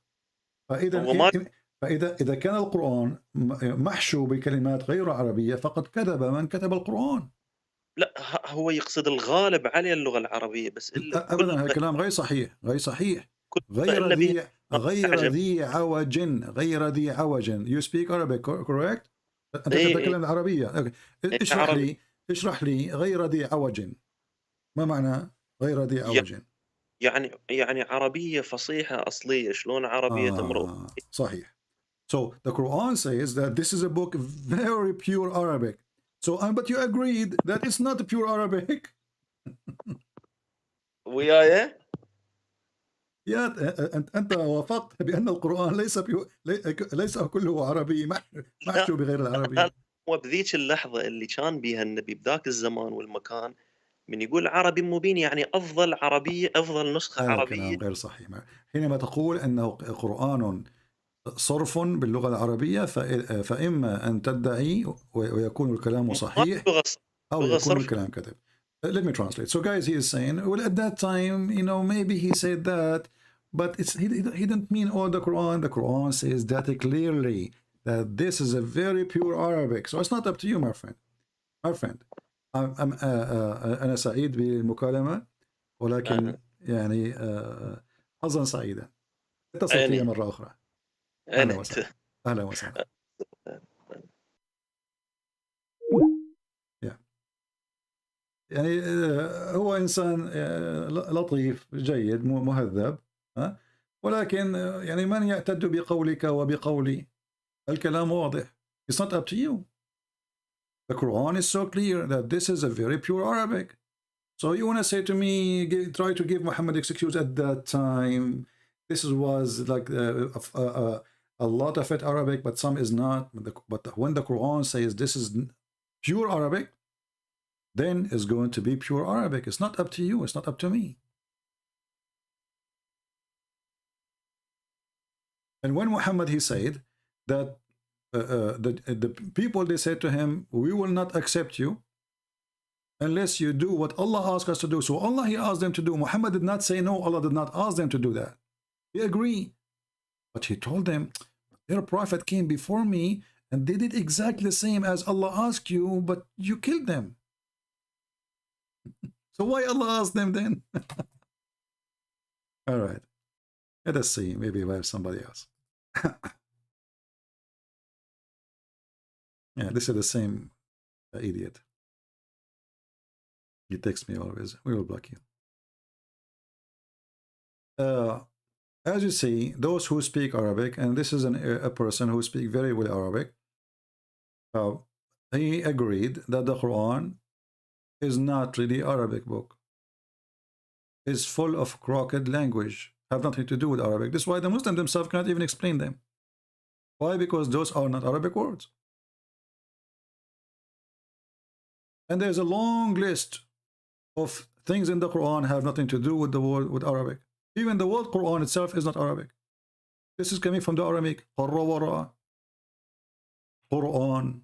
فإذا كان القرآن محشو بكلمات غير عربية فقد كذب من كتب القرآن. لا، هو يقصد الغالب عليه اللغة العربية بس. أبدا، هذا كلام غير صحيح. غير ذي عوج. You speak Arabic, correct? أنت تتكلم العربية. اشرح لي غير ذي عوج. ما معنى غير ذي عوج؟ يعني عربية فصيحة أصلية. شلون عربية تمر؟ صحيح. So the Quran says that this is a book very pure Arabic. So, but you agreed that it's not pure Arabic. وياي يا أنت وافقت بأن القرآن ليس كله عربي محشو بغير العربي. وبذيك اللحظة اللي كان بيها النبي بذاك الزمان والمكان من يقول عربي مبين يعني أفضل عربية أفضل نسخة عربية. كلام غير صحيح. حينما تقول أنه قرآن صرف باللغة العربية فإما أن تدعي ويكون الكلام صحيح أو يكون الكلام كذب. Let me translate. So guys, he is saying, well, at that time, you know, maybe he said that, but he didn't mean all the Quran. The Quran says that clearly that this is a very pure Arabic. So it's not up to you, my friend. My friend. أنا سعيد بالمكالمة ولكن يعني حظا سعيدا. اتصل فيا مرة أخرى. أهلا وسهلا. أهلا وسهلا. يعني هو إنسان لطيف جيد مهذب ولكن يعني من يعتد بقولك وبقولي الكلام واضح. It's not up to you. The Quran is so clear that this is a very pure Arabic. So you want to say to me, try to give Muhammad excuse at that time. This was like a lot of it Arabic, but some is not. But when the Quran says this is pure Arabic, then it's going to be pure Arabic. It's not up to you. It's not up to me. And when Muhammad, he said that the people, they said to him, we will not accept you unless you do what Allah asked us to do. So Allah, he asked them to do. Muhammad did not say no. Allah did not ask them to do that. He agreed. But he told them, their prophet came before me and they did exactly the same as Allah asked you, but you killed them. So why Allah asked them then? All right. Let us see. Maybe we have somebody else. Yeah, this is the same idiot. He texts me always. We will block you. As you see, those who speak Arabic, and this is a person who speaks very well Arabic, he agreed that the Quran is not really Arabic book. It's full of crooked language. Have nothing to do with Arabic. This is why the Muslims themselves cannot even explain them. Why? Because those are not Arabic words. And there's a long list of things in the Quran have nothing to do with the word with Arabic. Even the word Quran itself is not Arabic. This is coming from the Aramaic. Quran.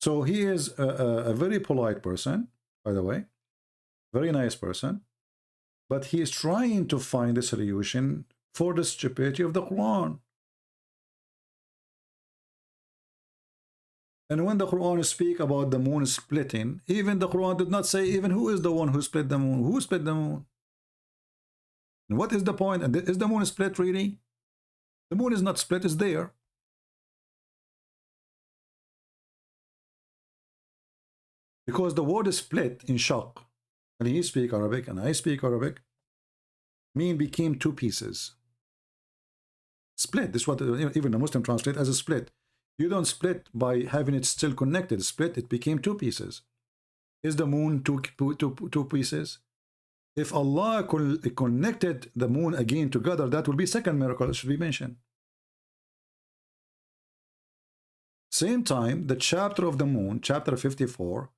So he is a very polite person, by the way, very nice person, but he is trying to find a solution for the stupidity of the Quran. And when the Quran speaks about the moon splitting, even the Quran did not say even who is the one who split the moon. Who split the moon? And what is the point? And is the moon split really? The moon is not split, it's there. Because the word is split in shaq. And he speaks Arabic and I speak Arabic. Mean became two pieces. Split. This is what even the Muslim translate as a split. You don't split by having it still connected. Split, it became two pieces. Is the moon two pieces? If Allah connected the moon again together, that will be second miracle that should be mentioned. Same time, the chapter of the moon, chapter 54,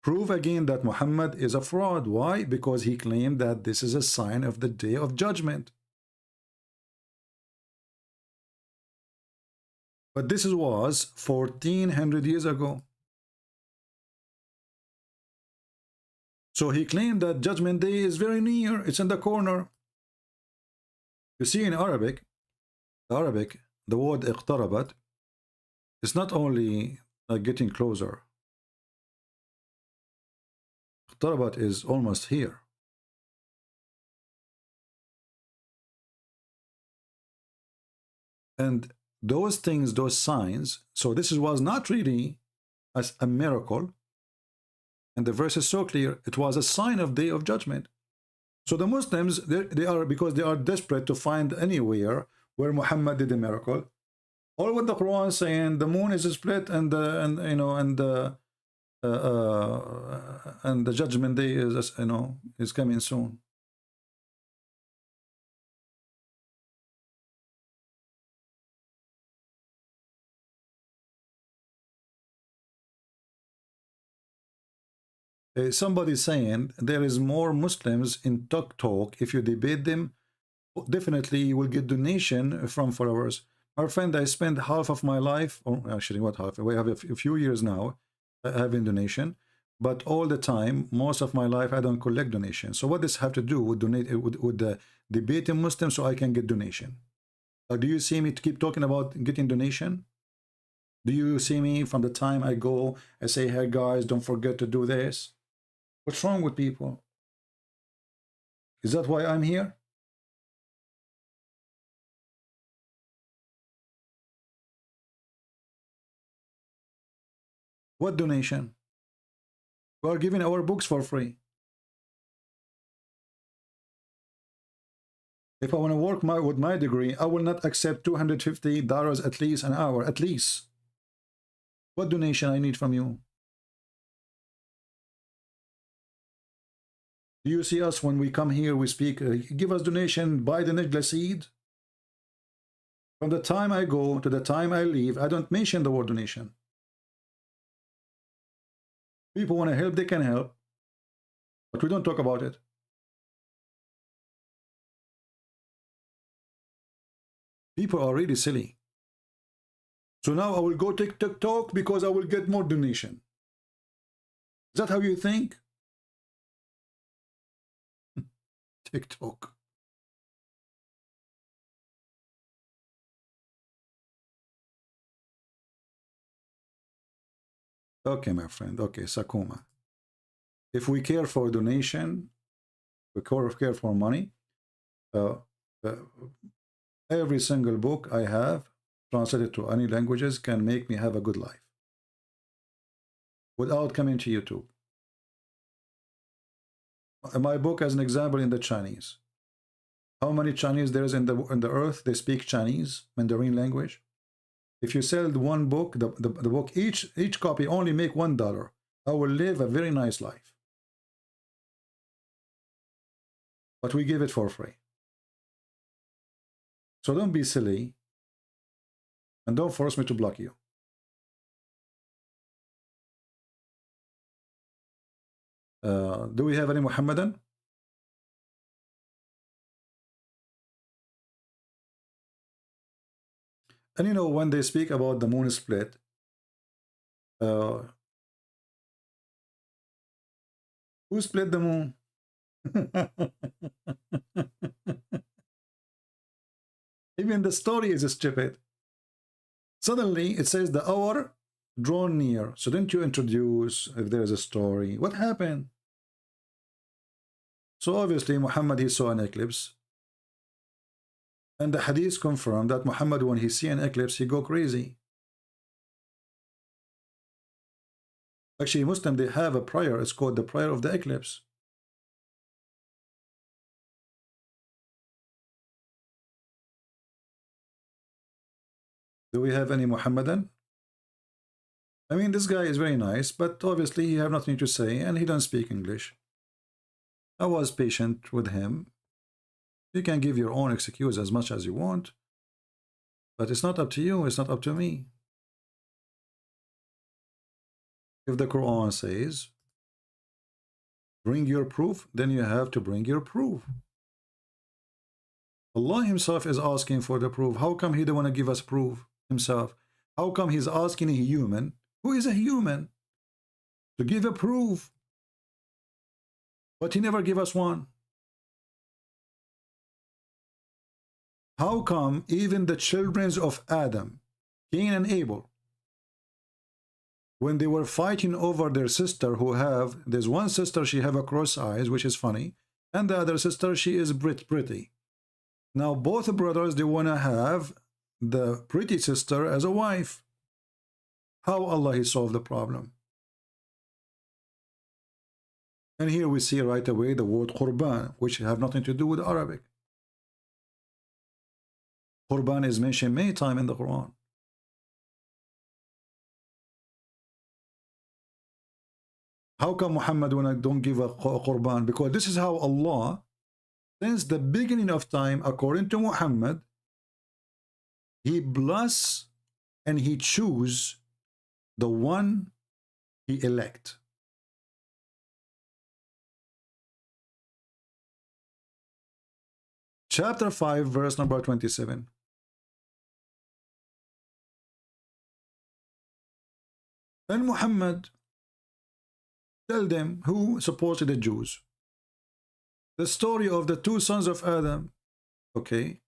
prove again that Muhammad is a fraud. Why? Because he claimed that this is a sign of the day of judgment. But this was 1400 years ago. So he claimed that judgment day is very near. It's in the corner. You see in Arabic, the word اقتربت is not only getting closer. اقتربت is almost here. And those things, those signs, so this was not really as a miracle. And the verse is so clear. It was a sign of day of judgment. So the Muslims, they are, because they are desperate to find anywhere where Muhammad did a miracle. All what the Quran is saying, the moon is split, and the judgment day is is coming soon. Somebody saying there is more Muslims in Talk. If you debate them, definitely you will get donation from followers. Our friend, I spent half of my life, or actually what half, we have a few years now having donation, but all the time, most of my life, I don't collect donation. So what does have to do with debating Muslims so I can get donation? Do you see me to keep talking about getting donation? Do you see me from the time I go, I say, hey guys, don't forget to do this? What's wrong with people? Is that why I'm here? What donation? We are giving our books for free. If I want to work with my degree, I will not accept $250 at least an hour, at least. What donation I need from you? Do you see us when we come here, we speak, give us donation, buy the Najla seed? From the time I go to the time I leave, I don't mention the word donation. People want to help, they can help, but we don't talk about it. People are really silly. So now I will go TikTok because I will get more donation. Is that how you think? TikTok. Okay, my friend. Okay, Sakuma. If we care for donation, we care for money, every single book I have translated to any languages can make me have a good life without coming to YouTube. My book, as an example, in the Chinese. How many Chinese there is in the earth? They speak Chinese, Mandarin language. If you sell one book, the book, each copy only make $1. I will live a very nice life. But we give it for free. So don't be silly. And don't force me to block you. Do we have any Muhammadan? And you know, when they speak about the moon split, who split the moon? Even the story is stupid. Suddenly it says the hour drawn near. So didn't you introduce if there is a story? What happened? So obviously Muhammad, he saw an eclipse. And the hadith confirmed that Muhammad, when he see an eclipse, he go crazy. Actually, Muslim, they have a prayer. It's called the prayer of the eclipse. Do we have any Muhammadan? I mean, this guy is very nice, but obviously he have nothing to say, and he don't speak English. I was patient with him. You can give your own excuse as much as you want, but it's not up to you, it's not up to me. If the Quran says, bring your proof, then you have to bring your proof. Allah himself is asking for the proof. How come he don't want to give us proof himself? How come he's asking a human, who is a human, to give a proof? But he never give us one. How come even the children of Adam, Cain and Abel, when they were fighting over their sister there's one sister, she have a cross eyes, which is funny, and the other sister, she is pretty. Now both brothers, they want to have the pretty sister as a wife. How Allah he solved the problem? And here we see right away the word Qurban, which have nothing to do with Arabic. Qurban is mentioned many times in the Quran. How come Muhammad when I don't give a Qurban? Because this is how Allah, since the beginning of time, according to Muhammad, He bless and He choose the one He elect. Chapter 5, verse number 27. Then Muhammad tell them, who supposedly the Jews, the story of the two sons of Adam. Okay.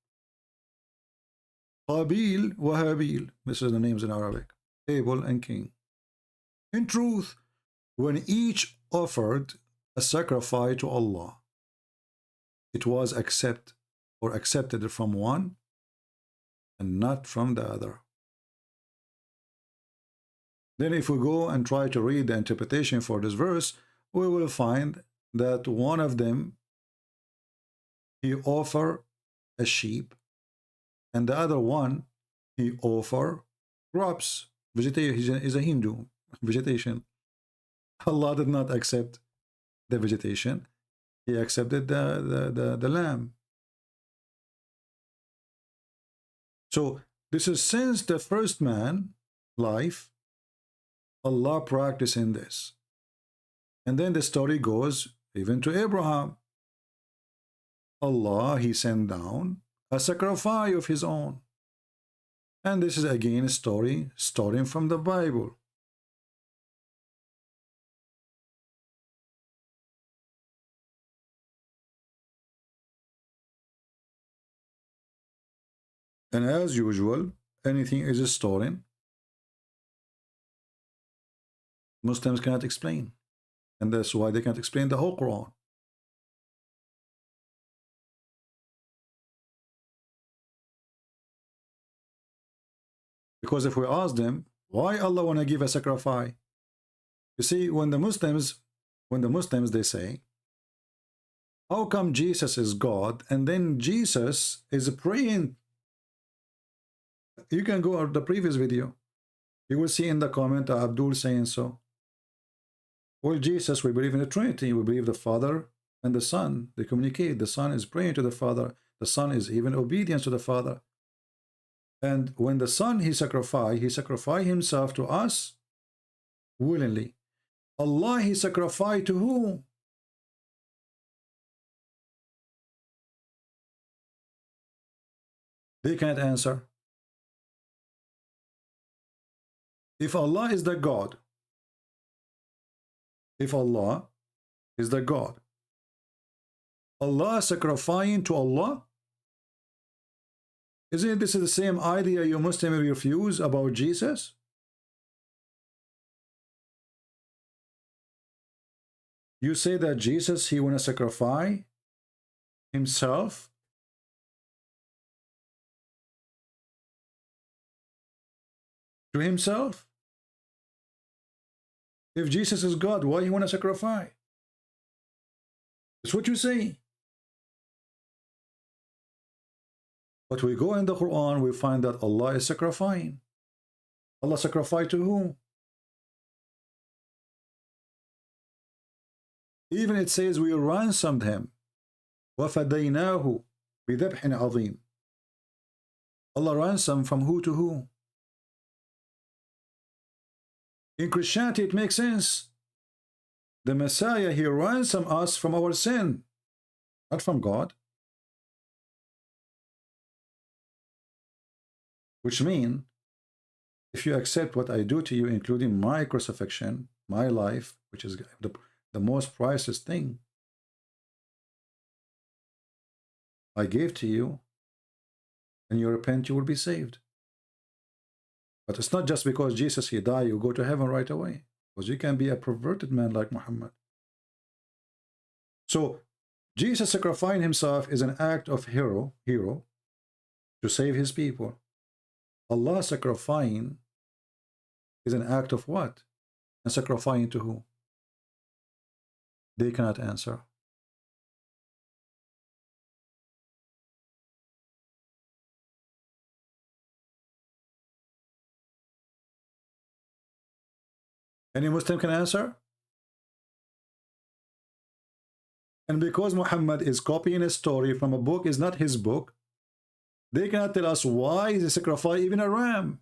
Qabil wa Habil. This is the names in Arabic. Abel and King. In truth, when each offered a sacrifice to Allah, it was accepted from one and not from the other. Then if we go and try to read the interpretation for this verse, we will find that one of them, he offer a sheep, and the other one, he offer crops. Vegetation is a Hindu vegetation. Allah did not accept the vegetation. He accepted the lamb. So this is since the first man life, Allah practicing this. And then the story goes even to Abraham. Allah, He sent down a sacrifice of His own. And this is again a story starting from the Bible. And as usual, anything is stolen, Muslims cannot explain. And that's why they can't explain the whole Quran. Because if we ask them, why Allah want to give a sacrifice? You see, when the Muslims they say, how come Jesus is God and then Jesus is praying? You can go to the previous video. You will see in the comment Abdul saying so. Well, Jesus, we believe in the Trinity. We believe the Father and the Son. They communicate. The Son is praying to the Father. The Son is even obedience to the Father. And when the Son, He sacrificed Himself to us willingly. Allah, He sacrificed to whom? They can't answer. If Allah is the God, Allah sacrificing to Allah, isn't this the same idea you Muslims refuse about Jesus? You say that Jesus, He want to sacrifice Himself to Himself? If Jesus is God, why He want to sacrifice? That's what you say. But we go in the Quran, we find that Allah is sacrificing. Allah sacrificed to whom? Even it says we ransomed Him. وَفَدَيْنَاهُ بِذَبْحٍ عَظِيمٍ. Allah ransomed from who to who? In Christianity, it makes sense. The Messiah, He ransomed us from our sin, not from God. Which means, if you accept what I do to you, including my crucifixion, my life, which is the most priceless thing I gave to you, and you repent, you will be saved. But it's not just because Jesus, He died, you go to heaven right away. Because you can be a perverted man like Muhammad. So, Jesus sacrificing Himself is an act of hero to save His people. Allah sacrificing is an act of what? And sacrificing to who? They cannot answer. Any Muslim can answer? And because Muhammad is copying a story from a book, is not his book, they cannot tell us why they sacrifice even a ram.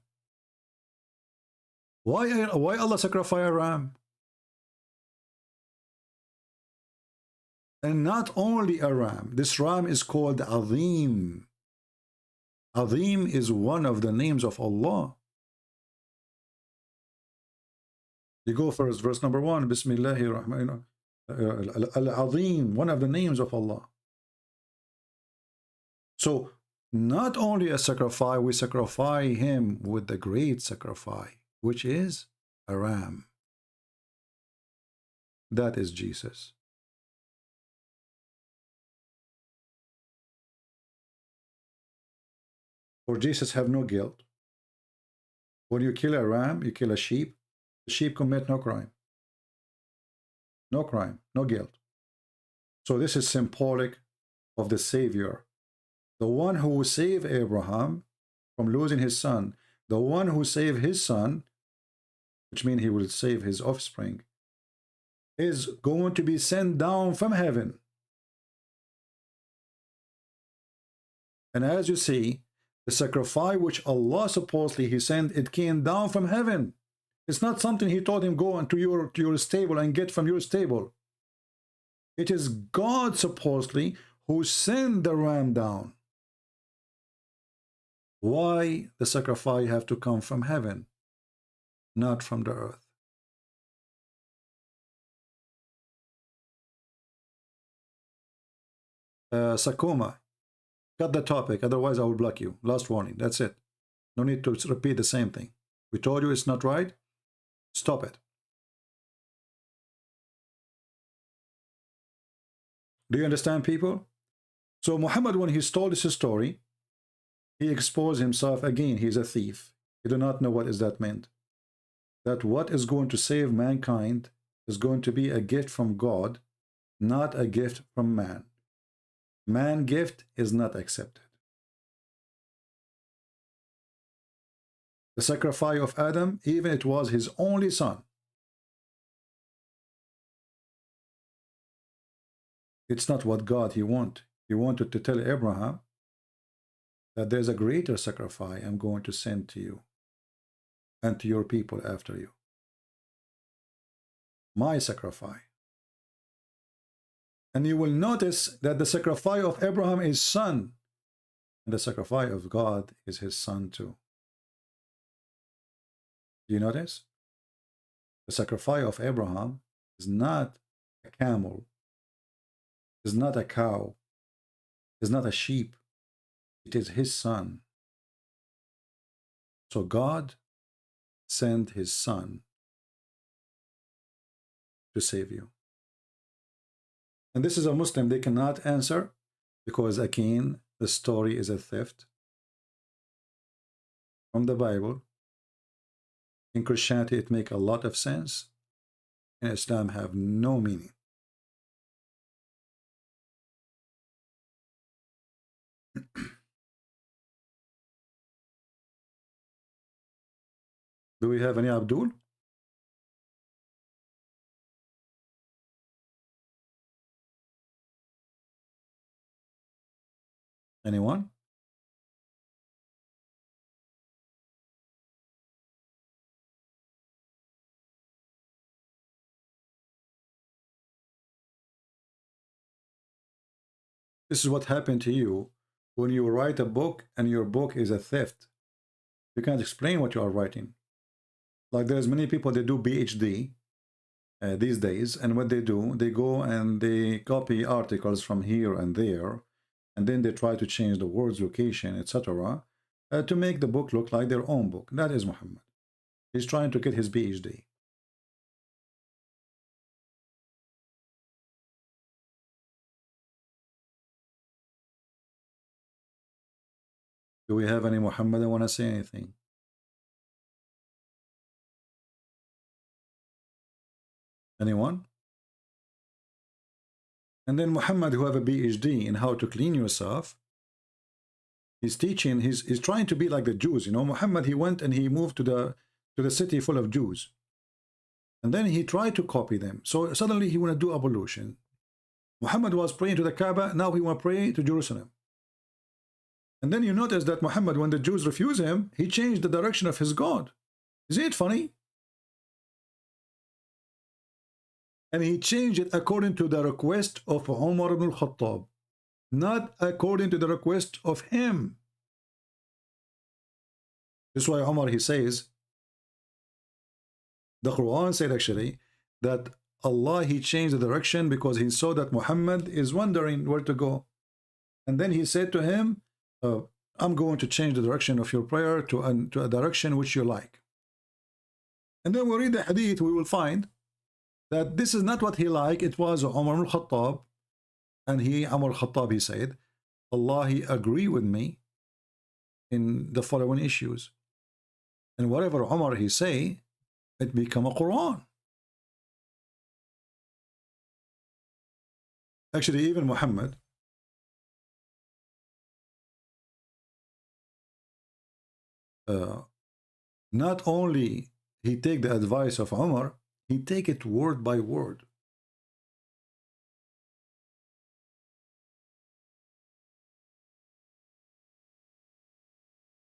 Why Allah sacrifice a ram? And not only a ram. This ram is called Azim. Azim is one of the names of Allah. You go first, verse number 1. Bismillahirrahmanirrahim. Al-Azim, one of the names of Allah. So, not only a sacrifice, we sacrifice him with the great sacrifice, which is a ram. That is Jesus. For Jesus have no guilt. When you kill a ram, you kill a sheep, the sheep commit no crime. No crime, no guilt. So this is symbolic of the Savior. The one who saved Abraham from losing his son. The one who saved his son, which means he will save his offspring, is going to be sent down from heaven. And as you see, the sacrifice which Allah supposedly he sent, it came down from heaven. It's not something he told him, go into your stable and get from your stable. It is God supposedly who sent the ram down. Why the sacrifice have to come from heaven, not from the earth? Sakuma, cut the topic, otherwise I will block you. Last warning, that's it. No need to repeat the same thing. We told you it's not right. Stop it. Do you understand, people? So Muhammad, when he told this story, he exposed himself again. He's a thief. He do not know what is that meant. That what is going to save mankind is going to be a gift from God, not a gift from man. Man gift is not accepted. The sacrifice of Adam, even it was his only son. It's not what God he wanted. He wanted to tell Abraham that there's a greater sacrifice I'm going to send to you and to your people after you. My sacrifice. And you will notice that the sacrifice of Abraham is son, and the sacrifice of God is his son too. Do you notice? The sacrifice of Abraham is not a camel, is not a cow, is not a sheep. It is his son. So God sent his son to save you. And this is a Muslim, they cannot answer because again, the story is a theft from the Bible. In Christianity, it makes a lot of sense. In Islam, have no meaning. Do we have any Abdul? Anyone? This is what happened to you when you write a book and your book is a theft. You can't explain what you are writing. Like there's many people that do PhD these days, and what they do, they go and they copy articles from here and there, and then they try to change the words, location, etc. To make the book look like their own book. That is Muhammad. He's trying to get his PhD. Do we have any Muhammad that want to say anything? Anyone? And then Muhammad, who have a PhD in how to clean yourself, he's teaching, he's trying to be like the Jews. You know, Muhammad, he went and he moved to the city full of Jews. And then he tried to copy them. So suddenly he want to do ablution. Muhammad was praying to the Kaaba, now he want to pray to Jerusalem. And then you notice that Muhammad, when the Jews refuse him, he changed the direction of his God. Isn't it funny? And he changed it according to the request of Umar ibn al-Khattab, not according to the request of him. This is why Umar, he says, the Quran said actually that Allah, he changed the direction because he saw that Muhammad is wondering where to go. And then he said to him, I'm going to change the direction of your prayer to a direction which you like. And then we read the hadith, we will find that this is not what he liked. It was Umar al-Khattab, and Umar al-Khattab, he said, Allah, he agree with me in the following issues. And whatever Umar he say, it become a Quran. Actually, even Muhammad, not only he take the advice of Umar, he take it word by word.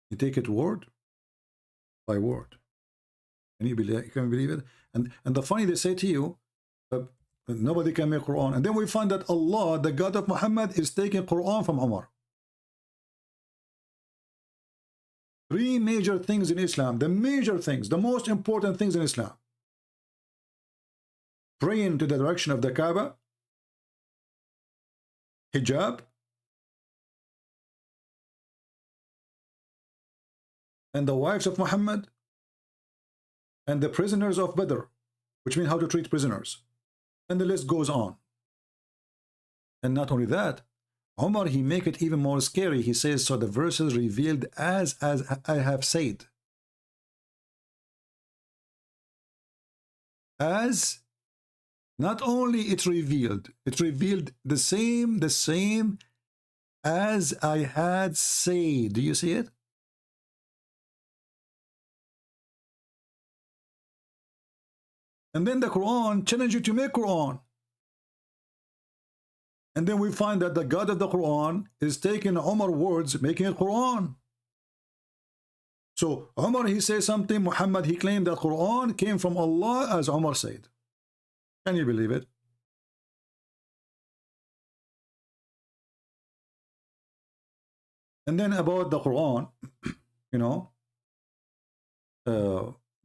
He take it word by word. Can you believe it? And the funny, they say to you, nobody can make Quran. And then we find that Allah, the God of Muhammad, is taking Quran from Umar. Three major things in Islam, the major things, the most important things in Islam. Praying to the direction of the Kaaba, Hijab, and the wives of Muhammad, and the prisoners of Badr, which means how to treat prisoners. And the list goes on. And not only that, Umar, he make it even more scary. He says, so the verses revealed as I have said. As, not only it revealed the same as I had said. Do you see it? And then the Quran challenge you to make Quran. And then we find that the God of the Quran is taking Umar words, making it Quran. So Umar, he says something, Muhammad, he claimed that Quran came from Allah as Umar said. Can you believe it? And then about the Quran, you know,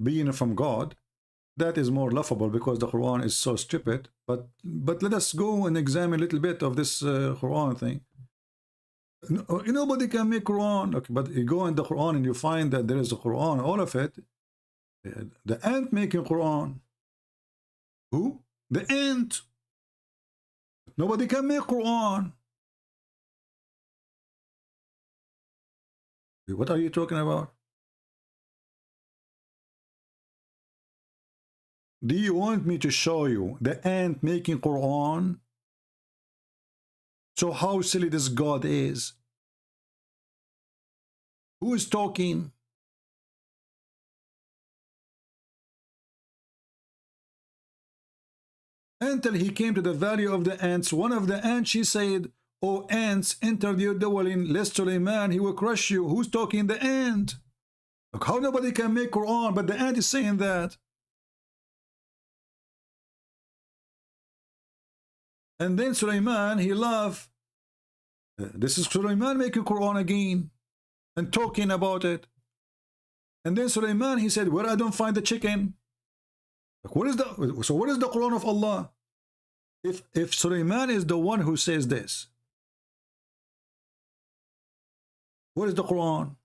being from God, that is more laughable because the Quran is so stupid. But let us go and examine a little bit of this Quran thing. Nobody can make Quran. Okay, but you go in the Quran and you find that there is a Quran, all of it. The ant making Quran. Who? The ant. Nobody can make Quran. What are you talking about? Do you want me to show you the ant making Quran? So how silly this God is. Who is talking? Until he came to the valley of the ants, one of the ants, she said, "O ants, enter your dwelling, lest Suleiman, he will crush you." Who's talking? The ant. Look, how nobody can make Quran, but the ant is saying that. And then Suleiman, he laughed. This is Suleiman making Quran again and talking about it. And then Suleiman, he said, where I don't find the chicken. Like, what is the Quran of Allah? If Suleiman is the one who says this, what is the Quran?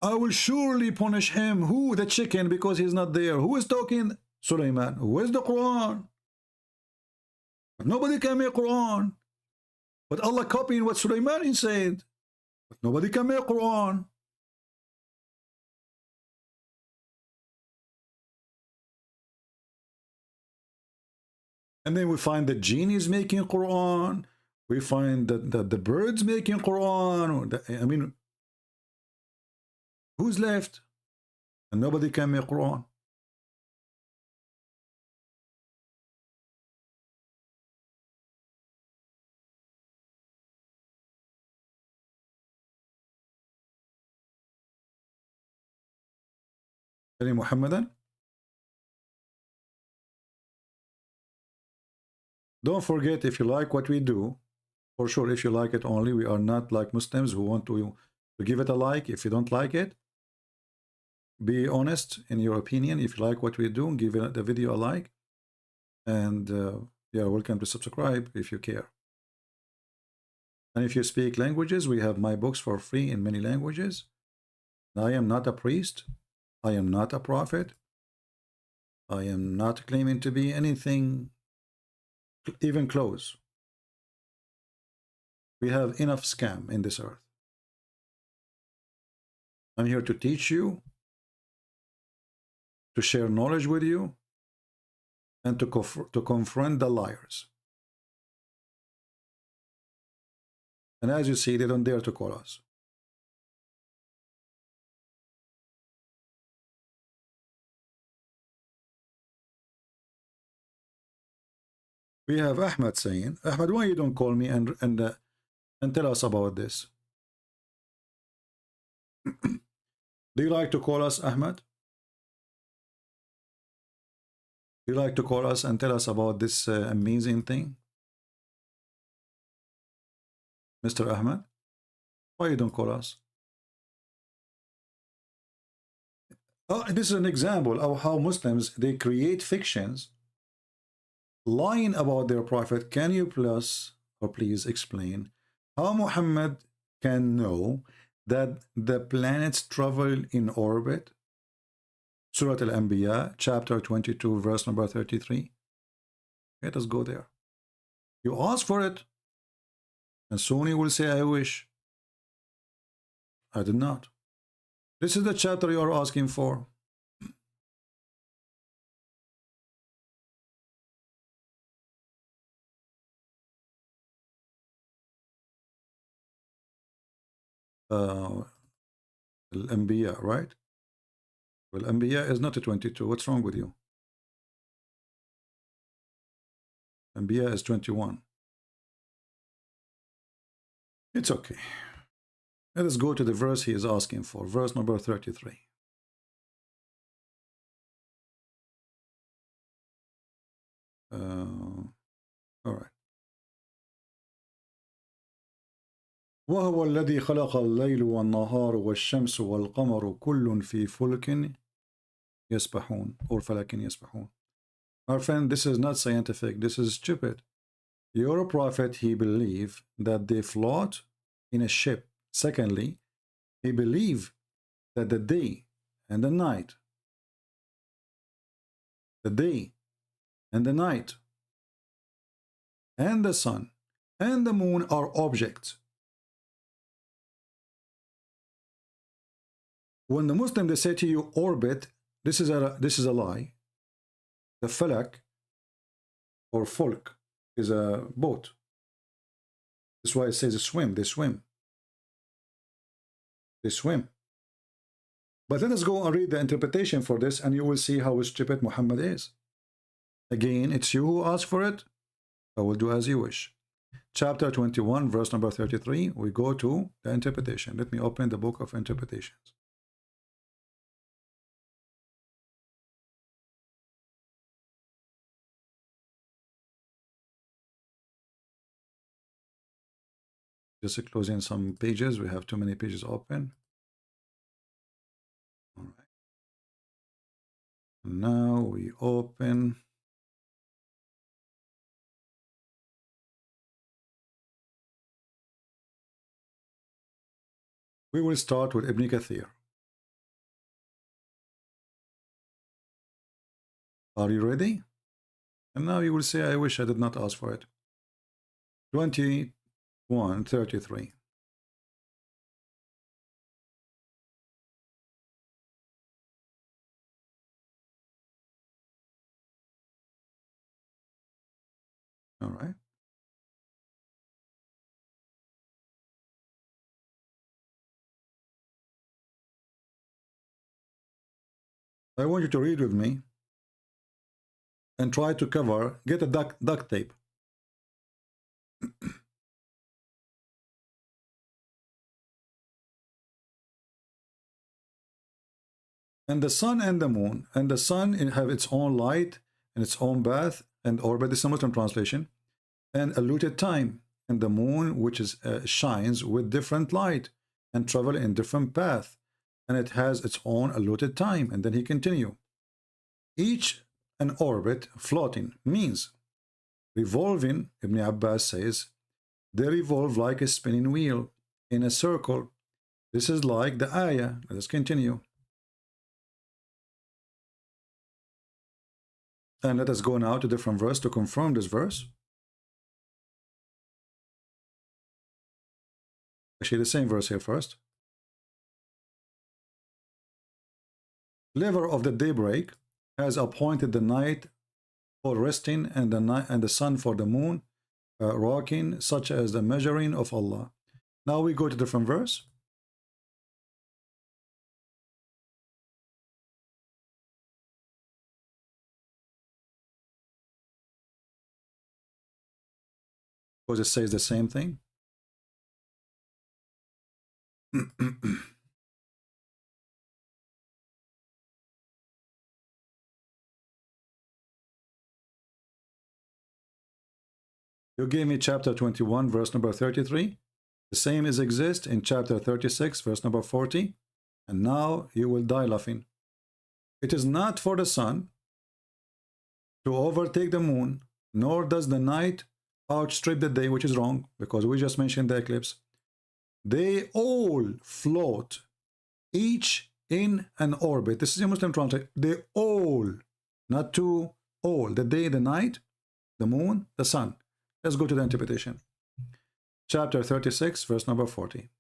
I will surely punish him. Who? The chicken, because he's not there. Who is talking? Suleiman. Where's the Quran? Nobody can make Quran. But Allah copying what Suleiman said. But nobody can make Quran. And then we find the genies making Quran. We find that the birds making Quran. I mean, who's left? And nobody can make Quran. Any Muhammadan? Don't forget, if you like what we do, for sure, if you like it only, we are not like Muslims who want to give it a like. If you don't like it, be honest in your opinion. If you like what we do, give the video a like. And yeah, welcome to subscribe if you care. And if you speak languages, we have my books for free in many languages. I am not a priest. I am not a prophet. I am not claiming to be anything even close. We have enough scam in this earth. I'm here to teach you, to share knowledge with you, and to confront the liars. And as you see, they don't dare to call us. We have Ahmed saying, Ahmed, why you don't call me and tell us about this? Do you like to call us, Ahmed? Do you like to call us and tell us about this amazing thing? Mr. Ahmed, why you don't call us? Oh, this is an example of how Muslims, they create fictions lying about their prophet. Can you please explain how Muhammad can know that the planets travel in orbit? Surah Al-Anbiya, chapter 22, verse number 33. Let us go there. You ask for it, and soon you will say, I wish. I did not. This is the chapter you are asking for. Al-Anbiya, right? Well, Anbiya is not a 22. What's wrong with you? Anbiya is 21. It's okay. Let us go to the verse he is asking for. Verse number 33. All right. وهو الذي خلق الليل والنهار والشمس والقمر كل في فلك يسبحون or فلك يسبحون. My friend, this is not scientific. This is stupid. Your prophet, he believed that they float in a ship. Secondly, he believed that the day and the night, and the sun and the moon are objects. When the Muslim, they say to you orbit, this is a lie. The falak or fulk is a boat. That's why it says swim. They swim. They swim. But let us go and read the interpretation for this, and you will see how stupid Muhammad is. Again, it's you who ask for it. I will do as you wish. Chapter 21, verse number 33. We go to the interpretation. Let me open the book of interpretations. Just closing some pages. We have too many pages open. All right. Now we open. We will start with Ibn Kathir. Are you ready? And now you will say, I wish I did not ask for it. 21:33. All right. I want you to read with me and try to cover, get a duct tape. And the sun and the moon, and the sun have its own light and its own path and orbit. This is a Muslim translation, and allotted time. And the moon, which is shines with different light and travel in different path, and it has its own allotted time. And then he continue. Each an orbit floating means revolving. Ibn Abbas says they revolve like a spinning wheel in a circle. This is like the ayah. Let us continue. And let us go now to different verse to confirm this verse. Actually, the same verse here first. Lever of the daybreak has appointed the night for resting, and the night and the sun for the moon rocking, such as the measuring of Allah. Now we go to different verse. Because it says the same thing. You gave me chapter 21, verse number 33. The same is exist in chapter 36, verse number 40. And now you will die laughing. It is not for the sun to overtake the moon, nor does the night outstrip the day, which is wrong, because we just mentioned the eclipse. They all float, each in an orbit. This is a Muslim translation. They all, not two, all. The day, the night, the moon, the sun. Let's go to the interpretation. Chapter 36, verse number 40.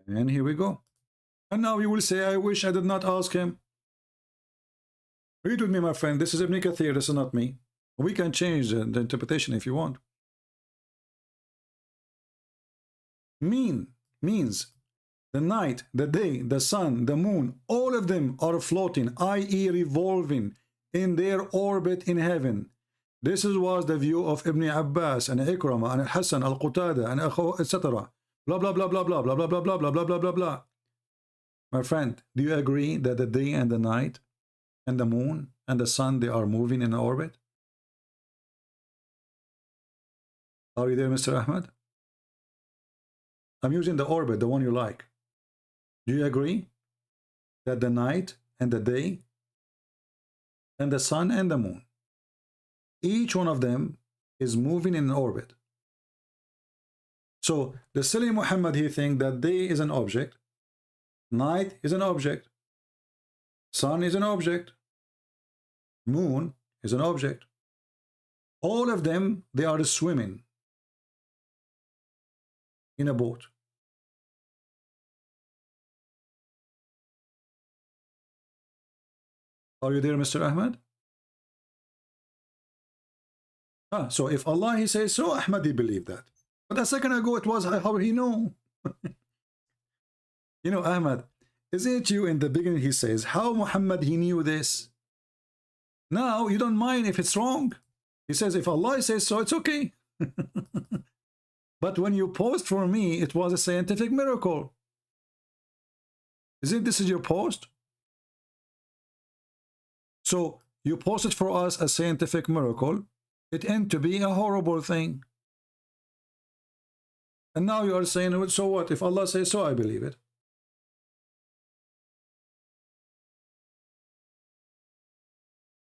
And here we go. And now you will say, I wish I did not ask him. Read with me, my friend. This is Ibn Kathir. This is not me. We can change the interpretation if you want. Means the night, the day, the sun, the moon, all of them are floating, i.e. revolving in their orbit in heaven. This was the view of Ibn Abbas and Ikrama and Hassan al-Qutada and etc. Blah, blah, blah, blah, blah, blah, blah, blah, blah, blah, blah, blah, blah, blah. My friend, do you agree that the day and the night and the moon and the sun, they are moving in orbit? Are you there, Mr. Ahmed? I'm using the orbit, the one you like. Do you agree that the night and the day and the sun and the moon, each one of them is moving in an orbit? So the silly Muhammad, he thinks that day is an object, night is an object, sun is an object, moon is an object. All of them, they are swimming in a boat. Are you there, Mr. Ahmed? So if Allah, he says so, Ahmed, he believed that. But a second ago, it was how he knew. You know, Ahmed, isn't it you in the beginning, he says, how Muhammad, he knew this? Now, you don't mind if it's wrong. He says, if Allah says so, it's okay. But when you post for me, it was a scientific miracle. Isn't this your post? So you posted for us a scientific miracle. It ended to be a horrible thing. And now you are saying, so what? If Allah says so, I believe it.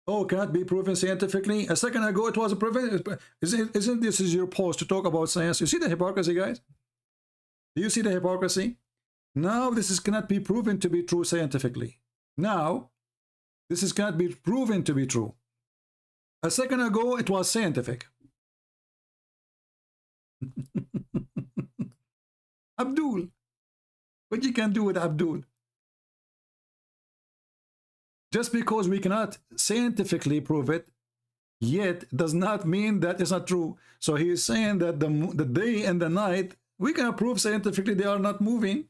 Oh, cannot be proven scientifically. A second ago, it was a proven. Isn't this is your post to talk about science? You see the hypocrisy, guys? Do you see the hypocrisy? Now this cannot be proven to be true scientifically. Now this cannot be proven to be true. A second ago, it was scientific. Abdul. What you can do with Abdul? Just because we cannot scientifically prove it, yet does not mean that it's not true. So he is saying that the day and the night, we can prove scientifically they are not moving.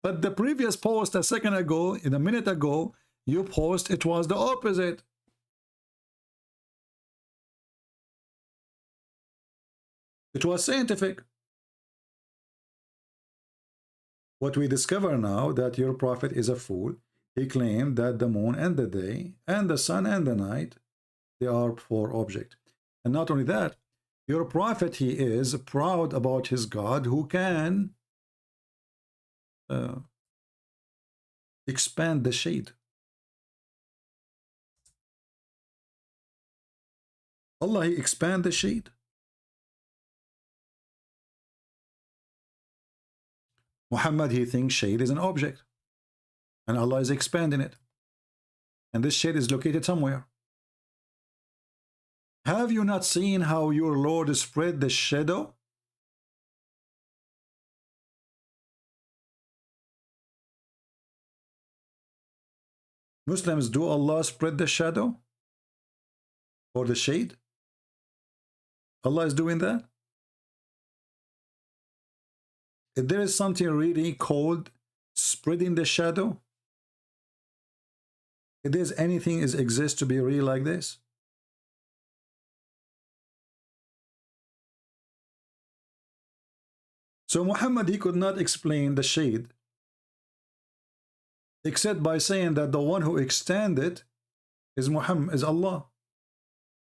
But the previous post a second ago, in a minute ago, you post it was the opposite. It was scientific. What we discover now that your prophet is a fool. He claimed that the moon and the day and the sun and the night, they are four objects. And not only that, your prophet, he is proud about his God who can expand the shade. Allah, he expand the shade. Muhammad, he thinks shade is an object, and Allah is expanding it. And this shade is located somewhere. Have you not seen how your Lord spread the shadow? Muslims, do Allah spread the shadow or the shade? Allah is doing that? If there is something really called spreading the shadow, if there's anything is exists to be real like this, so Muhammad, he could not explain the shade except by saying that the one who extended is Muhammad, is Allah.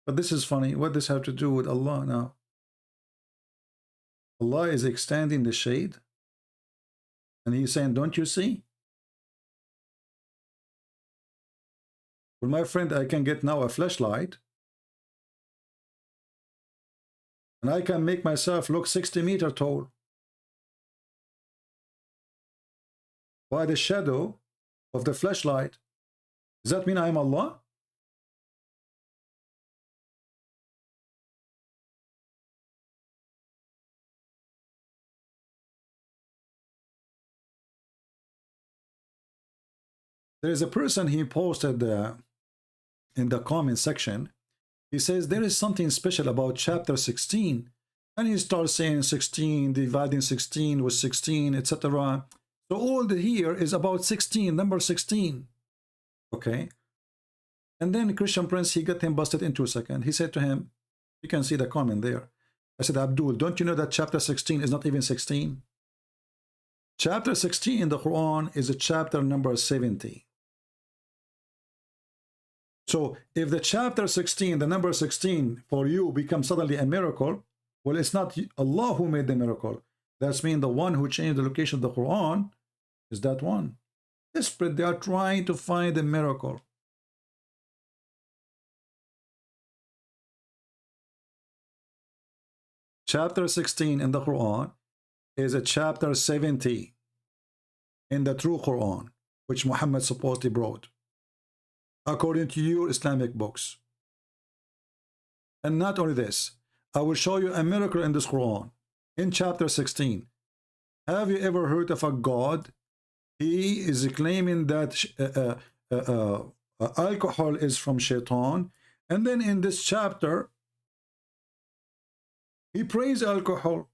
But this is funny. What does this have to do with Allah now? Allah is extending the shade, and he's saying, don't you see? Well, my friend, I can get now a flashlight, and I can make myself look 60 meters tall by the shadow of the flashlight. Does that mean I'm Allah? There is a person, he posted in the comment section, he says there is something special about chapter 16, and he starts saying 16, dividing 16 with 16, etc. So all the here is about 16, number 16. Okay. And then Christian Prince, he got him busted in 2 seconds. He said to him, you can see the comment there. I said, Abdul, don't you know that chapter 16 is not even 16? Chapter 16 in the Quran is a chapter number 70. So if the chapter 16, the number 16 for you becomes suddenly a miracle, well, it's not Allah who made the miracle. That's mean the one who changed the location of the Quran is that one. Desperate, they are trying to find a miracle. Chapter 16 in the Quran is a chapter 70 in the true Quran, which Muhammad supposedly brought, according to your Islamic books. And not only this, I will show you a miracle in this Quran. In chapter 16, have you ever heard of a God? He is claiming that alcohol is from Shaitan. And then in this chapter, he praised alcohol.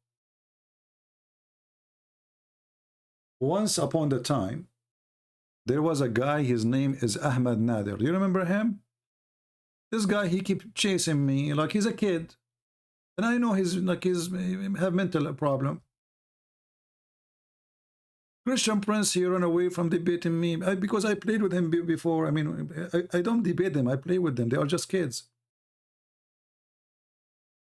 Once upon a time, there was a guy, his name is Ahmed Nader. Do you remember him? This guy, he keep chasing me like he's a kid. And I know he's have mental problem. Christian Prince, he ran away from debating me because I played with him before. I mean, I don't debate them. I play with them. They are just kids.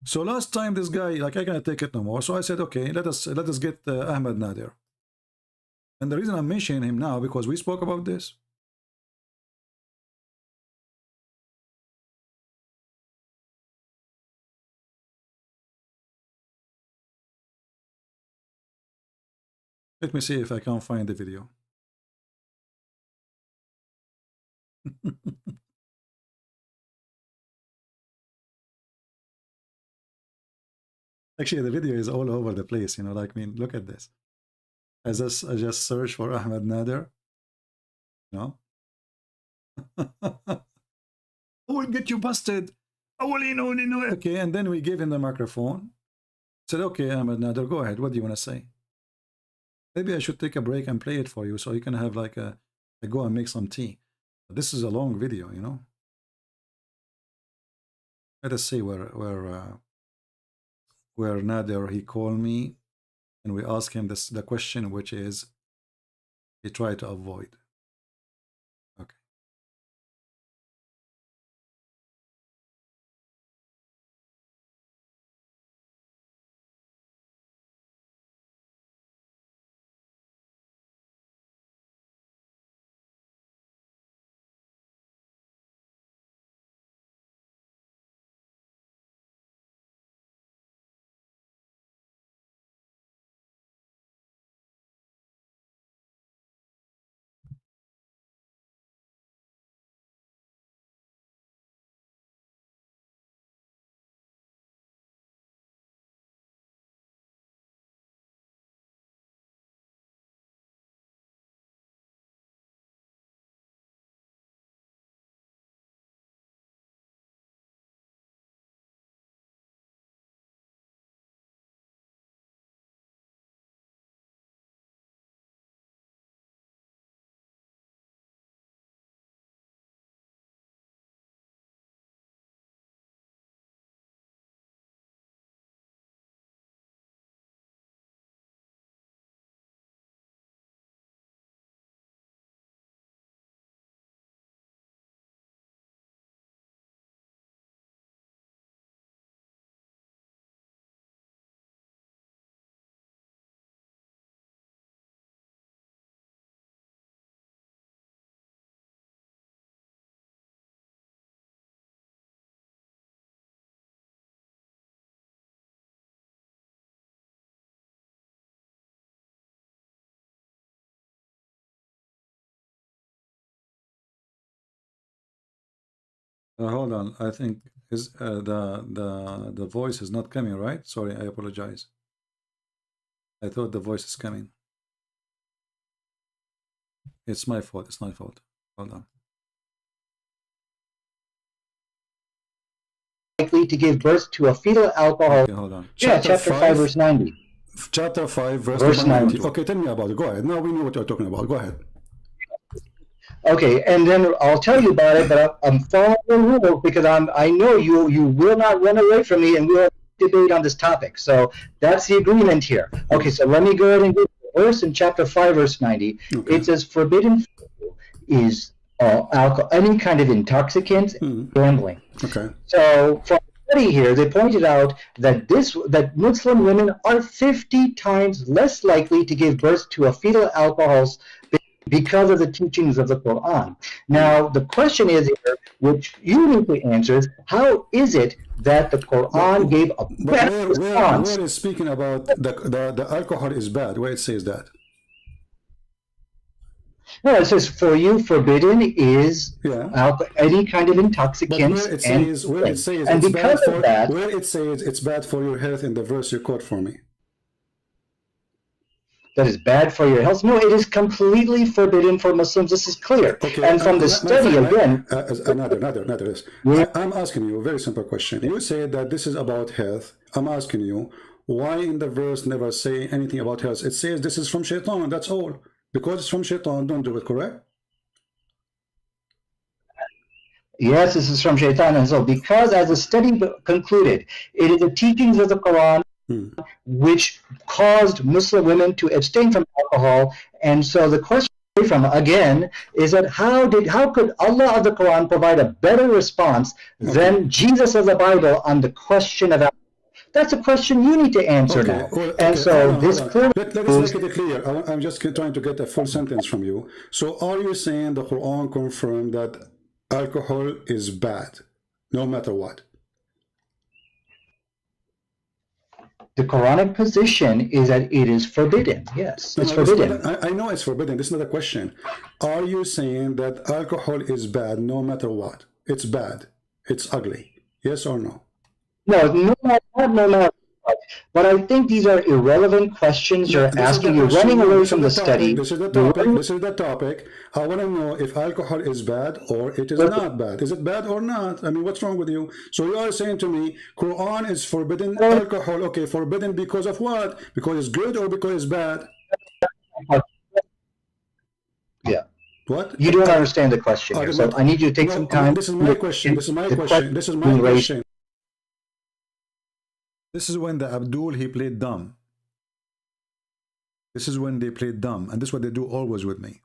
So last time this guy, like, I can't take it no more. So I said, okay, let us get Ahmed Nader. And the reason I'm mentioning him now, because we spoke about this. Let me see if I can find the video. Actually, the video is all over the place, you know, like, I mean, look at this. I just search for Ahmed Nader, you know. I will get you busted. I will, you know. Okay, and then we gave him the microphone. Said, okay, Ahmed Nader, go ahead. What do you want to say? Maybe I should take a break and play it for you so you can have like a go and make some tea. This is a long video, you know. Let us see where Nader, he called me and we asked him the question, which is he tried to avoid. Okay. Hold on, I think is the voice is not coming, right? Sorry, I apologize. I thought the voice is coming. It's my fault. It's my fault. Hold on. Likely to give birth to a fetal alcohol. Okay, hold on. Yeah, chapter 5 verse 90. Chapter 5 verse 90. Okay, tell me about it. Go ahead. Now we know what you're talking about. Go ahead. Okay, and then I'll tell you about it, but I'm following the rules because I know you will not run away from me, and we'll debate on this topic. So that's the agreement here. Okay, so let me go ahead and go to the verse in chapter 5, verse 90. Okay. It says, forbidden is alcohol, any kind of intoxicant, gambling. Okay. So from the study here, they pointed out that that Muslim women are 50 times less likely to give birth to a fetal alcohols because of the teachings of the Quran. Now, the question is here, which you need to answer, is how is it that the Quran gave a better response? Where is speaking about the alcohol is bad? Where it says that? No, it says for you forbidden is any kind of intoxicants. But where it says it's bad for your health in the verse you quote for me. That is bad for your health. No, it is completely forbidden for Muslims. This is clear. Okay, and from the study again. I'm asking you a very simple question. You say that this is about health. I'm asking you, why in the verse never say anything about health? It says this is from shaitan, that's all. Because it's from shaitan, don't do it, correct? Yes, this is from shaitan. And so because as the study concluded, it is the teachings of the Quran which caused Muslim women to abstain from alcohol. And so the question from again is that how could Allah of the Quran provide a better response than Jesus of the Bible on the question of alcohol? That's a question you need to answer now. And so this clearly let's make it clear. I'm just trying to get a full sentence from you. So are you saying the Quran confirmed that alcohol is bad, no matter what? The Quranic position is that it is forbidden. Yes, it's forbidden. I know it's forbidden. This is not a question. Are you saying that alcohol is bad no matter what? It's bad. It's ugly. Yes or no? No, not no matter But I think these are irrelevant questions you're asking. You're running away from the study. This is the topic. This is the topic. I want to know if alcohol is bad or it is not bad. Is it bad or not? I mean, what's wrong with you? So you are saying to me, Quran is forbidden alcohol. Okay, forbidden because of what? Because it's good or because it's bad? Yeah. What? You don't understand the question here. So I need you to take some time. This is my question. This is my question. This is my question. This is when the Abdul, he played dumb. This is when they played dumb. And this is what they do always with me.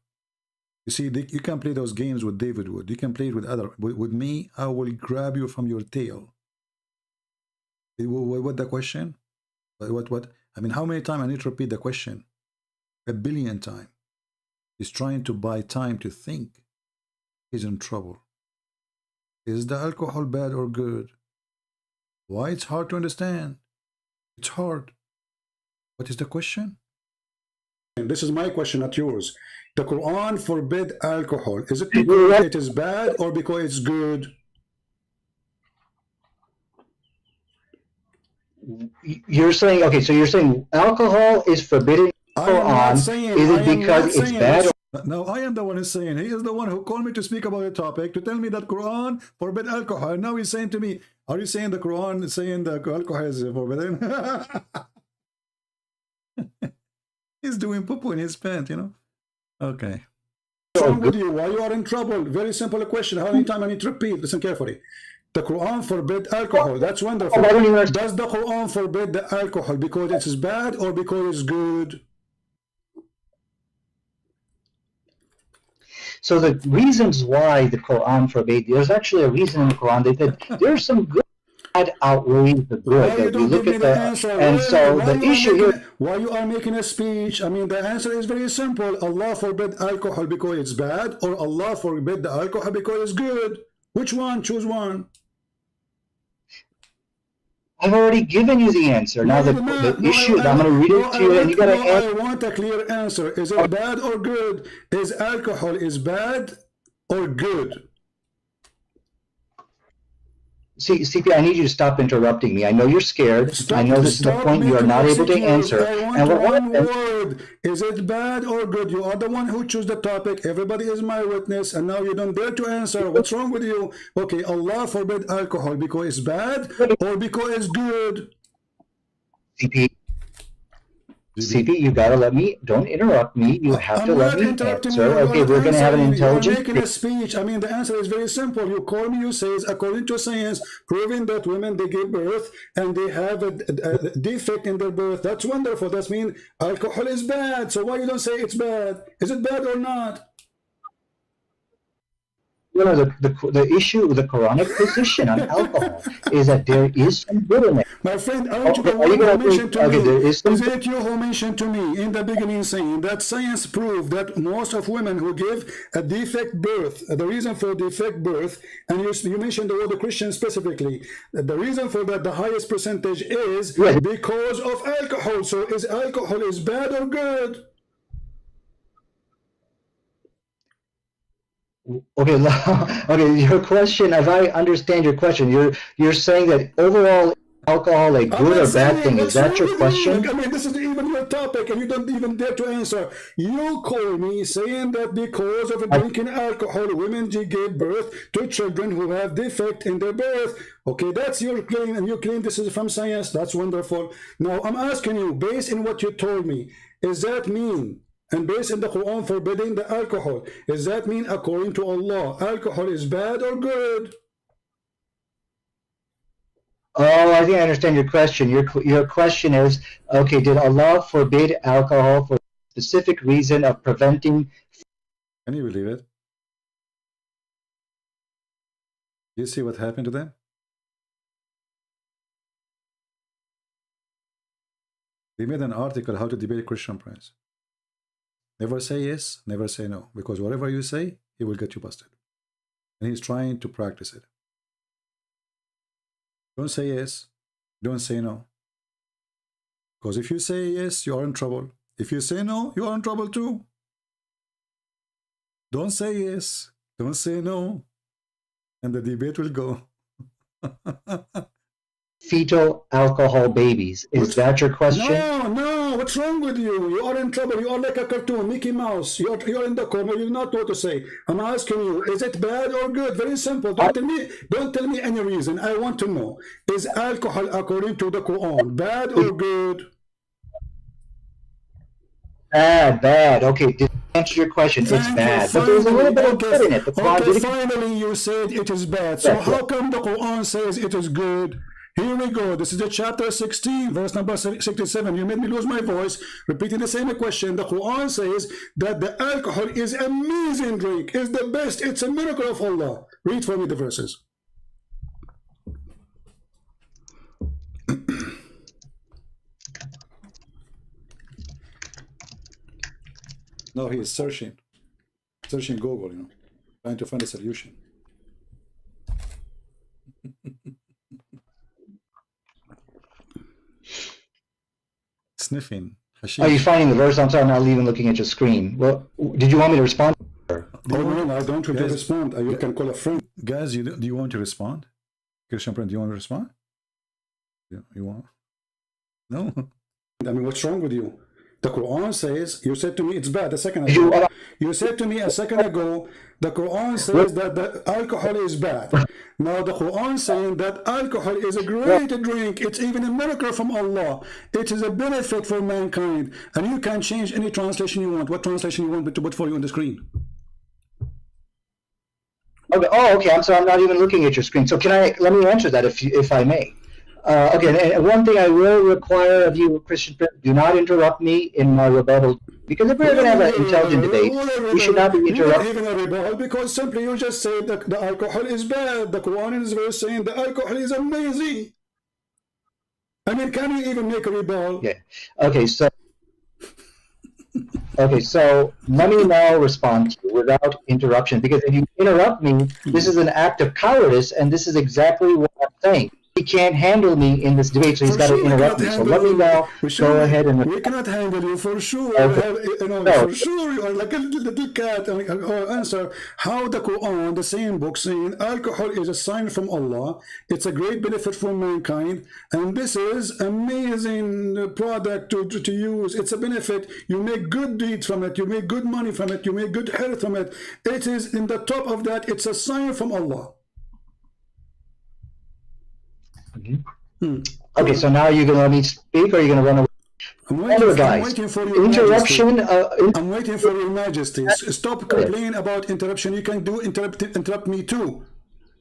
You see, you can play those games with David Wood. You can play it with other. With me, I will grab you from your tail. What the question? What? I mean, how many times I need to repeat the question? 1 billion times. He's trying to buy time to think. He's in trouble. Is the alcohol bad or good? Why it's hard to understand? It's hard. What is the question? And this is my question, not yours. The Quran forbid alcohol. Is it because it is bad or because it's good? You're saying, okay, so you're saying alcohol is forbidden in the Quran. Is it because it's bad? No, I am the one who's saying. He is the one who called me to speak about the topic, to tell me that Quran forbid alcohol. Now he's saying to me, are you saying the Quran is saying that alcohol is forbidden? He's doing poo-poo in his pants, you know. Okay. What's wrong with you? Why you are in trouble? Very simple question. How many times I need to repeat? Listen carefully. The Quran forbid alcohol. That's wonderful. Does the Quran forbid the alcohol because it is bad or because it's good? So the reasons why the Quran forbade, there's actually a reason in the Quran. They said there's some good outweighs the good. That you look at the answer. And so the issue here. Why you are making a speech? I mean, the answer is very simple. Allah forbid alcohol because it's bad, or Allah forbid the alcohol because it's good. Which one? Choose one. I've already given you the answer. Now the issue, I'm going to read it to you, and you got to answer. I want a clear answer. Is it bad or good? Is alcohol is bad or good? See, CP, I need you to stop interrupting me. I know you're scared. I know this is the point you are not able to answer. And one word. Is it bad or good? You are the one who chose the topic. Everybody is my witness, and now you don't dare to answer. What's wrong with you? Okay, Allah forbid alcohol because it's bad or because it's good? CP, you gotta let me, don't interrupt me. You have to let me answer. Okay, we're gonna have an intelligent. You're making a speech. I mean, the answer is very simple. You call me, you say, according to science, proving that women, they give birth and they have a defect in their birth. That's wonderful. That means alcohol is bad. So why you don't say it's bad? Is it bad or not? You know, the issue with the Quranic position on alcohol is that there is some good in it. My friend, aren't you the one who mentioned to me? Is it you who mentioned to me in the beginning saying that science proved that most of women who give a defect birth, the reason for defect birth, and you mentioned the word Christian specifically, the reason for that, the highest percentage is because of alcohol. So is alcohol is bad or good? Okay, okay. Your question, if I understand your question, you're saying that overall alcohol a good or bad thing. Is that your question? I mean, this is even your topic, and you don't even dare to answer. You call me saying that because of drinking alcohol, women give birth to children who have defect in their birth. Okay, that's your claim, and you claim this is from science. That's wonderful. Now, I'm asking you, based on what you told me, does that mean? And based on the Quran forbidding the alcohol, does that mean according to Allah, alcohol is bad or good? Oh, I think I understand your question. Your question is, okay, did Allah forbid alcohol for a specific reason of preventing... Can you believe it? You see what happened to them? They made an article, How to Debate Christian Prince. Never say yes, never say no. Because whatever you say, he will get you busted. And he's trying to practice it. Don't say yes, don't say no. Because if you say yes, you are in trouble. If you say no, you are in trouble too. Don't say yes, don't say no. And the debate will go. fetal alcohol babies. Is that your question? No, what's wrong with you? You are in trouble. You are like a cartoon, Mickey Mouse. You're in the corner. You not know what to say. I'm asking you, is it bad or good? Very simple. Don't tell me any reason. I want to know. Is alcohol, according to the Quran, bad or good? Bad. Okay, to answer your question, it's bad. But there's a little bit of good in it. The Quran finally you said it is bad. So how come the Quran says it is good? Here we go. This is the chapter 16, verse number 67. You made me lose my voice, repeating the same question. The Quran says that the alcohol is amazing drink, is the best. It's a miracle of Allah. Read for me the verses. No, he is searching Google, trying to find a solution. Sniffing. Are you finding the verse? I'm sorry, I'm not even looking at your screen. Well, did you want me to respond? No, I don't want to respond. You can call a friend. Guys, do you want to respond? Christian friend, do you want to respond? You want? No. I mean, what's wrong with you? The Quran says, you said to me it's bad a second ago. You said to me a second ago, the Quran says that the alcohol is bad. Now the Quran saying that alcohol is a great drink. It's even a miracle from Allah. It is a benefit for mankind. And you can change any translation you want. What translation you want to put for you on the screen? Okay. Oh, okay. I'm sorry. I'm not even looking at your screen. So let me answer that if I may. Okay, and one thing I will require of you, Christian, do not interrupt me in my rebuttal, because if we're going to have an intelligent debate, we should not be interrupting. Even a rebuttal, because simply you just said that the alcohol is bad. The Quran is very saying the alcohol is amazing. I mean, can you even make a rebuttal? Yeah. Okay, so let me now respond to you without interruption, because if you interrupt me, this is an act of cowardice, and this is exactly what I'm saying. He can't handle me in this debate, so he's got to interrupt me. So let me now go ahead and... We cannot handle you, for sure. For sure, you are like a little cat. Answer how the Quran, the same book, saying alcohol is a sign from Allah. It's a great benefit for mankind, and this is amazing product to use. It's a benefit. You make good deeds from it. You make good money from it. You make good health from it. It is in the top of that. It's a sign from Allah. Okay, so now you're going to let me speak, or you're going to run away? I'm waiting for your interruption. I'm waiting for your majesty. Stop complaining about interruption. You can interrupt me too.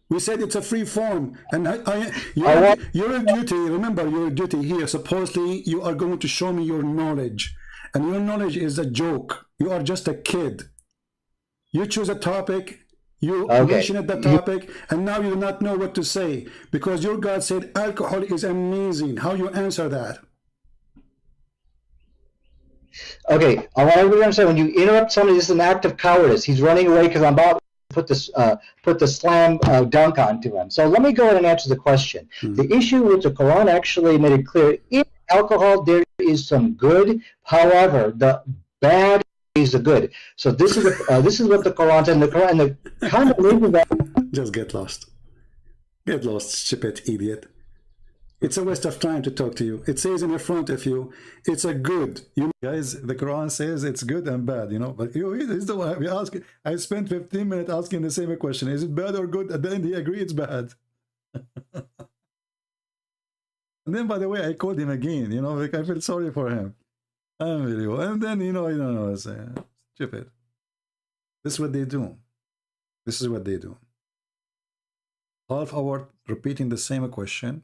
We said it's a free form, and your duty. Remember your duty here. Supposedly you are going to show me your knowledge, and your knowledge is a joke. You are just a kid. You choose a topic. You mentioned the topic, and now you do not know what to say because your God said alcohol is amazing. How you answer that? Okay, I want everybody to understand, when you interrupt somebody, this is an act of cowardice. He's running away because I'm about to put the slam dunk onto him. So let me go ahead and answer the question. The issue with the Quran actually made it clear, in alcohol there is some good, however, the bad is the good. So this is what the Quran said, and the Quran, and the combination of that. Just get lost, stupid idiot. It's a waste of time to talk to you. It says in the front of you, it's a good. You guys, the Quran says it's good and bad, but he's the one we ask. I spent 15 minutes asking the same question: is it bad or good? At the end, he agreed it's bad. And then, by the way, I called him again. Like I feel sorry for him. Unbelievable. And then, I don't know, it's stupid. This is what they do. Half hour repeating the same question,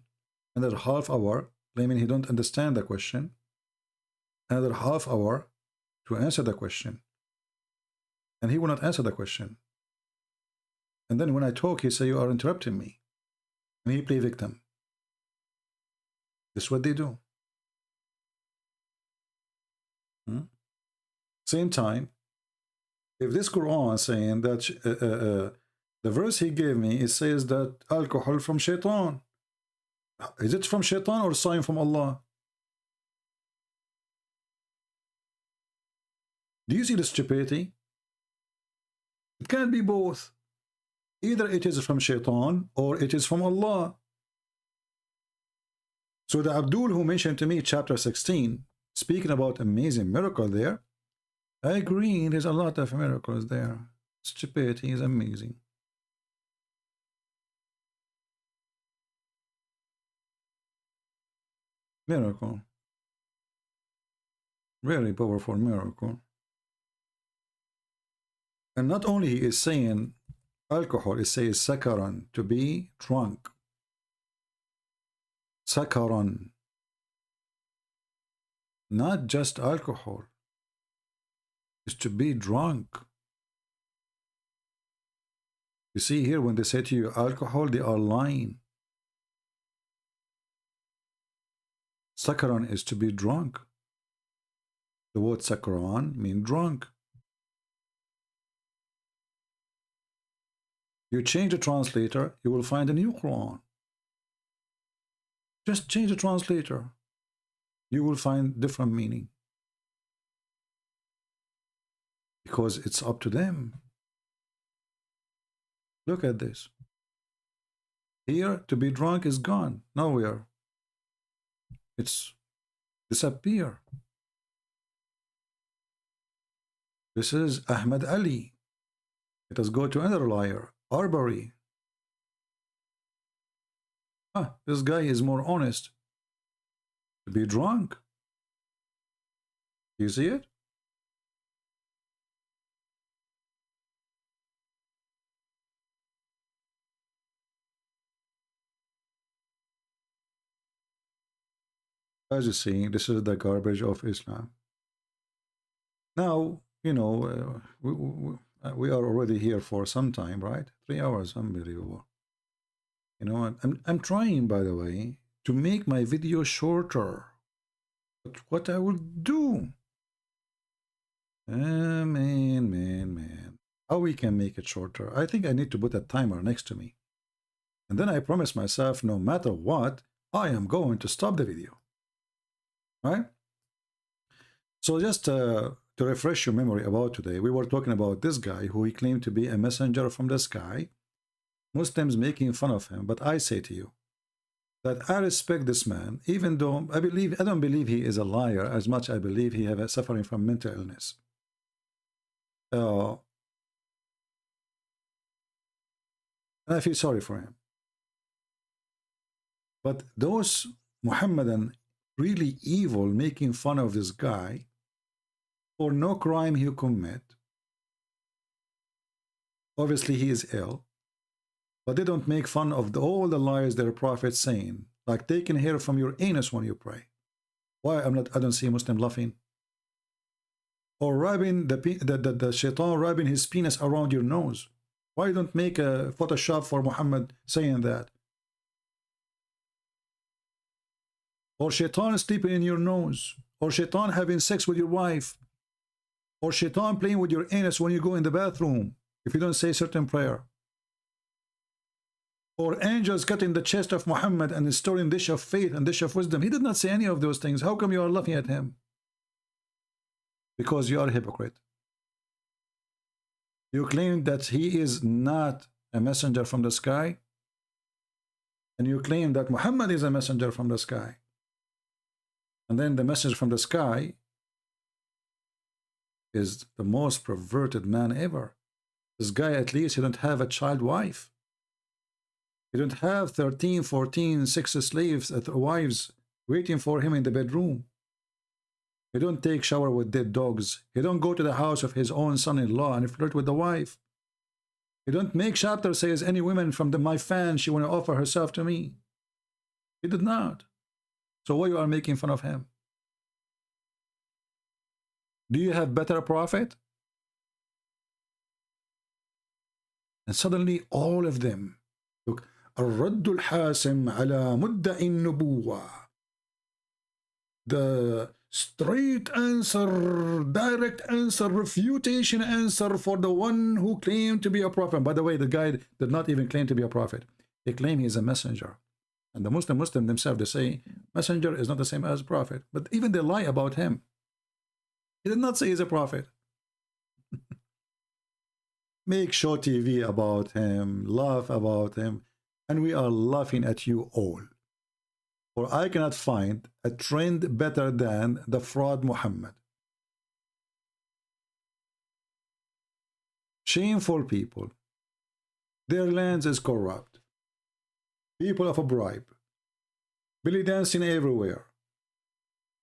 another half hour claiming he don't understand the question, another half hour to answer the question, and he will not answer the question. And then when I talk, he say you are interrupting me, and he play victim. This is what they do. Same time, if this Quran saying that the verse he gave me, it says that alcohol from shaitan. Is it from shaitan or sign from Allah? Do you see the stupidity? It can't be both. Either it is from shaitan or it is from Allah. So the Abdul who mentioned to me chapter 16, speaking about amazing miracle there, I agree, there's a lot of miracles there. Stupidity is amazing. Miracle. Very powerful miracle. And not only he is saying alcohol, it says sakaran, to be drunk. Sakaran. Not just alcohol. It's to be drunk. You see here when they say to you alcohol, they are lying. Sakaran is to be drunk. The word sakaran means drunk. You change the translator, you will find a new Quran. Just change the translator. You will find different meaning. Because it's up to them. Look at this. Here, to be drunk is gone. Nowhere. It's disappear. This is Ahmed Ali. Let us go to another liar. Arbery. This guy is more honest. To be drunk. You see it? As you see, this is the garbage of Islam. Now, you know, we are already here for some time, right? 3 hours, unbelievable. You know, I'm trying, by the way, to make my video shorter. But what I will do? Man. How we can make it shorter? I think I need to put a timer next to me. And then I promise myself, no matter what, I am going to stop the video. Right? So just to refresh your memory about today, we were talking about this guy who he claimed to be a messenger from the sky. Muslims making fun of him, but I say to you that I respect this man, even though I don't believe he is a liar as much I believe he has suffering from mental illness. And I feel sorry for him. But those Muhammadan really evil making fun of this guy for no crime he commit. Obviously he is ill, but they don't make fun of all the lies their prophets saying, like taking hair from your anus when you pray. Why I don't see a Muslim laughing? Or rubbing the shaitan rubbing his penis around your nose. Why don't make a Photoshop for Muhammad saying that? Or shaitan sleeping in your nose, or shaitan having sex with your wife, or shaitan playing with your anus when you go in the bathroom if you don't say certain prayer, or angels cutting the chest of Muhammad and storing dish of faith and dish of wisdom. He did not say any of those things. How come you are laughing at him? Because you are a hypocrite. You claim that he is not a messenger from the sky, and you claim that Muhammad is a messenger from the sky. And then the message from the sky is the most perverted man ever. This guy, at least, he don't have a child wife. He don't have 13, 14, 6 slaves, wives waiting for him in the bedroom. He don't take shower with dead dogs. He don't go to the house of his own son-in-law and flirt with the wife. He don't make chapter says any woman from my fans, she want to offer herself to me. He did not. So why you are making fun of him? Do you have better prophet? And suddenly all of them look, الرد الحاسم على مدعي النبوة. The straight answer, direct answer, refutation answer for the one who claimed to be a prophet. By the way, the guy did not even claim to be a prophet. He claimed he is a messenger. And the Muslim themselves, they say, messenger is not the same as prophet. But even they lie about him. He did not say he's a prophet. Make show TV about him, laugh about him, and we are laughing at you all. or I cannot find a trend better than the fraud Muhammad. Shameful people. Their lands is corrupt. People of a bribe. Belly dancing everywhere.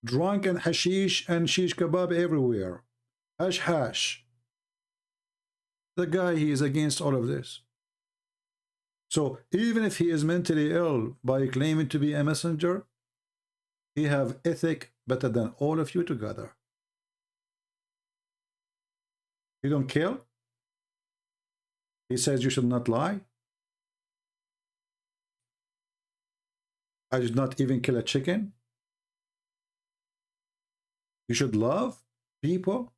Drunk and hashish and shish kebab everywhere. Hash hash. The guy, he is against all of this. So even if he is mentally ill by claiming to be a messenger, he have ethic better than all of you together. He don't kill. He says you should not lie. I did not even kill a chicken. You should love people.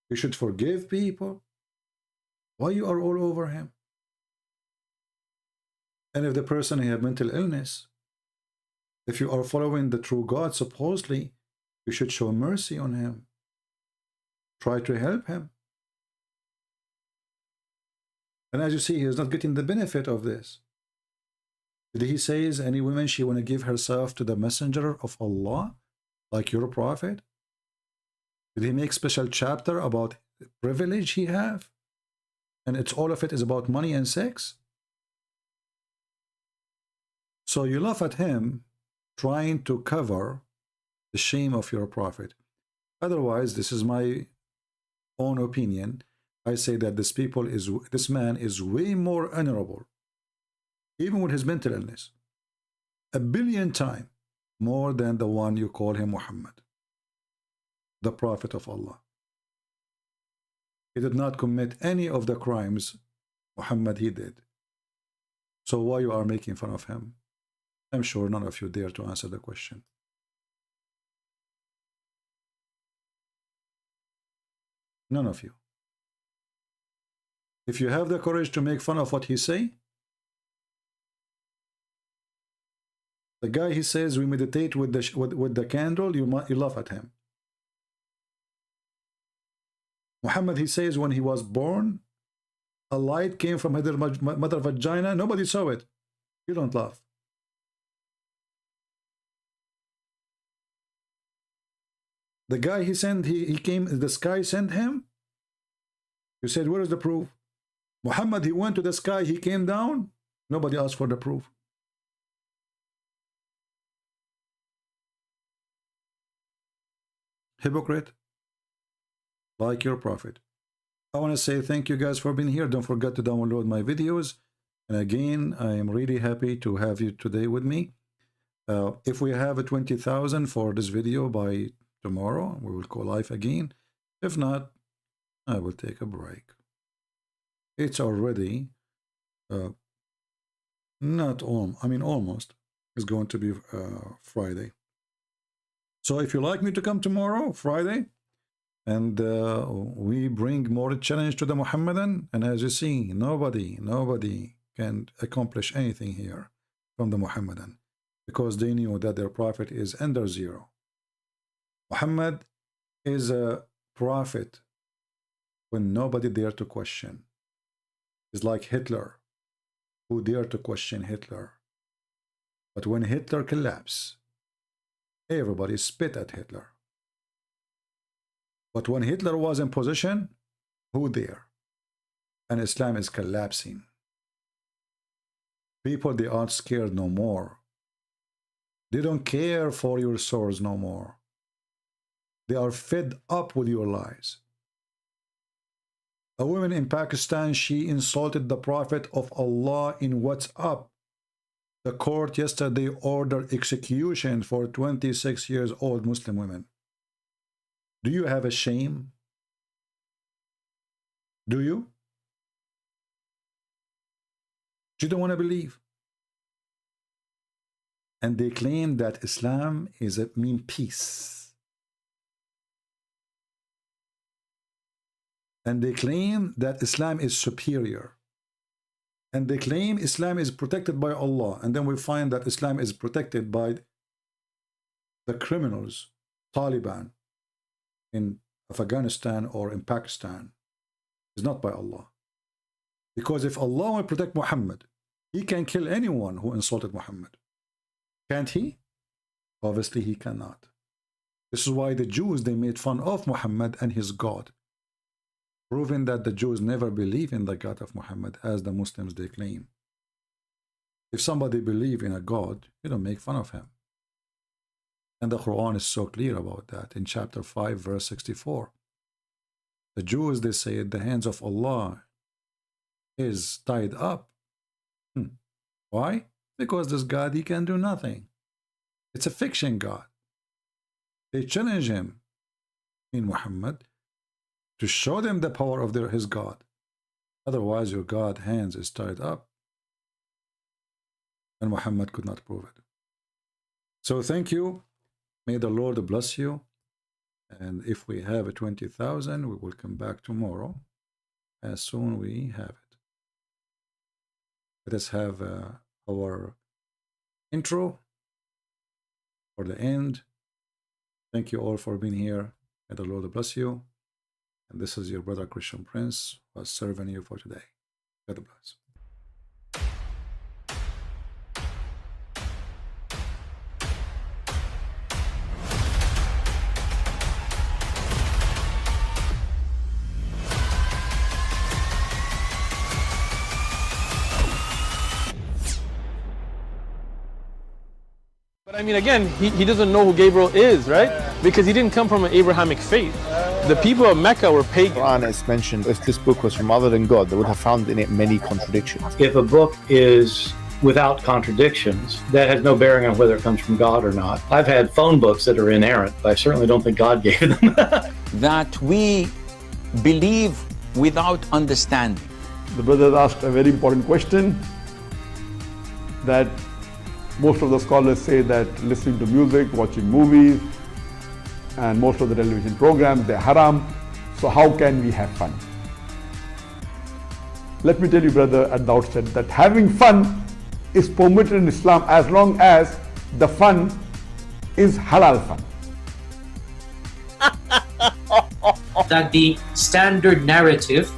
You should forgive people. Why you are all over him? And if the person has mental illness, if you are following the true God, supposedly, you should show mercy on him. Try to help him. And as you see, he is not getting the benefit of this. Did he say any woman she want to give herself to the messenger of Allah, like your prophet? Did he make special chapter about the privilege he have? And it's all of it is about money and sex? So you laugh at him trying to cover the shame of your prophet. Otherwise, this is my own opinion. I say that this man is way more honorable, even with his mental illness, 1 billion times more than the one you call him Muhammad, the prophet of Allah. He did not commit any of the crimes Muhammad he did. So why you are making fun of him? I'm sure none of you dare to answer the question. None of you. If you have the courage to make fun of what he say, the guy he says we meditate with the candle, you laugh at him. Muhammad, he says when he was born, a light came from his mother vagina, nobody saw it. You don't laugh. The guy he sent, he came, the sky sent him. You said, where is the proof? Muhammad, he went to the sky, he came down. Nobody asked for the proof. Hypocrite, like your prophet. I want to say thank you guys for being here. Don't forget to download my videos. And again, I am really happy to have you today with me. If we have a 20,000 for this video by tomorrow, we will go live again. If not, I will take a break. It's already almost. It's going to be Friday. So if you like me to come tomorrow, Friday, and we bring more challenge to the Muhammadan, and as you see, nobody can accomplish anything here from the Muhammadan, because they knew that their prophet is under zero. Muhammad is a prophet when nobody dare to question. It's like Hitler, who dare to question Hitler. But when Hitler collapsed, everybody spit at Hitler. But when Hitler was in position, who dare? And Islam is collapsing. People, they aren't scared no more. They don't care for your swords no more. They are fed up with your lies. A woman in Pakistan, she insulted the Prophet of Allah in WhatsApp. The court yesterday ordered execution for 26 years old Muslim women. Do you have a shame? Do you? You don't want to believe. And they claim that Islam is peace. And they claim that Islam is superior. And they claim Islam is protected by Allah. And then we find that Islam is protected by the criminals, Taliban, in Afghanistan or in Pakistan. It's not by Allah. Because if Allah will protect Muhammad, he can kill anyone who insulted Muhammad. Can't he? Obviously, he cannot. This is why the Jews, they made fun of Muhammad and his God, proving that the Jews never believe in the God of Muhammad as the Muslims they claim. If somebody believes in a God, you don't make fun of him. And the Quran is so clear about that in chapter 5, verse 64. The Jews, they say, the hands of Allah is tied up. Why? Because this God, he can do nothing. It's a fiction God. They challenge him in Muhammad to show them the power of his God. Otherwise, your God hands is tied up. And Muhammad could not prove it. So thank you. May the Lord bless you. And if we have a 20,000, we will come back tomorrow as soon we have it. Let us have our intro for the end. Thank you all for being here. May the Lord bless you. And this is your brother Christian Prince who was serving you for today. God bless. But I mean, again, he doesn't know who Gabriel is, right? Because he didn't come from an Abrahamic faith. The people of Mecca were pagan. Quran is mentioned. If this book was from other than God, they would have found in it many contradictions. If a book is without contradictions, that has no bearing on whether it comes from God or not. I've had phone books that are inerrant, but I certainly don't think God gave them. That we believe without understanding. The brother asked a very important question, that most of the scholars say that listening to music, watching movies, and most of the television programs, they're haram. So how can we have fun? Let me tell you, brother, at the outset that having fun is permitted in Islam as long as the fun is halal fun. That the standard narrative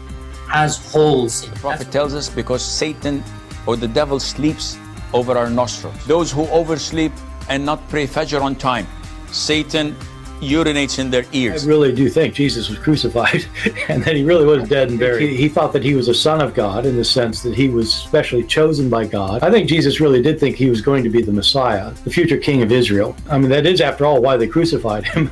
has holes in it. The Prophet tells us because Satan or the devil sleeps over our nostrils. Those who oversleep and not pray Fajr on time, Satan urinates in their ears. I really do think Jesus was crucified and that he really was dead and buried. He thought that he was a son of God in the sense that he was specially chosen by God. I think Jesus really did think he was going to be the Messiah, the future king of Israel. I mean, that is, after all, why they crucified him,